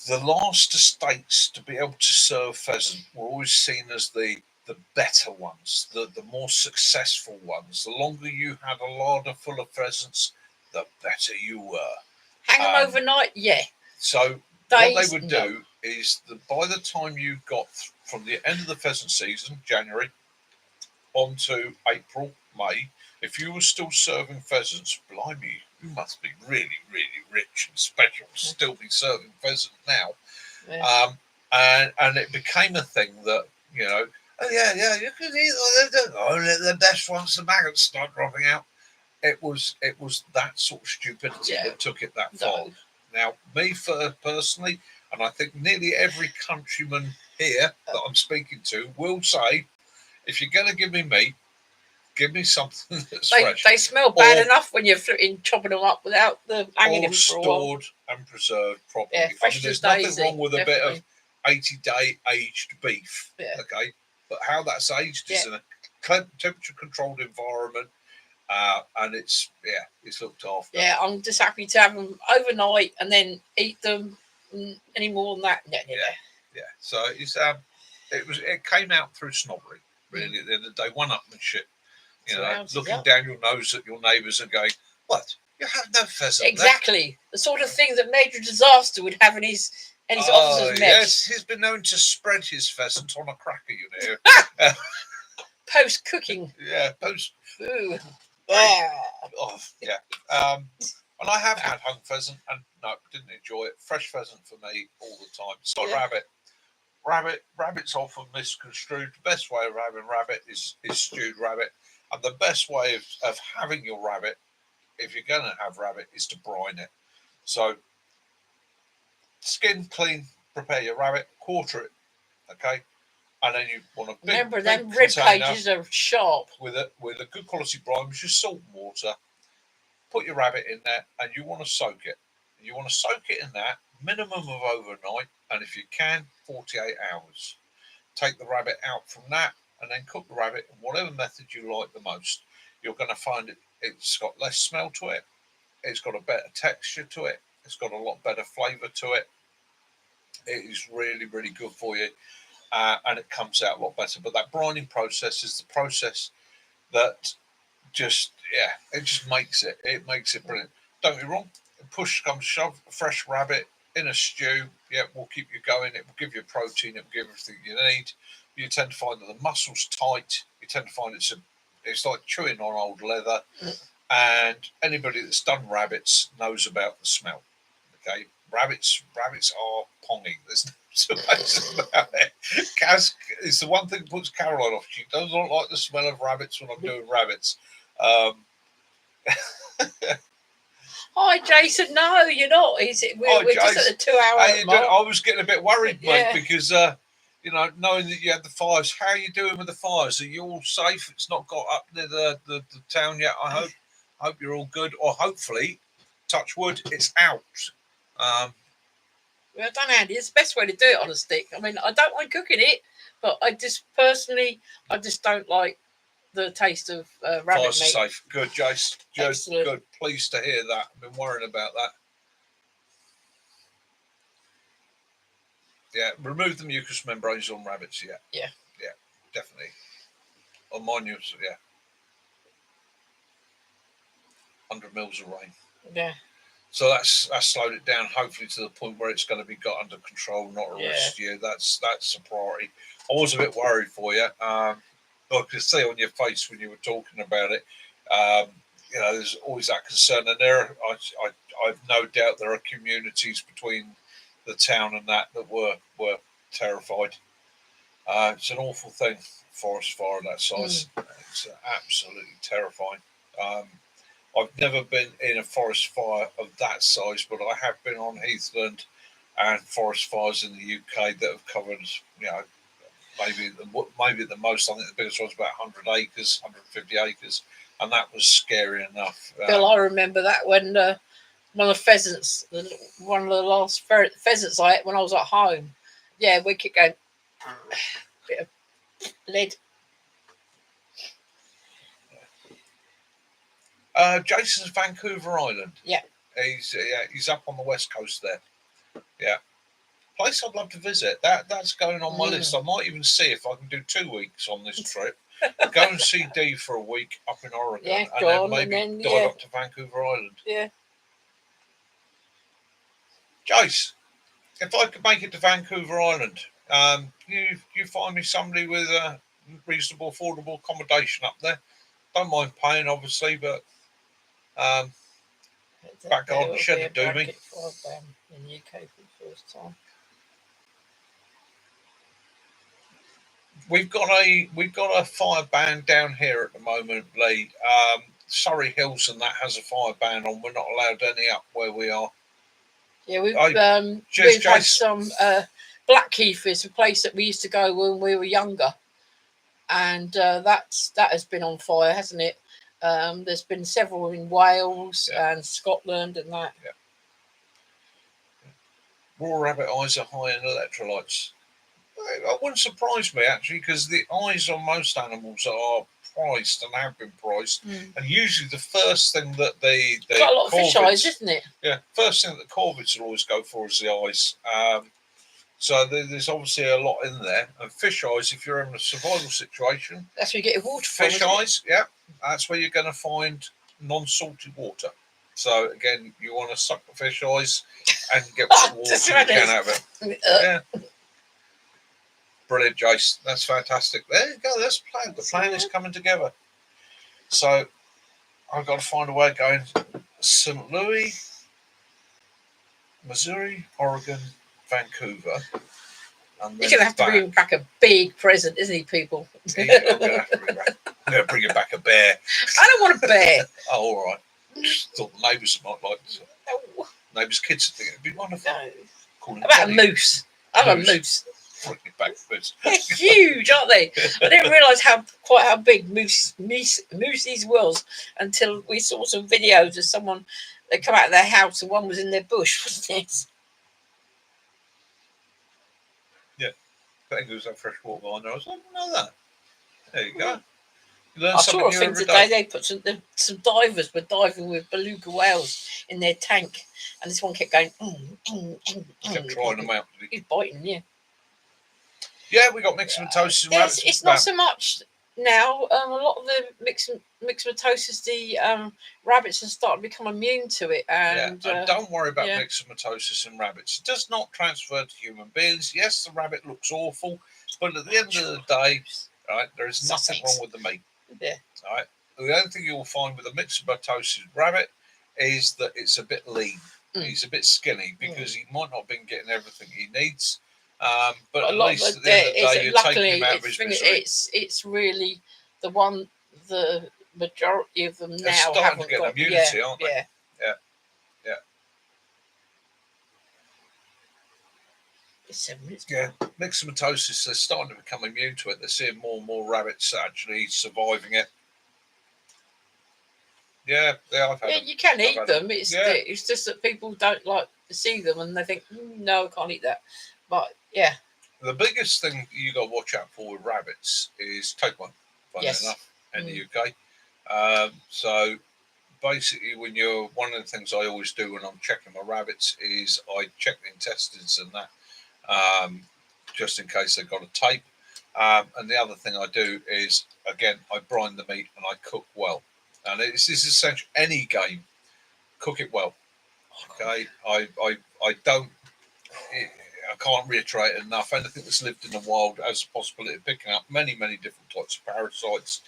the last estates to be able to serve pheasant were always seen as the better ones, the more successful ones. The longer you had a larder full of pheasants, the better you were. Hang them overnight, yeah. So what they would do is that by the time you got from the end of the pheasant season, January, on to April, May, if you were still serving pheasants, blimey, you must be really, really rich and special to still be serving pheasant now. Yeah. And it became a thing that, you know, oh yeah, you could eat only the best ones, the maggots start dropping out. It was that sort of stupidity that took it that far. Now, me personally, and I think nearly every countryman here that I'm speaking to will say, if you're going to give me meat, give me something that's fresh. They smell bad enough when you're chopping them up without the hanging them for a while. Stored and preserved properly. Yeah, fresh there's nothing wrong with a bit of 80-day aged beef. Yeah. Okay, but how that's aged is in a temperature-controlled environment, and it's looked after. Yeah, I'm just happy to have them overnight and then eat them. Any more than that? Yeah. So it came out through snobbery. Really, at the end of the day, one-upmanship. You know, looking down your nose at your neighbours and going, "What? You have no pheasant?" Exactly, the sort of thing that Major Disaster would have in his officers' mess. Yes, he's been known to spread his pheasant on a cracker, you know. Post cooking. Yeah, post. Ooh. Yeah. And I have had hung pheasant, and no, didn't enjoy it. Fresh pheasant for me all the time. It's like rabbit's often misconstrued. The best way of having rabbit is stewed rabbit, and the best way of having your rabbit, if you're going to have rabbit, is to brine it. So skin clean, prepare your rabbit, quarter it, okay, and then you want a big remember them rib cages are sharp with a good quality brine, which is salt and water. Put your rabbit in there, and you want to soak it. You want to soak it in that minimum of overnight, and if you can, 48 hours. Take the rabbit out from that, and then cook the rabbit in whatever method you like the most. You're going to find it's got less smell to it. It's got a better texture to it. It's got a lot better flavour to it. It is really, really good for you, and it comes out a lot better. But that brining process is the process that it just makes it. It makes it brilliant. Don't be wrong. Push comes shove, a fresh rabbit in a stew, will keep you going. It will give you protein. It will give everything you need. You tend to find that the muscle's tight. You tend to find it's like chewing on old leather. And anybody that's done rabbits knows about the smell. Okay, rabbits are ponging. There's no two about it. Kaz is the one thing that puts Caroline off. She does not like the smell of rabbits when I'm doing rabbits. Hi, Jason. No, you're not. We're just at the 2 hour mark. I was getting a bit worried, mate, because knowing that you had the fires. How are you doing with the fires? Are you all safe? It's not got up near the town yet. I hope you're all good, or hopefully, touch wood, it's out. Well done, Andy. It's the best way to do it on a stick. I mean, I don't mind cooking it, but I just don't like the taste of rabbit fires meat. Are safe. Good, Jace. Good. Pleased to hear that. I've been worrying about that. Yeah, remove the mucous membranes on rabbits. Yeah, definitely. On mine, 100 mils of rain. Yeah. So that's slowed it down, hopefully to the point where it's going to be got under control, not arrest you. That's a priority. I was a bit worried for you. I could see on your face when you were talking about it. There's always that concern, and I've no doubt there are communities between the town and that were terrified. It's an awful thing, forest fire of that size. It's absolutely terrifying. I've never been in a forest fire of that size, but I have been on heathland and forest fires in the UK that have covered, maybe the most. I think the biggest one was about 100 acres, 150 acres, and that was scary enough. Bill, I remember that when one of the pheasants, one of the last pheasants I ate when I was at home. Yeah, we keep going. Bit of lead. Jason's Vancouver Island. Yeah. He's up on the west coast there. Yeah. Place I'd love to visit. That's going on my list. I might even see if I can do 2 weeks on this trip. Go and see Dee for a week up in Oregon, and then maybe dive up to Vancouver Island. Yeah. Jace, if I could make it to Vancouver Island, you find me somebody with a reasonable, affordable accommodation up there. Don't mind paying, obviously, but back garden shed to do me. In the UK for the first time. We've got a fire ban down here at the moment, Lee. Surrey Hills and that has a fire ban on. We're not allowed any up where we are. Yeah, we've had some. Blackheath is a place that we used to go when we were younger, and that has been on fire, hasn't it? There's been several in Wales and Scotland and that. Yeah. Raw rabbit eyes are high in electrolytes. That wouldn't surprise me, actually, because the eyes on most animals are priced and have been priced. And usually the first thing that they got a lot of fish eyes, isn't it? Yeah, first thing that corvids will always go for is the eyes. So there's obviously a lot in there. And fish eyes, if you're in a survival situation, that's where you get your water from. Fish eyes, yeah, that's where you're going to find non-salty water. So again, you want to suck the fish eyes and get what water you can out of it. Yeah. Brilliant, Jace. That's fantastic. There you go. That's the plan. The plan is coming together. So I've got to find a way of going St. Louis, Missouri, Oregon, Vancouver. And he's going to have to bring back a big present, isn't he, people? I'm going to bring him back a bear. I don't want a bear. Oh, all right. Thought the neighbours might like it. No. Neighbours' kids would think it'd be wonderful. No. How about a moose? I have a moose. They're huge, aren't they? I didn't realise quite how big Moosey's was until we saw some videos of someone that come out of their house and one was in their bush, wasn't it? Yeah, penguins have fresh water on there. I was like, I didn't know that. There you go. I saw a thing today. They put some divers were diving with beluga whales in their tank, and this one kept going. Kept trying them out. He's biting, yeah. Yeah, we got myxomatosis and rabbits. It's not so much now. A lot of the myxomatosis, the rabbits have started to become immune to it. And don't worry about myxomatosis in rabbits. It does not transfer to human beings. Yes, the rabbit looks awful, but at the end of the day, right, there is nothing wrong with the meat. Yeah. All right. The only thing you'll find with a myxomatosis rabbit is that it's a bit lean. He's a bit skinny because he might not have been getting everything he needs. But at least at the end of the day, you're taking him out of his misery. It's really the majority of them now starting to get immunity, aren't they? Yeah. It's 7 minutes. Yeah, myxomatosis, they're starting to become immune to it. They're seeing more and more rabbits actually surviving it. Yeah, you can eat them. It's just that people don't like to see them and they think, no, I can't eat that. But yeah. The biggest thing you got to watch out for with rabbits is tapeworm, funny enough, in the UK. So basically, one of the things I always do when I'm checking my rabbits is I check the intestines and that, just in case they've got a tape. And the other thing I do is, again, I brine the meat and I cook well. And this is essential. Any game, cook it well. Okay, I can't reiterate it enough. Anything that's lived in the wild has the possibility of picking up many different types of parasites.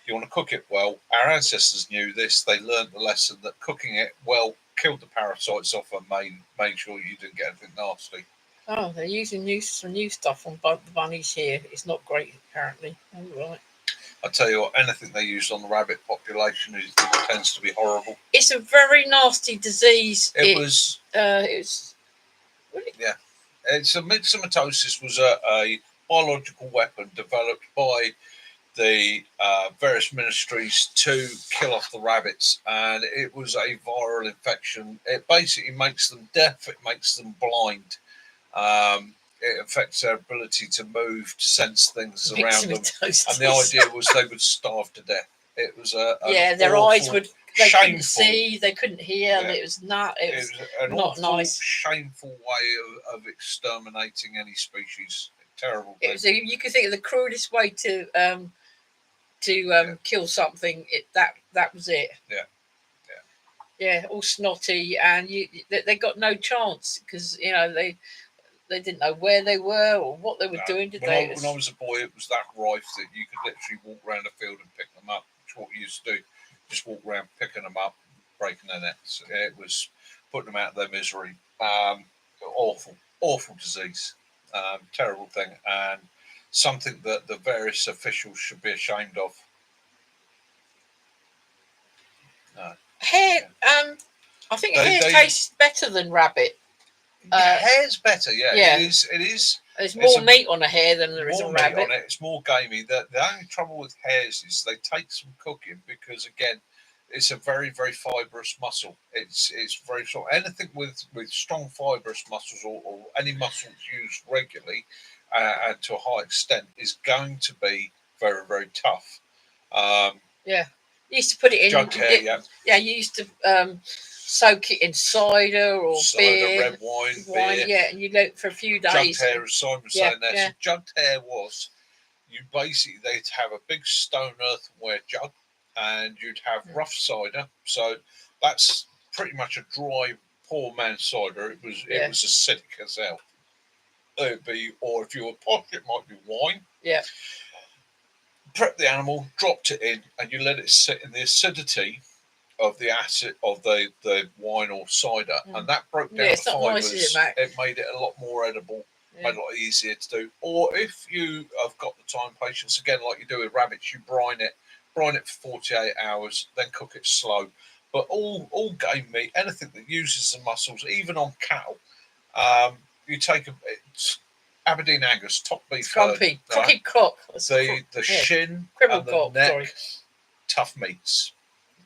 You want to cook it well. Our ancestors knew this. They learned the lesson that cooking it well killed the parasites off and made sure you didn't get anything nasty. Oh, they're using some new stuff on the bunnies here. It's not great, apparently. Oh, right. I tell you what, anything they use on the rabbit population tends to be horrible. It's a very nasty disease. It was. Really? Yeah. It's myxomatosis was a biological weapon developed by the various ministries to kill off the rabbits, and it was a viral infection. It basically makes them deaf, it makes them blind, it affects their ability to move, to sense things around them, and the idea was they would starve to death. It was their eyes would, they couldn't see, they couldn't hear. Yeah. It was not an not awful, nice, shameful way of exterminating any species. Terrible. It was you could think of the crudest way to kill something. That was it. Yeah, all snotty, and they got no chance because they didn't know where they were or what they were doing. When I was a boy, it was that rife that you could literally walk around the field and pick them up, which is what we used to do. Just walk around picking them up, breaking their necks. It was putting them out of their misery. Awful disease. Terrible thing, and something that the various officials should be ashamed of. Hare, I think hare tastes better than rabbit. Hare's better, yeah. It is. There's more meat on a hare than there is a rabbit. On it. It's more gamey. The only trouble with hares is they take some cooking because, again, it's a very, very fibrous muscle. It's very strong. Anything with strong fibrous muscles or any muscles used regularly and to a high extent is going to be very, very tough. You used to put it in. Jugged hare, you used to soak it in cider or beer, red wine, beer. Yeah, and you let it for a few days. Jugged hare, as Simon was saying there. So jugged hare was, they'd have a big stone earthenware jug, and you'd have rough cider. So that's pretty much a dry, poor man's cider. It was acidic as hell. It'd be, or if you were posh, it might be wine. Yeah. Prep the animal, dropped it in, and you let it sit in the acidity of the acid of the wine or cider, and that broke down the fibres. Nice, it made it a lot more edible, made it a lot easier to do. Or if you have got the time, patience, again, like you do with rabbits, you brine it for 48 hours, then cook it slow. But all game meat, anything that uses the muscles, even on cattle, you take Aberdeen Angus, top beef, crocky cock, the shin and the neck, tough meats.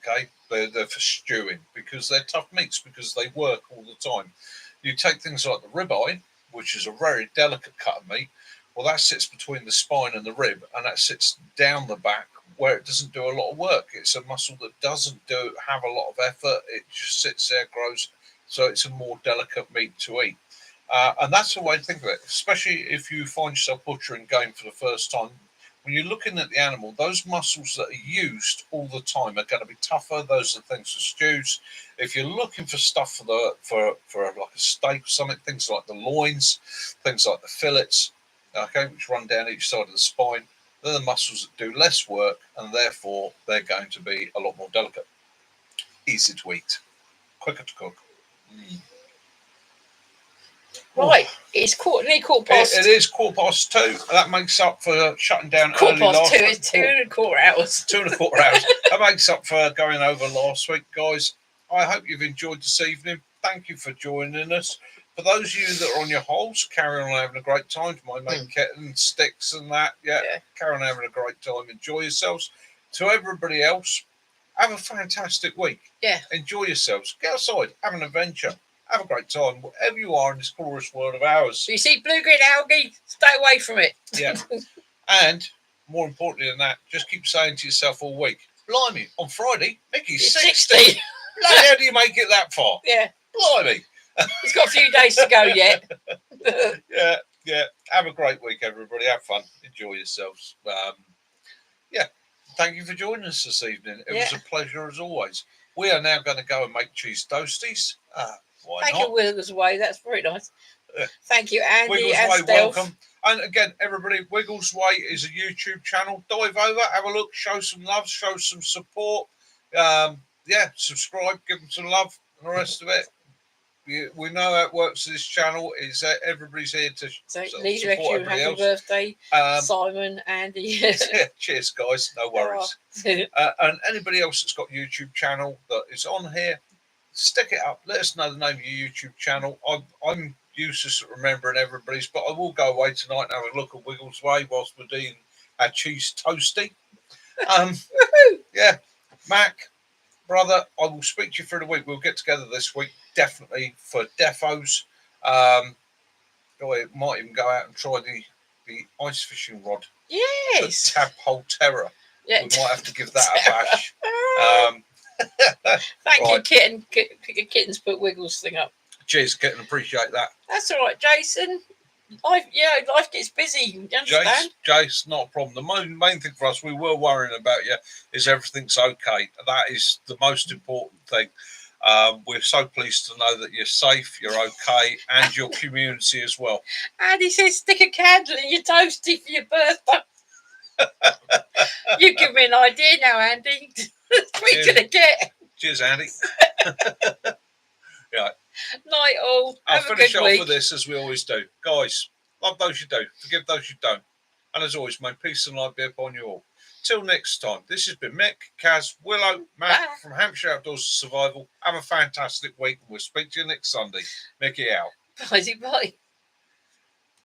Okay, they're for stewing because they're tough meats because they work all the time. You take things like the ribeye, which is a very delicate cut of meat. Well, that sits between the spine and the rib, and that sits down the back where it doesn't do a lot of work. It's a muscle that doesn't have a lot of effort. It just sits there, grows. So it's a more delicate meat to eat. And that's the way to think of it, especially if you find yourself butchering game for the first time. When you're looking at the animal, those muscles that are used all the time are going to be tougher. Those are things for stews. If you're looking for stuff for like a steak or something, things like the loins, things like the fillets, okay, which run down each side of the spine, they're the muscles that do less work, and therefore they're going to be a lot more delicate, easy to eat, quicker to cook. Right, it's nearly quarter past. It is 2:15. That makes up for shutting down early last week. It's 2.25 hours. 2.25 hours. That makes up for going over last week, guys. I hope you've enjoyed this evening. Thank you for joining us. For those of you that are on your holes, carry on having a great time. My mate Kitten, sticks and that. Yeah, carry on having a great time. Enjoy yourselves. To everybody else, have a fantastic week. Yeah. Enjoy yourselves. Get outside. Have an adventure. Have a great time, wherever you are in this glorious world of ours. You see blue-green algae, stay away from it. Yeah. And more importantly than that, just keep saying to yourself all week, blimey, on Friday, Mickey's 60. How do you make it that far? Yeah. Blimey. He's got a few days to go yet. Yeah. Have a great week, everybody. Have fun. Enjoy yourselves. Thank you for joining us this evening. It was a pleasure as always. We are now going to go and make cheese toasties. Thank you, Wigglesway. That's very nice. Thank you, Andy. Wigglesway, welcome. And again, everybody, Wigglesway is a YouTube channel. Dive over, have a look, show some love, show some support. Subscribe, give them some love, and the rest of it. We know how it works. This channel is everybody's here to support everybody else. Happy birthday, Simon, Andy. Cheers, guys. No worries. And anybody else that's got a YouTube channel that is on here, stick it up. Let us know the name of your YouTube channel. I'm useless at remembering everybody's, but I will go away tonight and have a look at Wigglesway whilst we're doing our cheese toasty. Yeah, Mac, brother, I will speak to you through the week. We'll get together this week, definitely for defos. We might even go out and try the ice fishing rod. Yes. The Tadpole Terror. Yeah. We might have to give that a bash. Thank you, Kitten. Kitten's put Wiggles thing up. Cheers, Kitten. Appreciate that. That's all right, Jason. Life gets busy. You understand? Jace, not a problem. The main thing for us, we were worrying about you, is everything's okay. That is the most important thing. We're so pleased to know that you're safe, you're okay, and your community as well. And he says, stick a candle in your toasty for your birthday. You give me an idea now, Andy. What are you going to get? Cheers, Andy. Yeah. Night all. I'll finish off with this as we always do. Guys, love those you do, forgive those you don't. And as always, may peace and light be upon you all. Till next time, this has been Mick, Kaz, Willow, Matt from Hampshire Outdoors Survival. Have a fantastic week. We'll speak to you next Sunday. Mickey out. Bye.